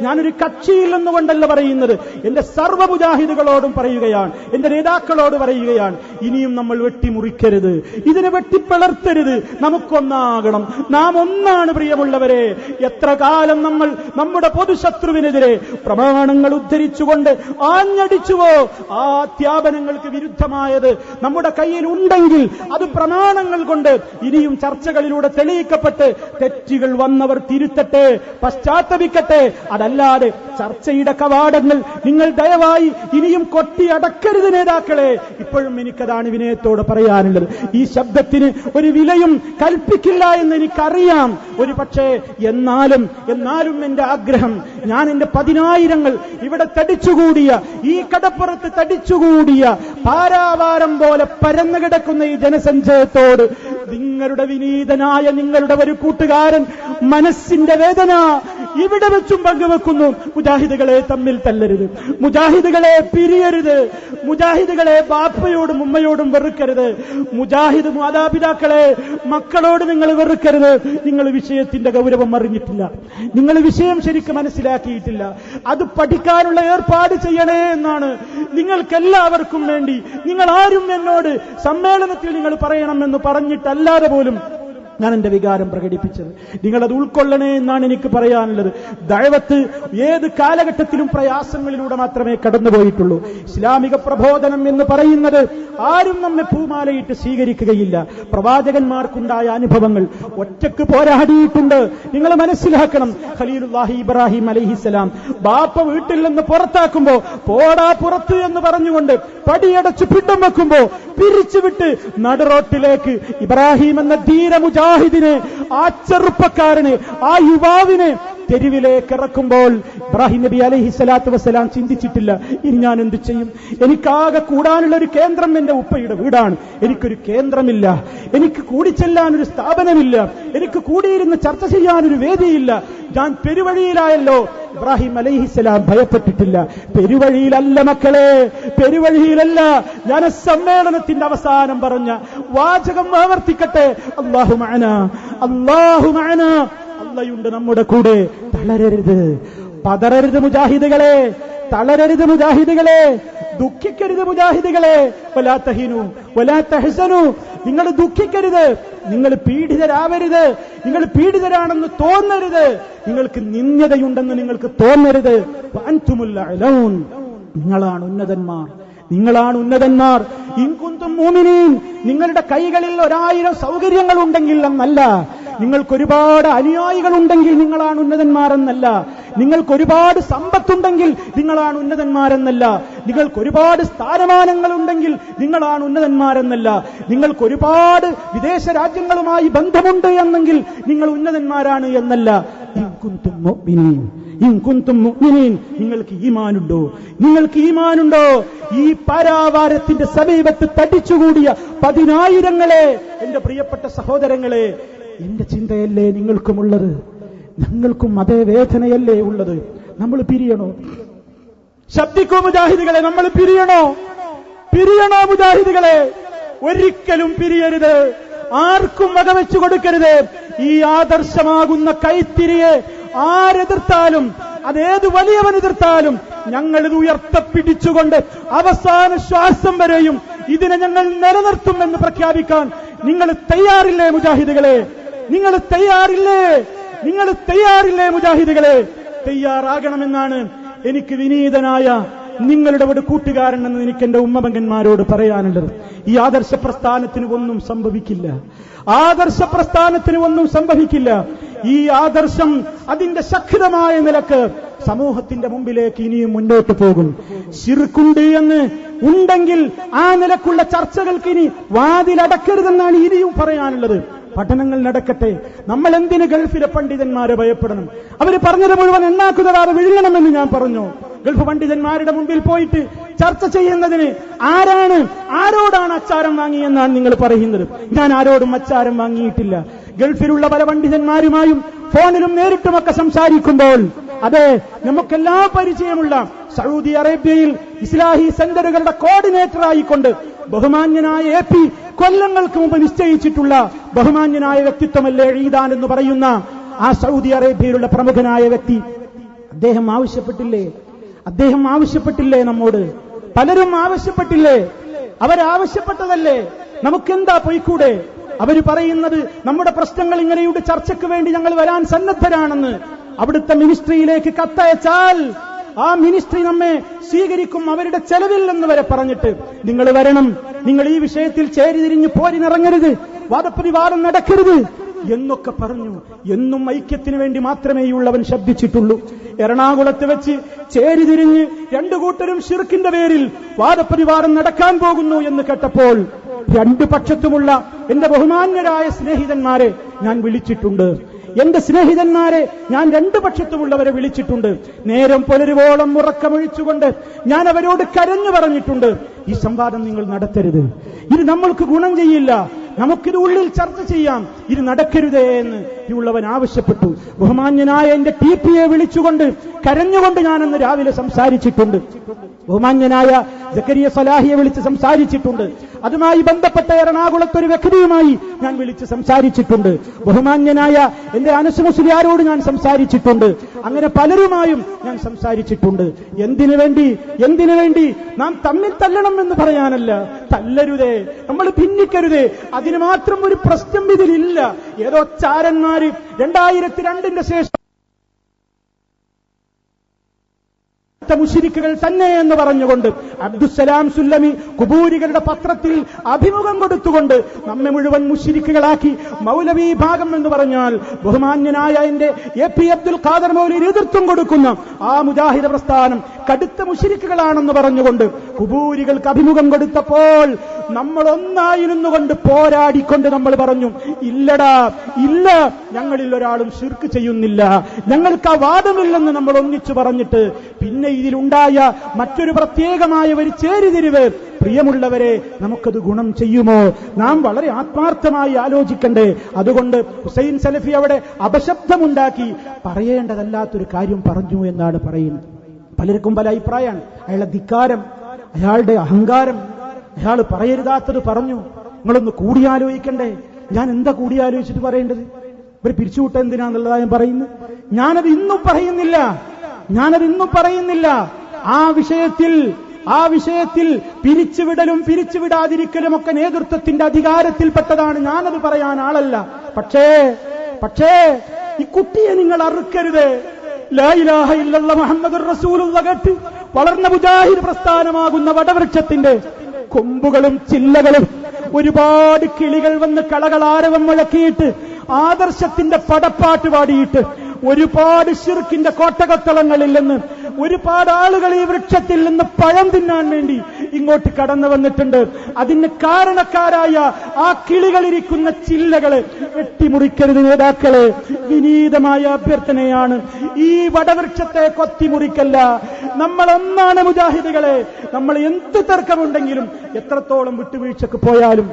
ഞാനൊരു കക്ഷിയിൽ നിന്നുകൊണ്ടല്ല പറയുന്നത്, എന്റെ സർവ്വ മുജാഹിദുകളോടും പറയുകയാണ്, എന്റെ നേതാക്കളോട് പറയുകയാണ്, ഇനിയും നമ്മൾ വെട്ടിമുറിക്കരുത്, ഇതിനെ വെട്ടിപ്പിളർത്തരുത്. നമുക്കൊന്നാകണം. നാം ഒന്നാണ് പ്രിയമുള്ളവരെ. എത്ര കാലം നമ്മൾ നമ്മുടെ പൊതുശത്രുവിനെതിരെ പ്രമാണങ്ങൾ ഉദ്ധരിച്ചുകൊണ്ട് ആഞ്ഞടിച്ചുവോ, ആ അധ്യാപനങ്ങൾക്ക് വിരുദ്ധമായത് നമ്മുടെ കയ്യിൽ ഉണ്ടെങ്കിൽ അത് പ്രമാണങ്ങൾ കൊണ്ട് ഇനിയും ചർച്ചകളിലൂടെ തെളിയിക്കപ്പെട്ട് തെറ്റുകൾ വന്നവർ തിരുത്തട്ടെ, പശ്ചാത്തപിക്കട്ടെ. അതല്ലാതെ ചർച്ചയുടെ കവാടങ്ങൾ നിങ്ങൾ ദയവായി ഇനിയും കൊട്ടിയടക്കരുത് നേതാക്കളെ. ഇപ്പോഴും എനിക്കതാണ് വിനയത്തോട് പറയാനുള്ളത്. ഈ ശബ്ദത്തിന് ഒരു വിലയും കൽപ്പിക്കില്ല എന്ന് എനിക്കറിയാം. ഒരു പക്ഷേ എന്നാലും എന്റെ ആഗ്രഹം, ഞാൻ എന്റെ 10,000 ഇവിടെ തടിച്ചുകൂടിയ, ഈ കടപ്പുറത്ത് തടിച്ചുകൂടിയ പാരാവാരം പോലെ പരന്നു കിടക്കുന്ന ഈ ജനസഞ്ചയത്തോട് നിങ്ങളുടെ വിനീതനായ നിങ്ങളുടെ ഒരു കൂട്ടുകാരൻ മനസ്സിന്റെ വേദന ഇവിടെ വെച്ചും പങ്കുവെക്കുന്നു. മുജാഹിദുകളെ തമ്മിൽ തല്ലരുത്, മുജാഹിദുകളെ പിരിയരുത്, മുജാഹിദുകളെ ബാപ്പയോടും ഉമ്മയോടും വെറുക്കരുത്, മുജാഹിദ് മാതാപിതാക്കളെ മക്കളോട് നിങ്ങൾ വെറുക്കരുത്. നിങ്ങൾ വിഷയത്തിന്റെ ഗൗരവം അറിഞ്ഞിട്ടില്ല, നിങ്ങൾ വിഷയം ശരിക്കും മനസ്സിലാക്കിയിട്ടില്ല. അത് പഠിക്കാനുള്ള ഏർപ്പാട് ചെയ്യണേ എന്നാണ് നിങ്ങൾക്കെല്ലാവർക്കും വേണ്ടി. നിങ്ങൾ ആരും എന്നോട് സമ്മേളനത്തിൽ നിങ്ങൾ പറയണമെന്ന് പറഞ്ഞിട്ടല്ലാതെ പോലും ഞാൻ എന്റെ വികാരം പ്രകടിപ്പിച്ചത്. നിങ്ങളത് ഉൾക്കൊള്ളണേ എന്നാണ് എനിക്ക് പറയാനുള്ളത്. ദഅവത്ത് ഏത് കാലഘട്ടത്തിലും പ്രയാസങ്ങളിലൂടെ മാത്രമേ കടന്നുപോയിട്ടുള്ളൂ. ഇസ്ലാമിക പ്രബോധനം എന്ന് പറയുന്നത് ആരും നമ്മെ പൂമാലയിട്ട് സ്വീകരിക്കുകയില്ല. പ്രവാചകന്മാർക്കുണ്ടായ അനുഭവങ്ങൾ ഒറ്റക്ക് പോരാടിയിട്ടുണ്ട്. നിങ്ങൾ മനസ്സിലാക്കണം. ഖലീലുല്ലാഹി ഇബ്രാഹിം അലൈഹിസ്സലാം ബാപ്പ വീട്ടിൽ നിന്ന് പുറത്താക്കുമ്പോ പോടാ പുറത്ത് എന്ന് പറഞ്ഞുകൊണ്ട് പടിയടച്ച് പിണ്ടം വെക്കുമ്പോ പിരിച്ചുവിട്ട് നടുറോട്ടിലേക്ക് ഇബ്രാഹിം എന്ന ധീര മുജാഹിദിനെ, ആ ചെറുപ്പക്കാരനെ, ആ യുവാവിനെ തെരുവിലേക്ക് ഇറക്കുമ്പോൾ ഇബ്രാഹിം നബി അലൈഹിസ്സലാത്തു വസ്സലാം ചിന്തിച്ചിട്ടില്ല, ഇനി ഞാൻ എന്ത് ചെയ്യും? എനിക്കാകെ കൂടാനുള്ള ഒരു കേന്ദ്രം എന്റെ ഉപ്പയുടെ വീടാണ്. എനിക്കൊരു കേന്ദ്രമില്ല, എനിക്ക് കൂടിച്ചെല്ലാനൊരു സ്ഥാപനമില്ല, എനിക്ക് കൂടിയിരുന്ന് ചർച്ച ചെയ്യാനൊരു വേദിയില്ല. ഞാൻ പെരുവഴിയിലായല്ലോ. ഇബ്രാഹിം അലൈഹിസ്സലാം ഭയപ്പെട്ടിട്ടില്ല. പെരുവഴിയിലല്ല മക്കളെ, പെരുവഴിയിലല്ല. ഞാൻ സമ്മേളനത്തിന്റെ അവസാനം പറഞ്ഞ വാചകം ആവർത്തിക്കട്ടെ, അല്ലാഹു മഅനാ, അല്ലാഹു മഅനാ. അല്ലാഹുണ്ട് നമ്മുടെ കൂടെ. തളരരുത്, പതറരുത് മുജാഹിദുകളെ, തളരരുത് മുജാഹിദുകളെ, ദുഃഖിക്കരുത് മുജാഹിദുകളെ. വലാ തഹിനു വലാ തഹ്സനു. നിങ്ങൾ ദുഃഖിക്കരുത്, നിങ്ങൾ പീഡിതരാവരുത്, നിങ്ങൾ പീഡിതരാണെന്ന് തോന്നരുത്, നിങ്ങൾക്ക് നിന്ദ്യതയുണ്ടെന്ന് നിങ്ങൾക്ക് തോന്നരുത്. വഅൻതുമുൽ അഅലൗൻ. നിങ്ങളാണ് ഉന്നതന്മാർ, നിങ്ങളാണ് ഉന്നതന്മാർ. ഇൻ കുന്തും മുഅ്മിനീൻ. നിങ്ങളുടെ കൈകളിൽ 1000 സൗകര്യങ്ങൾ ഉണ്ടെങ്കിൽ എന്നല്ല, നിങ്ങൾക്കൊരുപാട് അനുയായികൾ ഉണ്ടെങ്കിൽ നിങ്ങളാണ് ഉന്നതന്മാരെന്നല്ല, നിങ്ങൾക്കൊരുപാട് സമ്പത്തുണ്ടെങ്കിൽ നിങ്ങളാണ് ഉന്നതന്മാരെന്നല്ല, നിങ്ങൾക്കൊരുപാട് സ്ഥാനമാനങ്ങൾ ഉണ്ടെങ്കിൽ നിങ്ങളാണ് ഉന്നതന്മാരെന്നല്ല, നിങ്ങൾക്കൊരുപാട് വിദേശ രാജ്യങ്ങളുമായി ബന്ധമുണ്ട് എന്നെങ്കിൽ നിങ്ങൾ ഉന്നതന്മാരാണ് എന്നല്ല. ഇൻ കുന്തും മുഅ്മിനീൻ, ഇൻ കുന്തും മുഅ്മിനീൻ. നിങ്ങൾക്ക് ഈമാനുണ്ടോ? നിങ്ങൾക്ക് ഈമാനുണ്ടോ? ഈ പാരാവാരത്തിന്റെ സമീപത്ത് തടിച്ചുകൂടിയ 10,000 എന്റെ പ്രിയപ്പെട്ട സഹോദരങ്ങളെ, എന്റെ ചിന്തയല്ലേ നിങ്ങൾക്കുമുള്ളത്? ഞങ്ങൾക്കും അതേ വേദനയല്ലേ ഉള്ളത്? നമ്മൾ പിരിയണോ? ശബ്ദിക്കോ മുജാഹിദുകളെ, നമ്മൾ പിരിയണോ? പിരിയണോ മുജാഹിദുകളെ? ഒരിക്കലും പിരിയരുത്, ആർക്കും വകവെച്ചു കൊടുക്കരുത്. ഈ ആദർശമാകുന്ന കൈത്തിരിയെ ആരെതിർത്താലും, അതേത് വലിയവൻ എതിർത്താലും ഞങ്ങളിത് ഉയർത്തപ്പിടിച്ചുകൊണ്ട് അവസാന ശ്വാസം വരെയും ഇതിനെ ഞങ്ങൾ നിലനിർത്തുമെന്ന് പ്രഖ്യാപിക്കാൻ നിങ്ങൾ തയ്യാറില്ലേ മുജാഹിദുകളെ? നിങ്ങൾ തയ്യാറില്ലേ? നിങ്ങൾ തയ്യാറില്ലേ മുജാഹിദുകളെ? തയ്യാറാകണമെന്നാണ് എനിക്ക് വിനീതനായ നിങ്ങളുടെ ഒരു കൂട്ടുകാരൻ എന്ന് എനിക്ക് എന്റെ ഉമ്മപെങ്ങന്മാരോട് പറയാനുള്ളത്. ഈ ആദർശ പ്രസ്ഥാനത്തിന് ഒന്നും സംഭവിക്കില്ല, ആദർശ പ്രസ്ഥാനത്തിന് ഒന്നും സംഭവിക്കില്ല. ഈ ആദർശം അതിന്റെ ശക്തമായ നിലക്ക് സമൂഹത്തിന്റെ മുമ്പിലേക്ക് ഇനിയും മുന്നോട്ട് പോകും. ശിർക്കുണ്ട് എന്ന് ഉണ്ടെങ്കിൽ ആ നിലക്കുള്ള ചർച്ചകൾക്ക് ഇനി വാതിലടക്കരുതെന്നാണ് ഇനിയും പറയാനുള്ളത്. പഠനങ്ങൾ നടക്കട്ടെ. നമ്മൾ എന്തിന് ഗൾഫിലെ പണ്ഡിതന്മാരെ ഭയപ്പെടണം? അവർ പറഞ്ഞത് മുഴുവൻ എണ്ണാക്കുതറാതെ വിഴുങ്ങണമെന്ന് ഞാൻ പറഞ്ഞു. ഗൾഫ് പണ്ഡിതന്മാരുടെ മുമ്പിൽ പോയിട്ട് ചർച്ച ചെയ്യുന്നതിന് ആരോടാണ് അച്ചാരം വാങ്ങിയെന്നാണ് നിങ്ങൾ പറയുന്നത്? ഞാൻ ആരോടും അച്ചാരം വാങ്ങിയിട്ടില്ല. ഗൾഫിലുള്ള പല പണ്ഡിതന്മാരുമായും ഫോണിലും നേരിട്ടുമൊക്കെ സംസാരിക്കുമ്പോൾ അതെ, നമുക്കെല്ലാം പരിചയമുള്ള സൗദി അറേബ്യയിൽ ഇസ്ലാഹി സെന്ററുകളുടെ കോർഡിനേറ്റർ ആയിക്കൊണ്ട് ബഹുമാന്യനായ AP കൊല്ലങ്ങൾക്ക് മുമ്പ് നിശ്ചയിച്ചിട്ടുള്ള ബഹുമാന്യനായ വ്യക്തിത്വമല്ലേ ഈദാൻ എന്ന് പറയുന്ന ആ സൗദി അറേബ്യയിലുള്ള പ്രമുഖനായ വ്യക്തി, അദ്ദേഹം ആവശ്യപ്പെട്ടില്ലേ നമ്മോട്? പലരും ആവശ്യപ്പെട്ടില്ലേ? അവരാവശ്യപ്പെട്ടതല്ലേ? നമുക്കെന്താ പോയിക്കൂടെ? അവര് പറയുന്നത് നമ്മുടെ പ്രശ്നങ്ങൾ ഇങ്ങനെയുടെ ചർച്ചയ്ക്ക് വേണ്ടി ഞങ്ങൾ വരാൻ സന്നദ്ധരാണെന്ന്. അവിടുത്തെ മിനിസ്ട്രിയിലേക്ക് കത്തയച്ചാൽ ആ മിനിസ്ട്രി നമ്മെ സ്വീകരിക്കും, അവരുടെ ചെലവിൽ എന്ന് വരെ പറഞ്ഞിട്ട് നിങ്ങൾ വരണം, നിങ്ങൾ ഈ വിഷയത്തിൽ ചേരിതിരിഞ്ഞ് പോരിനിറങ്ങരുത്, വാദപ്രതിവാദം നടക്കരുത് എന്നൊക്കെ പറഞ്ഞു. എന്നും ഐക്യത്തിന് വേണ്ടി മാത്രമേ ഈ ഉള്ളവൻ ശബ്ദിച്ചിട്ടുള്ളൂ. എറണാകുളത്ത് വെച്ച് ചേരിതിരിഞ്ഞ് രണ്ടു കൂട്ടരും ശിർക്കിന്റെ പേരിൽ വാദപ്രതിവാദം നടക്കാൻ പോകുന്നു എന്ന് കേട്ടപ്പോൾ രണ്ടു പക്ഷത്തുമുള്ള എന്റെ ബഹുമാന്യരായ സ്നേഹിതന്മാരെ ഞാൻ വിളിച്ചിട്ടുണ്ട്. എന്റെ സ്നേഹിതന്മാരെ ഞാൻ രണ്ടു പക്ഷത്തുമുള്ളവരെ വിളിച്ചിട്ടുണ്ട്. നേരം പുലരുവോളം ഉറക്കമൊഴിച്ചുകൊണ്ട് ഞാൻ അവരോട് കരഞ്ഞു പറഞ്ഞിട്ടുണ്ട്, ഈ സംവാദം നിങ്ങൾ നടത്തരുത്, ഇത് നമ്മൾക്ക് ഗുണം ചെയ്യില്ല, നമുക്കിത് ഉള്ളിൽ ചർച്ച ചെയ്യാം, ഇത് നടക്കരുതേ എന്ന് ഈ ഉള്ളവൻ ആവശ്യപ്പെട്ടു. ബഹുമാന്യനായ എന്റെ TPയെ വിളിച്ചുകൊണ്ട് കരഞ്ഞുകൊണ്ട് ഞാനന്ന് രാവിലെ സംസാരിച്ചിട്ടുണ്ട്. ബഹുമാന്യനായ സക്കരിയ സലാഹിയെ വിളിച്ച് സംസാരിച്ചിട്ടുണ്ട്. അതുമായി ബന്ധപ്പെട്ട എറണാകുളത്തൊരു വ്യക്തിയുമായി ഞാൻ വിളിച്ച് സംസാരിച്ചിട്ടുണ്ട്. ബഹുമാന്യനായ എന്റെ അനസ് മുസ്ലിയാരോട് ഞാൻ സംസാരിച്ചിട്ടുണ്ട്. അങ്ങനെ പലരുമായും ഞാൻ സംസാരിച്ചിട്ടുണ്ട്. എന്തിനു വേണ്ടി? നാം തമ്മിൽ തല്ലണം എന്ന് പറയാനല്ല. തല്ലരുതേ, നമ്മൾ ഭിന്നിക്കരുതേ, അതിന് മാത്രം ഒരു പ്രശ്നം ഇതിലില്ല. ഏതോ ചാരന്മാര് 2002 ശേഷം മുശ്രിക്കുകൾ തന്നെ എന്ന് പറഞ്ഞുകൊണ്ട് അബ്ദുസ്സലാം സുല്ലമി കുബൂരികളുടെ പത്രത്തിൽ അഭിമുഖം കൊടുത്തുകൊണ്ട് നമ്മെ മുഴുവൻ മുശ്രിക്കുകളാക്കി. മൗലവി ഭാഗം എന്ന് പറഞ്ഞാൽ ബഹുമാന്യനായ എന്റെ AP അബ്ദുൽ ഖാദർ മൗലവി നേതൃത്വം കൊടുക്കുന്ന ആ മുജാഹിദ പ്രസ്ഥാനം കടുത്ത മുശ്രിക്കുകളാണെന്ന് പറഞ്ഞുകൊണ്ട് കുബൂരികൾക്ക് അഭിമുഖം കൊടുത്തപ്പോൾ നമ്മൾ ഒന്നായിരുന്നുകൊണ്ട് പോരാടിക്കൊണ്ട് നമ്മൾ പറഞ്ഞു, ഇല്ലടാ, ഇല്ല, ഞങ്ങളിൽ ഒരാളും ശിർക്ക് ചെയ്യുന്നില്ല, ഞങ്ങൾക്ക് ആ വാദമില്ലെന്ന് നമ്മൾ ഒന്നിച്ചു പറഞ്ഞിട്ട് പിന്നെ ഇതിലുണ്ടായ മറ്റൊരു പ്രത്യേകമായ ഒരു ചേരിതിരിവ്, പ്രിയമുള്ളവരെ, നമുക്കത് ഗുണം ചെയ്യുമോ? നാം വളരെ ആത്മാർത്ഥമായി ആലോചിക്കണ്ടേ? അതുകൊണ്ട് ഹുസൈൻ സലഫി അവിടെ അപശബ്ദമുണ്ടാക്കി പറയേണ്ടതല്ലാത്തൊരു കാര്യം പറഞ്ഞു എന്നാണ് പറയുന്നത്. പലർക്കും പല അഭിപ്രായമാണ്. അയാളുടെ ധിക്കാരം, അയാളുടെ അഹങ്കാരം, അയാൾ പറയരുതാത്തത് പറഞ്ഞു. നിങ്ങളൊന്ന് കൂടിയാലോചിക്കണ്ടേ? ഞാൻ എന്താ കൂടിയാലോചിച്ചിട്ട് പറയേണ്ടത്? ഇവർ പിരിച്ചുവിട്ട എന്തിനാന്നുള്ളതാ ഞാൻ പറയുന്നത്. ഞാനത് ഇന്നും പറയുന്നില്ല. ആ വിഷയത്തിൽ പിരിച്ചുവിടലും പിരിച്ചുവിടാതിരിക്കലും ഒക്കെ നേതൃത്വത്തിന്റെ അധികാരത്തിൽപ്പെട്ടതാണ്. ഞാനത് പറയാൻ ആളല്ല. പക്ഷേ ഈ കുട്ടിയെ നിങ്ങൾ അറുക്കരുത്. ലാ ഇലാഹ ഇല്ലല്ലാഹ് മുഹമ്മദുർ റസൂലുള്ളാഹ് കേട്ട് വളർന്ന മുജാഹിദ് പ്രസ്ഥാനമാകുന്ന വടവൃക്ഷത്തിന്റെ കൊമ്പുകളും ചില്ലകളും ഒരുപാട് കിളികൾ വന്ന് കളകളാരവം മുഴക്കിയിട്ട് ആദർശത്തിന്റെ പടപ്പാട്ട് പാടിയിട്ട് ഒരുപാട് ശിർക്കിന്റെ കോട്ടകത്തളങ്ങളിൽ നിന്ന് ഒരുപാട് ആളുകൾ ഈ വൃക്ഷത്തിൽ നിന്ന് പഴം തിന്നാൻ വേണ്ടി ഇങ്ങോട്ട് കടന്നു വന്നിട്ടുണ്ട്. അതിന് കാരണക്കാരായ ആ കിളികളിരിക്കുന്ന ചില്ലകളെ വെട്ടിമുറിക്കരുത് നേതാക്കളെ. വിനീതമായ അഭ്യർത്ഥനയാണ്. ഈ വടവൃക്ഷത്തെ കൊത്തിമുറിക്കല്ല. നമ്മൾ ഒന്നാണ് മുജാഹിദുകളെ. നമ്മൾ എന്ത് തർക്കമുണ്ടെങ്കിലും എത്രത്തോളം വിട്ടുവീഴ്ചക്ക് പോയാലും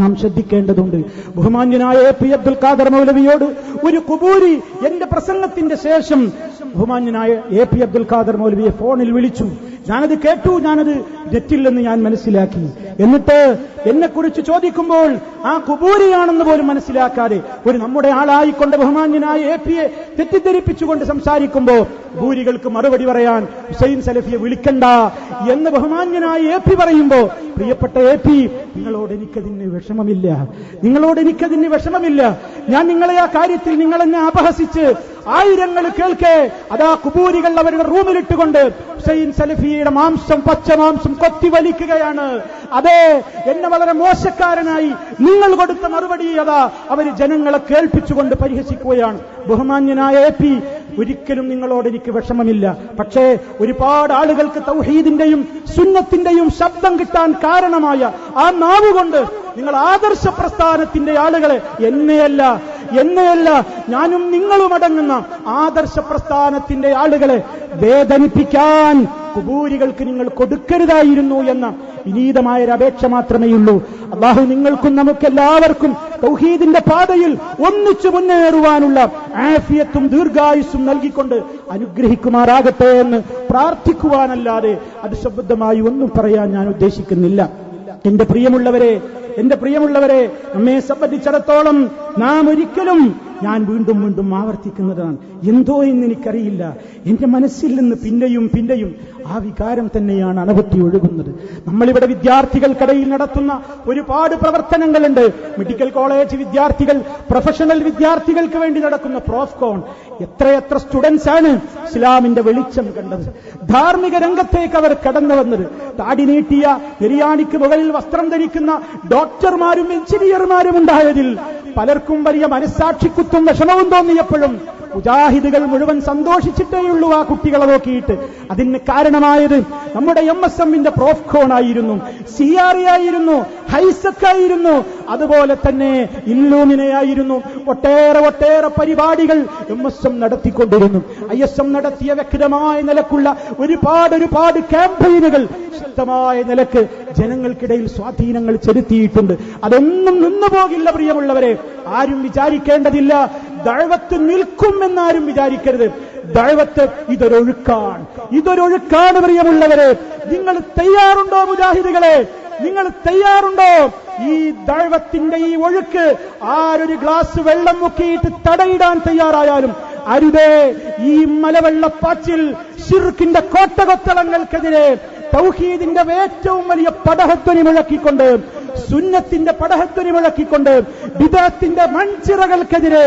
നാം ശ്രദ്ധിക്കേണ്ടതുണ്ട്. ബഹുമാന്യനായ AP അബ്ദുൽ ഖാദർ മൗലവിയോട് ഒരു കുബൂരി എന്റെ പ്രസംഗത്തിന്റെ ശേഷം ബഹുമാന്യനായ AP അബ്ദുൽ ഖാദർ മൗലവിയെ ഫോണിൽ വിളിച്ചു. ഞാനത് കേട്ടു, ഞാനത് തെറ്റില്ലെന്ന് ഞാൻ മനസ്സിലാക്കി. എന്നിട്ട് എന്നെക്കുറിച്ച് ചോദിക്കുമ്പോൾ ആ കുബൂരിയാണെന്ന് പോലും മനസ്സിലാക്കാതെ ഒരു നമ്മുടെ ആളായിക്കൊണ്ട് ബഹുമാന്യനായ APയെ തെറ്റിദ്ധരിപ്പിച്ചുകൊണ്ട് സംസാരിക്കുമ്പോൾ കുബൂരികൾക്ക് മറുപടി പറയാൻ ഹുസൈൻ സലഫിയെ വിളിക്കണ്ട എന്ന് ബഹുമാന്യനായ AP പറയുമ്പോൾ, പ്രിയപ്പെട്ട AP, നിങ്ങളോട് എനിക്കതിന് വിഷമമില്ല. ഞാൻ നിങ്ങളെ ആ കാര്യത്തിൽ നിങ്ങളെന്നെ അപഹസിച്ച് ആയിരങ്ങൾ കേൾക്കെ അതാ കുബൂരികൾ അവരുടെ റൂമിലിട്ടുകൊണ്ട് ഹുസൈൻ സലഫിയുടെ പച്ചമാംസം കൊത്തിവലിക്കുകയാണ്. അതെ, എന്നെ വളരെ മോശക്കാരനായി നിങ്ങൾ കൊടുത്ത മറുപടി അതാ അവര് ജനങ്ങളെ കേൾപ്പിച്ചുകൊണ്ട് പരിഹസിക്കുകയാണ്. ബഹുമാന്യനായ AP, ഒരിക്കലും നിങ്ങളോട് എനിക്ക് വിഷമമില്ല. പക്ഷേ ഒരുപാട് ആളുകൾക്ക് തൗഹീദിന്റെയും സുന്നത്തിന്റെയും ശബ്ദം കിട്ടാൻ കാരണമായ ആ നാവുകൊണ്ട് നിങ്ങൾ ആദർശ പ്രസ്ഥാനത്തിന്റെ ആളുകളെ, എന്നെയല്ല ഞാനും നിങ്ങളും അടങ്ങുന്ന ആദർശ പ്രസ്ഥാനത്തിന്റെ ആളുകളെ വേദനിപ്പിക്കാൻ കുബൂരികൾക്ക് നിങ്ങൾ കൊടുക്കരുതായിരുന്നു എന്ന വിനീതമായ ഒരു അപേക്ഷ മാത്രമേയുള്ളൂ. അല്ലാഹു നിങ്ങൾക്കും നമുക്കെല്ലാവർക്കും തൗഹീദിന്റെ പാതയിൽ ഒന്നിച്ചു മുന്നേറുവാനുള്ള ആഫിയത്തും ദീർഘായുസ്സും നൽകിക്കൊണ്ട് അനുഗ്രഹിക്കുമാറാകട്ടെ എന്ന് പ്രാർത്ഥിക്കുവാനല്ലാതെ അത് ശബ്ദമായി ഒന്നും പറയാൻ ഞാൻ ഉദ്ദേശിക്കുന്നില്ല. എന്റെ പ്രിയമുള്ളവരെ, നമ്മെ സംബന്ധിച്ചിടത്തോളം നാം ഒരിക്കലും, ഞാൻ വീണ്ടും വീണ്ടും ആവർത്തിക്കുന്നതാണ്, എന്തോ എന്ന് എനിക്കറിയില്ല, എന്റെ മനസ്സിൽ നിന്ന് പിന്നെയും ആ വികാരം തന്നെയാണ് അണപൊട്ടി ഒഴുകുന്നത്. നമ്മളിവിടെ വിദ്യാർത്ഥികൾക്കിടയിൽ നടത്തുന്ന ഒരുപാട് പ്രവർത്തനങ്ങളുണ്ട്. മെഡിക്കൽ കോളേജ് വിദ്യാർത്ഥികൾ, പ്രൊഫഷണൽ വിദ്യാർത്ഥികൾക്ക് വേണ്ടി നടക്കുന്ന പ്രോഫ്കോൺ, എത്രയെത്ര സ്റ്റുഡൻസ് ആണ് ഇസ്ലാമിന്റെ വെളിച്ചം കണ്ടത്, ധാർമ്മിക രംഗത്തേക്ക് അവർ കടന്നു വന്നത്. താടി നീട്ടിയ, നിര്യാണിക്ക് മുകളിൽ വസ്ത്രം ധരിക്കുന്ന ഡോക്ടർമാരും എഞ്ചിനീയർമാരും ഉണ്ടായതിൽ പലർക്കും വലിയ മനസ്സാക്ഷിക്കുത്തും വിഷമവും തോന്നിയപ്പോഴും മുജാഹിദുകൾ മുഴുവൻ സന്തോഷിച്ചിട്ടേയുള്ളൂ ആ കുട്ടികളെ നോക്കിയിട്ട്. അതിന് കാരണമായത് നമ്മുടെ MSMന്റെ പ്രോഫ്കോൺ ആയിരുന്നു, CRE ആയിരുന്നു, ഹൈസക് ആയിരുന്നു, അതുപോലെ തന്നെ ഇല്ലൂമിനയായിരുന്നു. ഒട്ടേറെ പരിപാടികൾ MSM നടത്തിക്കൊണ്ടിരുന്നു. ISM നടത്തിയ വ്യക്തമായ നിലക്കുള്ള ഒരുപാട് ക്യാമ്പയിനുകൾ ശക്തമായ നിലക്ക് ജനങ്ങൾക്കിടയിൽ സ്വാധീനങ്ങൾ ചെലുത്തിയിട്ടുണ്ട്. അതൊന്നും നിന്നുപോകില്ല പ്രിയമുള്ളവരെ. ആരും വിചാരിക്കേണ്ടതില്ല ദഅവത്ത് നിൽക്കുമെന്നാരും വിചാരിക്കരുത്. ദഅവത്ത് ഇതൊരൊഴുക്കാണ് പ്രിയമുള്ളവരെ. നിങ്ങൾ തയ്യാറുണ്ടോ മുജാഹിദുകളെ? നിങ്ങൾ തയ്യാറുണ്ടോ? ഈ ദഅവത്തിന്റെ ഈ ഒഴുക്ക് ആരൊരു ഗ്ലാസ് വെള്ളം മുക്കിയിട്ട് തടയിടാൻ തയ്യാറായാലും അരുതേ. ഈ മലവെള്ളപ്പാച്ചിൽ ശിർക്കിന്റെ കോട്ടകൊത്തളങ്ങൾക്കെതിരെ തൗഹീദിന്റെ ഏറ്റവും വലിയ പടഹധ്വനി മുഴക്കിക്കൊണ്ട്, സുന്നത്തിന്റെ പടഹധ്വനി മുഴക്കിക്കൊണ്ട്, ബിദഅത്തിന്റെ മൺചിറകൾക്കെതിരെ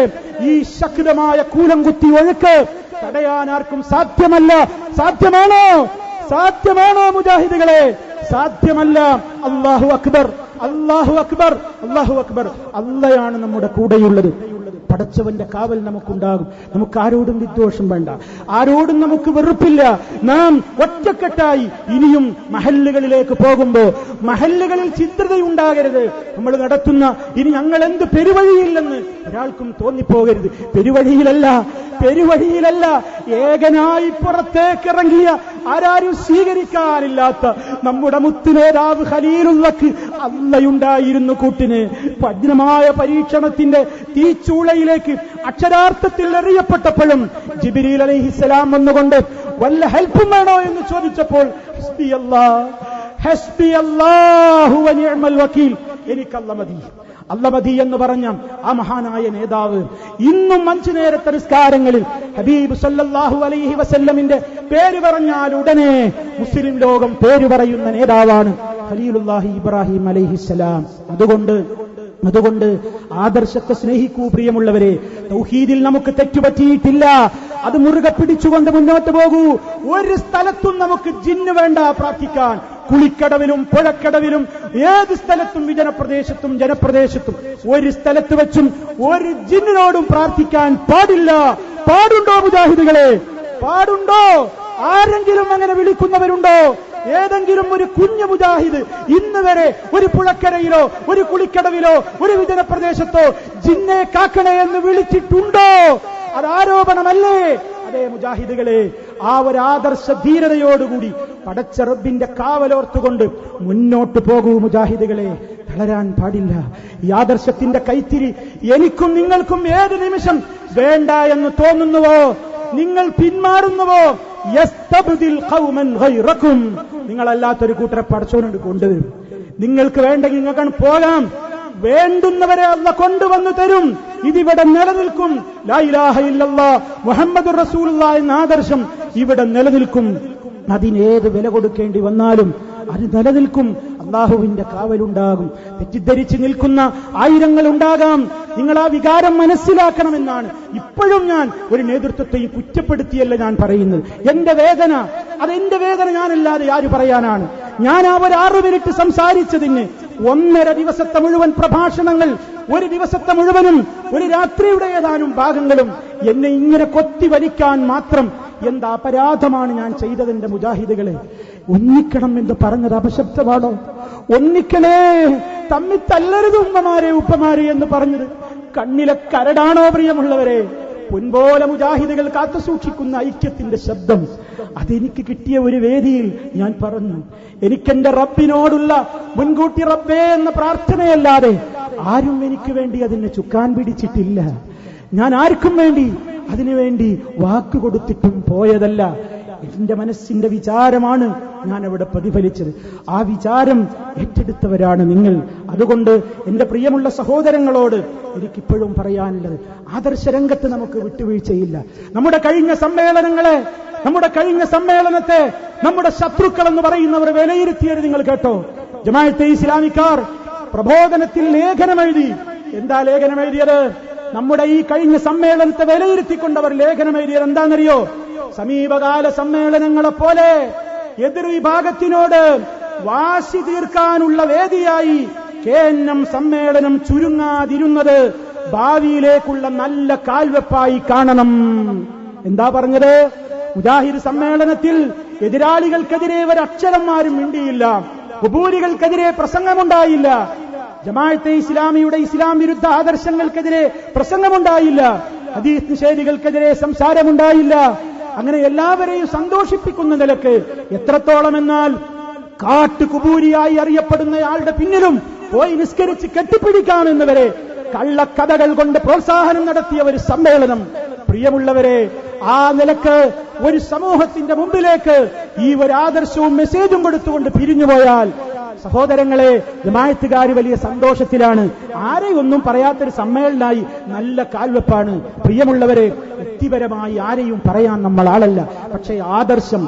ഈ ശക്തമായ കൂലംകുത്തി ഒഴുക്ക് തടയാൻ ആർക്കും സാധ്യമല്ല. സാധ്യമാണോ മുജാഹിദുകളെ? സാധ്യമല്ല. അല്ലാഹു അക്ബർ. അള്ളയാണ് നമ്മുടെ കൂടെയുള്ളത്. പടച്ചവന്റെ കാവൽ നമുക്കുണ്ടാകും. നമുക്ക് ആരോടും വിദ്വേഷം വേണ്ട, ആരോടും നമുക്ക് വെറുപ്പില്ല. നാം ഒറ്റക്കെട്ടായി ഇനിയും മഹല്ലുകളിലേക്ക് പോകുമ്പോ മഹല്ലുകളിൽ ചിത്രതയുണ്ടാകരുത്. നമ്മൾ നടത്തുന്ന ഇനി ഞങ്ങൾ എന്ത് പെരുവഴിയില്ലെന്ന് ഒരാൾക്കും തോന്നിപ്പോകരുത്. പെരുവഴിയിലല്ല, ഏകനായി പുറത്തേക്കിറങ്ങിയ, ആരാരും സ്വീകരിക്കാനില്ലാത്ത നമ്മുടെ മുത്തുനേതാവ് ഖലീലുള്ളാഹ്ക്ക് അള്ളയുണ്ടായിരുന്നു കൂട്ടിന്. ഭദ്രമായ പരീക്ഷണത്തിന്റെ തീച്ചൂളയിലേക്ക് അക്ഷരാർത്ഥത്തിൽ എറിയപ്പെട്ടപ്പോഴും ജിബ്രീൽ അലൈഹിസ്സലാം വന്നുകൊണ്ട് വല്ല ഹെൽപ്പും വേണോ എന്ന് ചോദിച്ചപ്പോൾ ഹസ്ബിയല്ലാഹു വ നിഅമൽ വക്കീൽ, എനിക്കല്ല മതി എന്ന് പറഞ്ഞ ആ മഹാനായ നേതാവ് ഇന്നും 5 നേരത്തെ നിസ്കാരങ്ങളിൽ ഹബീബ് സല്ലല്ലാഹു അലൈഹി വസല്ലമിന്റെ പേര് പറഞ്ഞാൽ ഉടനെ മുസ്ലിം ലോകം പേര് പറയുന്ന നേതാവാണ് ഖലീലുല്ലാഹി ഇബ്രാഹിം അലൈഹിസ്സലാം. അതുകൊണ്ട് ആദർശത്തെ സ്നേഹിക്കൂ പ്രിയമുള്ളവരെ. തൗഹീദിൽ നമുക്ക് തെറ്റുപറ്റിയിട്ടില്ല. അത് മുറുകെ പിടിച്ചുകൊണ്ട് മുന്നോട്ട് പോകൂ. ഒരു സ്ഥലത്തും നമുക്ക് ജിന്ന് വേണ്ട പ്രാർത്ഥിക്കാൻ. കുളിക്കടവിലും പുഴക്കടവിലും ഏത് സ്ഥലത്തും വിജനപ്രദേശത്തും ജനപ്രദേശത്തും ഒരു സ്ഥലത്ത് വെച്ചും ഒരു ജിന്നിനോടും പ്രാർത്ഥിക്കാൻ പാടില്ല. പാടുണ്ടോ മുജാഹിദുകളെ? പാടുണ്ടോ? ആരെങ്കിലും അങ്ങനെ വിളിക്കുന്നവരുണ്ടോ? ഏതെങ്കിലും ഒരു കുഞ്ഞു മുജാഹിദ് ഇന്ന് വരെ ഒരു പുഴക്കരയിലോ ഒരു കുളിക്കടവിലോ ഒരു വിജനപ്രദേശത്തോ ജിന്നെ കാക്കണേ എന്ന് വിളിച്ചിട്ടുണ്ടോ? അത് ആരോപണമല്ലേ? അതേ മുജാഹിദുകളെ, ആ ഒരു ആദർശ ധീരതയോടുകൂടി പടച്ച റബ്ബിന്റെ കാവലോർത്തുകൊണ്ട് മുന്നോട്ട് പോകൂ മുജാഹിദുകളെ. തളരാൻ പാടില്ല. ഈ ആദർശത്തിന്റെ കൈത്തിരി എനിക്കും നിങ്ങൾക്കും ഏത് നിമിഷം വേണ്ട എന്ന് തോന്നുന്നുവോ, നിങ്ങൾ പിന്മാറുന്നുവോ, യസ്തബ്ദിൽ ഖൗമൻ ഗൈറക്കും, നിങ്ങളല്ലാത്തൊരു കൂട്ടരെ പടച്ചോനോട് കൊണ്ടുവരും. നിങ്ങൾക്ക് വേണ്ടെങ്കിൽ നിങ്ങൾക്ക് പോകാം. വേണ്ടുന്നവരെ അല്ലാഹ് കൊണ്ടുവന്നു തരും. ഇതിവിടെ നിലനിൽക്കും. ലാ ഇലാഹ ഇല്ലല്ലാഹ് മുഹമ്മദുർ റസൂലുള്ളാഹി എന്ന ആദർശം ഇവിടെ നിലനിൽക്കും. അതിനേത് വില കൊടുക്കേണ്ടി വന്നാലും അത് നിലനിൽക്കും. അള്ളാഹുവിന്റെ കാവലുണ്ടാകും. തെറ്റിദ്ധരിച്ച് നിൽക്കുന്ന ആയിരങ്ങൾ ഉണ്ടാകാം. നിങ്ങൾ ആ വികാരം മനസ്സിലാക്കണമെന്നാണ് ഇപ്പോഴും ഞാൻ ഒരു നേതൃത്വത്തെയും കുറ്റപ്പെടുത്തിയല്ല ഞാൻ പറയുന്നത്. എന്റെ വേദന, അതെന്റെ വേദന ഞാനല്ലാതെ ആര് പറയാനാണ്? ഞാൻ ആ ഒരു 6 മിനിറ്റ് സംസാരിച്ചതിന് 1.5 ദിവസത്തെ മുഴുവൻ പ്രഭാഷണങ്ങൾ, ഒരു ദിവസത്തെ മുഴുവനും ഒരു രാത്രിയുടെ ഏതാനും ഭാഗങ്ങളും എന്നെ ഇങ്ങനെ കൊത്തി വലിക്കാൻ മാത്രം എന്താ അപരാധമാണ് ഞാൻ ചെയ്തതെന്റെ മുജാഹിദുകളെ? ഒന്നിക്കണം എന്ന് പറഞ്ഞത് അപശബ്ദമാണോ? ഒന്നിക്കണേ, തമ്മിൽ തല്ലരുത് ഉമ്മമാരെ ഉപ്പമാരെ എന്ന് പറഞ്ഞത് കണ്ണിലെ കരടാണോ പ്രിയമുള്ളവരെ? പൊൻപോലെ മുജാഹിദുകൾ കാത്തുസൂക്ഷിക്കുന്ന ഐക്യത്തിന്റെ ശബ്ദം അതെനിക്ക് കിട്ടിയ ഒരു വേദിയിൽ ഞാൻ പറഞ്ഞു, എനിക്കെന്റെ റബ്ബിനോടുള്ള മുൻകൂട്ടി റബ്ബേ എന്ന പ്രാർത്ഥനയല്ലാതെ ആരും എനിക്ക് വേണ്ടി അതിനെ ചുക്കാൻ പിടിച്ചിട്ടില്ല. ഞാൻ ആർക്കും വേണ്ടി അതിനുവേണ്ടി വാക്കുകൊടുത്തിട്ടും പോയതല്ല. എന്റെ മനസ്സിന്റെ വിചാരമാണ് ഞാൻ അവിടെ പ്രതിഫലിച്ചത്. ആ വിചാരം ഏറ്റെടുത്തവരാണ് നിങ്ങൾ. അതുകൊണ്ട് എന്റെ പ്രിയമുള്ള സഹോദരങ്ങളോട് എനിക്കിപ്പോഴും പറയാനുള്ളത്, ആദർശരംഗത്ത് നമുക്ക് വിട്ടുവീഴ്ചയില്ല. നമ്മുടെ കഴിഞ്ഞ സമ്മേളനത്തെ നമ്മുടെ ശത്രുക്കൾ എന്ന് പറയുന്നവർ വിലയിരുത്തിയത് നിങ്ങൾ കേട്ടോ? ജമാഅത്തെ ഇസ്ലാമിക്കാർ പ്രബോധനത്തിൽ ലേഖനമെഴുതി. എന്താ ലേഖനമെഴുതിയത്? നമ്മുടെ ഈ കഴിഞ്ഞ സമ്മേളനത്തെ വിലയിരുത്തിക്കൊണ്ടവർ ലേഖനമെഴുതിയത് എന്താണെന്നറിയോ? സമീപകാല സമ്മേളനങ്ങളെപ്പോലെ എതിർവിഭാഗത്തിനോട് വാശി തീർക്കാനുള്ള വേദിയായി KNM സമ്മേളനം ചുരുങ്ങാതിരുന്നത് ഭാവിയിലേക്കുള്ള നല്ല കാൽവെപ്പായി കാണണം. എന്താ പറഞ്ഞത്? മുജാഹിദ് സമ്മേളനത്തിൽ എതിരാളികൾക്കെതിരെ ഒരക്ഷരന്മാരും മിണ്ടിയില്ല, ഖുബൂരികൾക്കെതിരെ പ്രസംഗമുണ്ടായില്ല, ജമാഅത്തെ ഇസ്ലാമിയുടെ ഇസ്ലാം വിരുദ്ധ ആദർശങ്ങൾക്കെതിരെ പ്രസംഗമുണ്ടായില്ല, ഹദീസ് നിഷേധികൾക്കെതിരെ സംസാരമുണ്ടായില്ല. അങ്ങനെ എല്ലാവരെയും സന്തോഷിപ്പിക്കുന്ന നിലക്ക്, എത്രത്തോളം എന്നാൽ കാട്ടുകുബൂരിയായി അറിയപ്പെടുന്നയാളുടെ പിന്നിലും പോയി നിസ്കരിച്ച് കെട്ടിപ്പിടിക്കാമെന്നവരെ കള്ളക്കഥകൾ കൊണ്ട് പ്രോത്സാഹനം നടത്തിയ ഒരു സമ്മേളനം. പ്രിയമുള്ളവരെ, ആ നിലക്ക് ഒരു സമൂഹത്തിന്റെ മുമ്പിലേക്ക് ഈ ഒരു ആദർശവും മെസ്സേജും കൊടുത്തുകൊണ്ട് പിരിഞ്ഞുപോയാൽ, സഹോദരങ്ങളെ, ജമാഅത്തുകാർ വലിയ സന്തോഷത്തിലാണ്. ആരെയൊന്നും പറയാത്തൊരു സമ്മേളനമായി നല്ല കാൽവെപ്പാണ്. പ്രിയമുള്ളവരെ, വ്യക്തിപരമായി ആരെയും പറയാൻ നമ്മൾ ആളല്ല. പക്ഷേ ആദർശം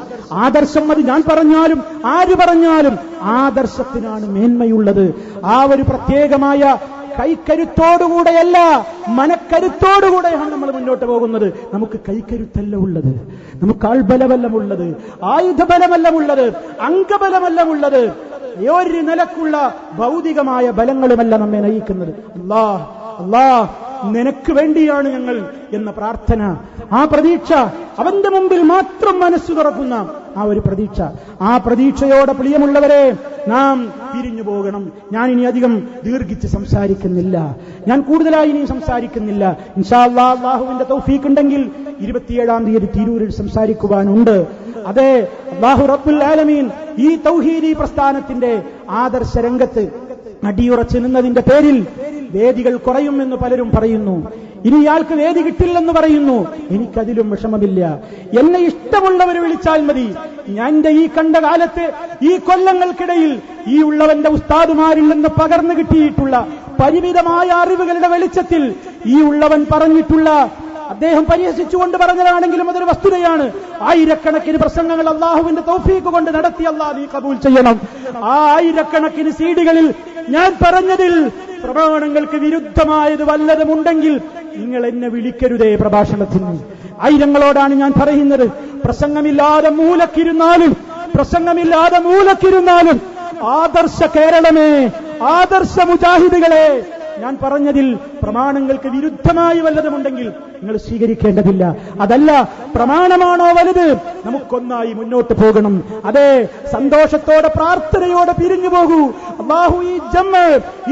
അത് ഞാൻ പറഞ്ഞാലും ആര് പറഞ്ഞാലും ആദർശത്തിനാണ് മേന്മയുള്ളത്. ആ ഒരു പ്രത്യേകമായ കൈക്കരുത്തോടുകൂടെയല്ല, മനക്കരുത്തോടുകൂടെയാണ് നമ്മൾ മുന്നോട്ട് പോകുന്നത്. നമുക്ക് കൈക്കരുത്തല്ല ഉള്ളത്, നമുക്ക് ആൾബലമല്ല ഉള്ളത്, ആയുധബലമല്ല ഉള്ളത്, അംഗബലമല്ല ഉള്ളത്, ഒരു നിലക്കുള്ള ഭൗതികമായ ബലങ്ങളുമല്ല നമ്മെ നയിക്കുന്നത്. അല്ലാഹ് നിനക്ക് വേണ്ടിയാണ് ഞങ്ങൾ എന്ന പ്രാർത്ഥന, ആ പ്രതീക്ഷ, അവന്റെ മുമ്പിൽ മാത്രം മനസ്സു തുറക്കുന്ന ആ ഒരു പ്രതീക്ഷ, ആ പ്രതീക്ഷയോടെ പ്രിയമുള്ളവരെ നാം പിരിഞ്ഞു പോകണം. ഞാൻ ഇനി അധികം ദീർഘിച്ച് സംസാരിക്കുന്നില്ല, ഞാൻ കൂടുതലായി ഇനിയും സംസാരിക്കുന്നില്ല. ഇൻഷാ അല്ലാഹ്, അല്ലാഹുവിന്റെ തൗഫീഖ് ഉണ്ടെങ്കിൽ 27-ാം തീയതി തിരൂരിൽ സംസാരിക്കുവാനുണ്ട്. അതെ, അല്ലാഹു റബ്ബുൽ ആലമീൻ ഈ തൗഹീദി പ്രസ്ഥാനത്തിന്റെ ആദർശ രംഗത്ത് അടിയുറച്ചു നിന്നതിന്റെ പേരിൽ വേദികൾ കുറയുമെന്ന് പലരും പറയുന്നു. ഇനി ഇയാൾക്ക് വേദി കിട്ടില്ലെന്ന് പറയുന്നു. എനിക്കതിലും വിഷമമില്ല. എന്നെ ഇഷ്ടമുള്ളവർ വിളിച്ചാൽ മതി. എന്റെ ഈ കണ്ട കാലത്ത്, ഈ കൊല്ലങ്ങൾക്കിടയിൽ ഈ ഉള്ളവന്റെ ഉസ്താദുമാരിൽ നിന്ന് പകർന്നു കിട്ടിയിട്ടുള്ള പരിമിതമായ അറിവുകളുടെ വെളിച്ചത്തിൽ ഈ ഉള്ളവൻ പറഞ്ഞിട്ടുള്ള, അദ്ദേഹം പരിഹസിച്ചുകൊണ്ട് പറഞ്ഞതാണെങ്കിലും അതൊരു വസ്തുതയാണ്, ആയിരക്കണക്കിന് പ്രസംഗങ്ങൾ അള്ളാഹുവിന്റെ തൗഫീഖ് കൊണ്ട് നടത്തി. അല്ലാഹ് നീ കബൂൽ ചെയ്യണം. ആ ആയിരക്കണക്കിന് സീഡികളിൽ ഞാൻ പറഞ്ഞതിൽ പ്രമാണങ്ങൾക്ക് വിരുദ്ധമായത് വല്ലതുമുണ്ടെങ്കിൽ നിങ്ങൾ എന്നെ വിളിക്കരുതേ പ്രഭാഷണത്തിന്. ആയിരങ്ങളോടാണ് ഞാൻ പറയുന്നത്, പ്രസംഗമില്ലാതെ മൂലക്കിരുന്നാലും ആദർശ കേരളമേ, ആദർശ മുജാഹിദുകളെ, ഞാൻ പറഞ്ഞതിൽ പ്രമാണങ്ങൾക്ക് വിരുദ്ധമായി വല്ലതുമുണ്ടെങ്കിൽ നിങ്ങൾ സ്വീകരിക്കേണ്ടതില്ല. അതല്ല, പ്രമാണമാണോ വലുത്? നമുക്കൊന്നായി മുന്നോട്ട് പോകണം. അതെ, സന്തോഷത്തോടെ പ്രാർത്ഥനയോടെ പിരിഞ്ഞു പോകൂ. അല്ലാഹു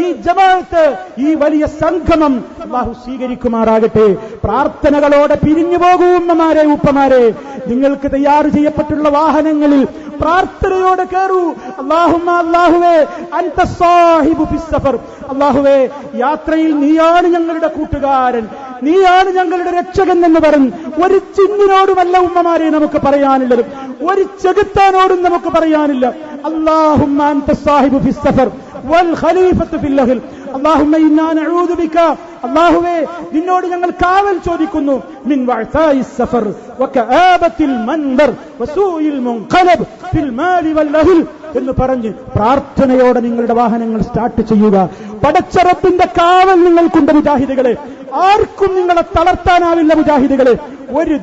ഈ ജമാഅത്ത്, ഈ വലിയ സംഗമം അല്ലാഹു സ്വീകരിക്കുമാറാകട്ടെ. പ്രാർത്ഥനകളോടെ പിരിഞ്ഞു പോകൂ ഉമ്മമാരെ, ഉപ്പമാരെ. നിങ്ങൾക്ക് തയ്യാറ് ചെയ്യപ്പെട്ടുള്ള വാഹനങ്ങളിൽ പ്രാർത്ഥനയോടെ കയറൂ. അല്ലാഹുവേ അൻത സാഹിബു ഫിസ് സഫർ, അല്ലാഹുവേ യാത്രയിൽ നീയാണ് ഞങ്ങളുടെ കൂട്ടുകാരൻ, നീയാണ് ഞങ്ങളുടെ രക്ഷകൻ എന്ന് പറഞ്ഞ് ഒരു ചിന്നിനോടുമല്ല ഉമ്മമാരെ നമുക്ക് പറയാനുള്ളത്, ഒരു ചെകുത്താനോടും നമുക്ക് പറയാനില്ല. അല്ലാഹുമ്മ അൻത സാഹിബു ഫിസ് സഫർ വൽ ഖലീഫത്തു ഫിൽ അഹ്ൽ, അല്ലാഹുമ്മ ഇന്നാ നഊദു ബിക, അല്ലാഹുവേ നിന്നോട് ഞങ്ങൾ കാവൽ ചോദിക്കുന്നു, മിൻ വഅസാഇസ് സഫർ വകആബത്തിൽ മൻദർ വസൂഇൽ മുൻഖലബ് ഫിൽ മാലി വൽ അഹ്ൽ എന്ന് പറഞ്ഞ് പ്രാർത്ഥനയോടെ നിങ്ങളുടെ വാഹനങ്ങൾ സ്റ്റാർട്ട് ചെയ്യുക. പടച്ച റബ്ബിന്റെ കാവൽ നിങ്ങൾക്കുണ്ട് മുജാഹിദുകളെ. ആർക്കും നിങ്ങളെ തളർത്താനാവില്ല മുജാഹിദുകളെ. ഒരു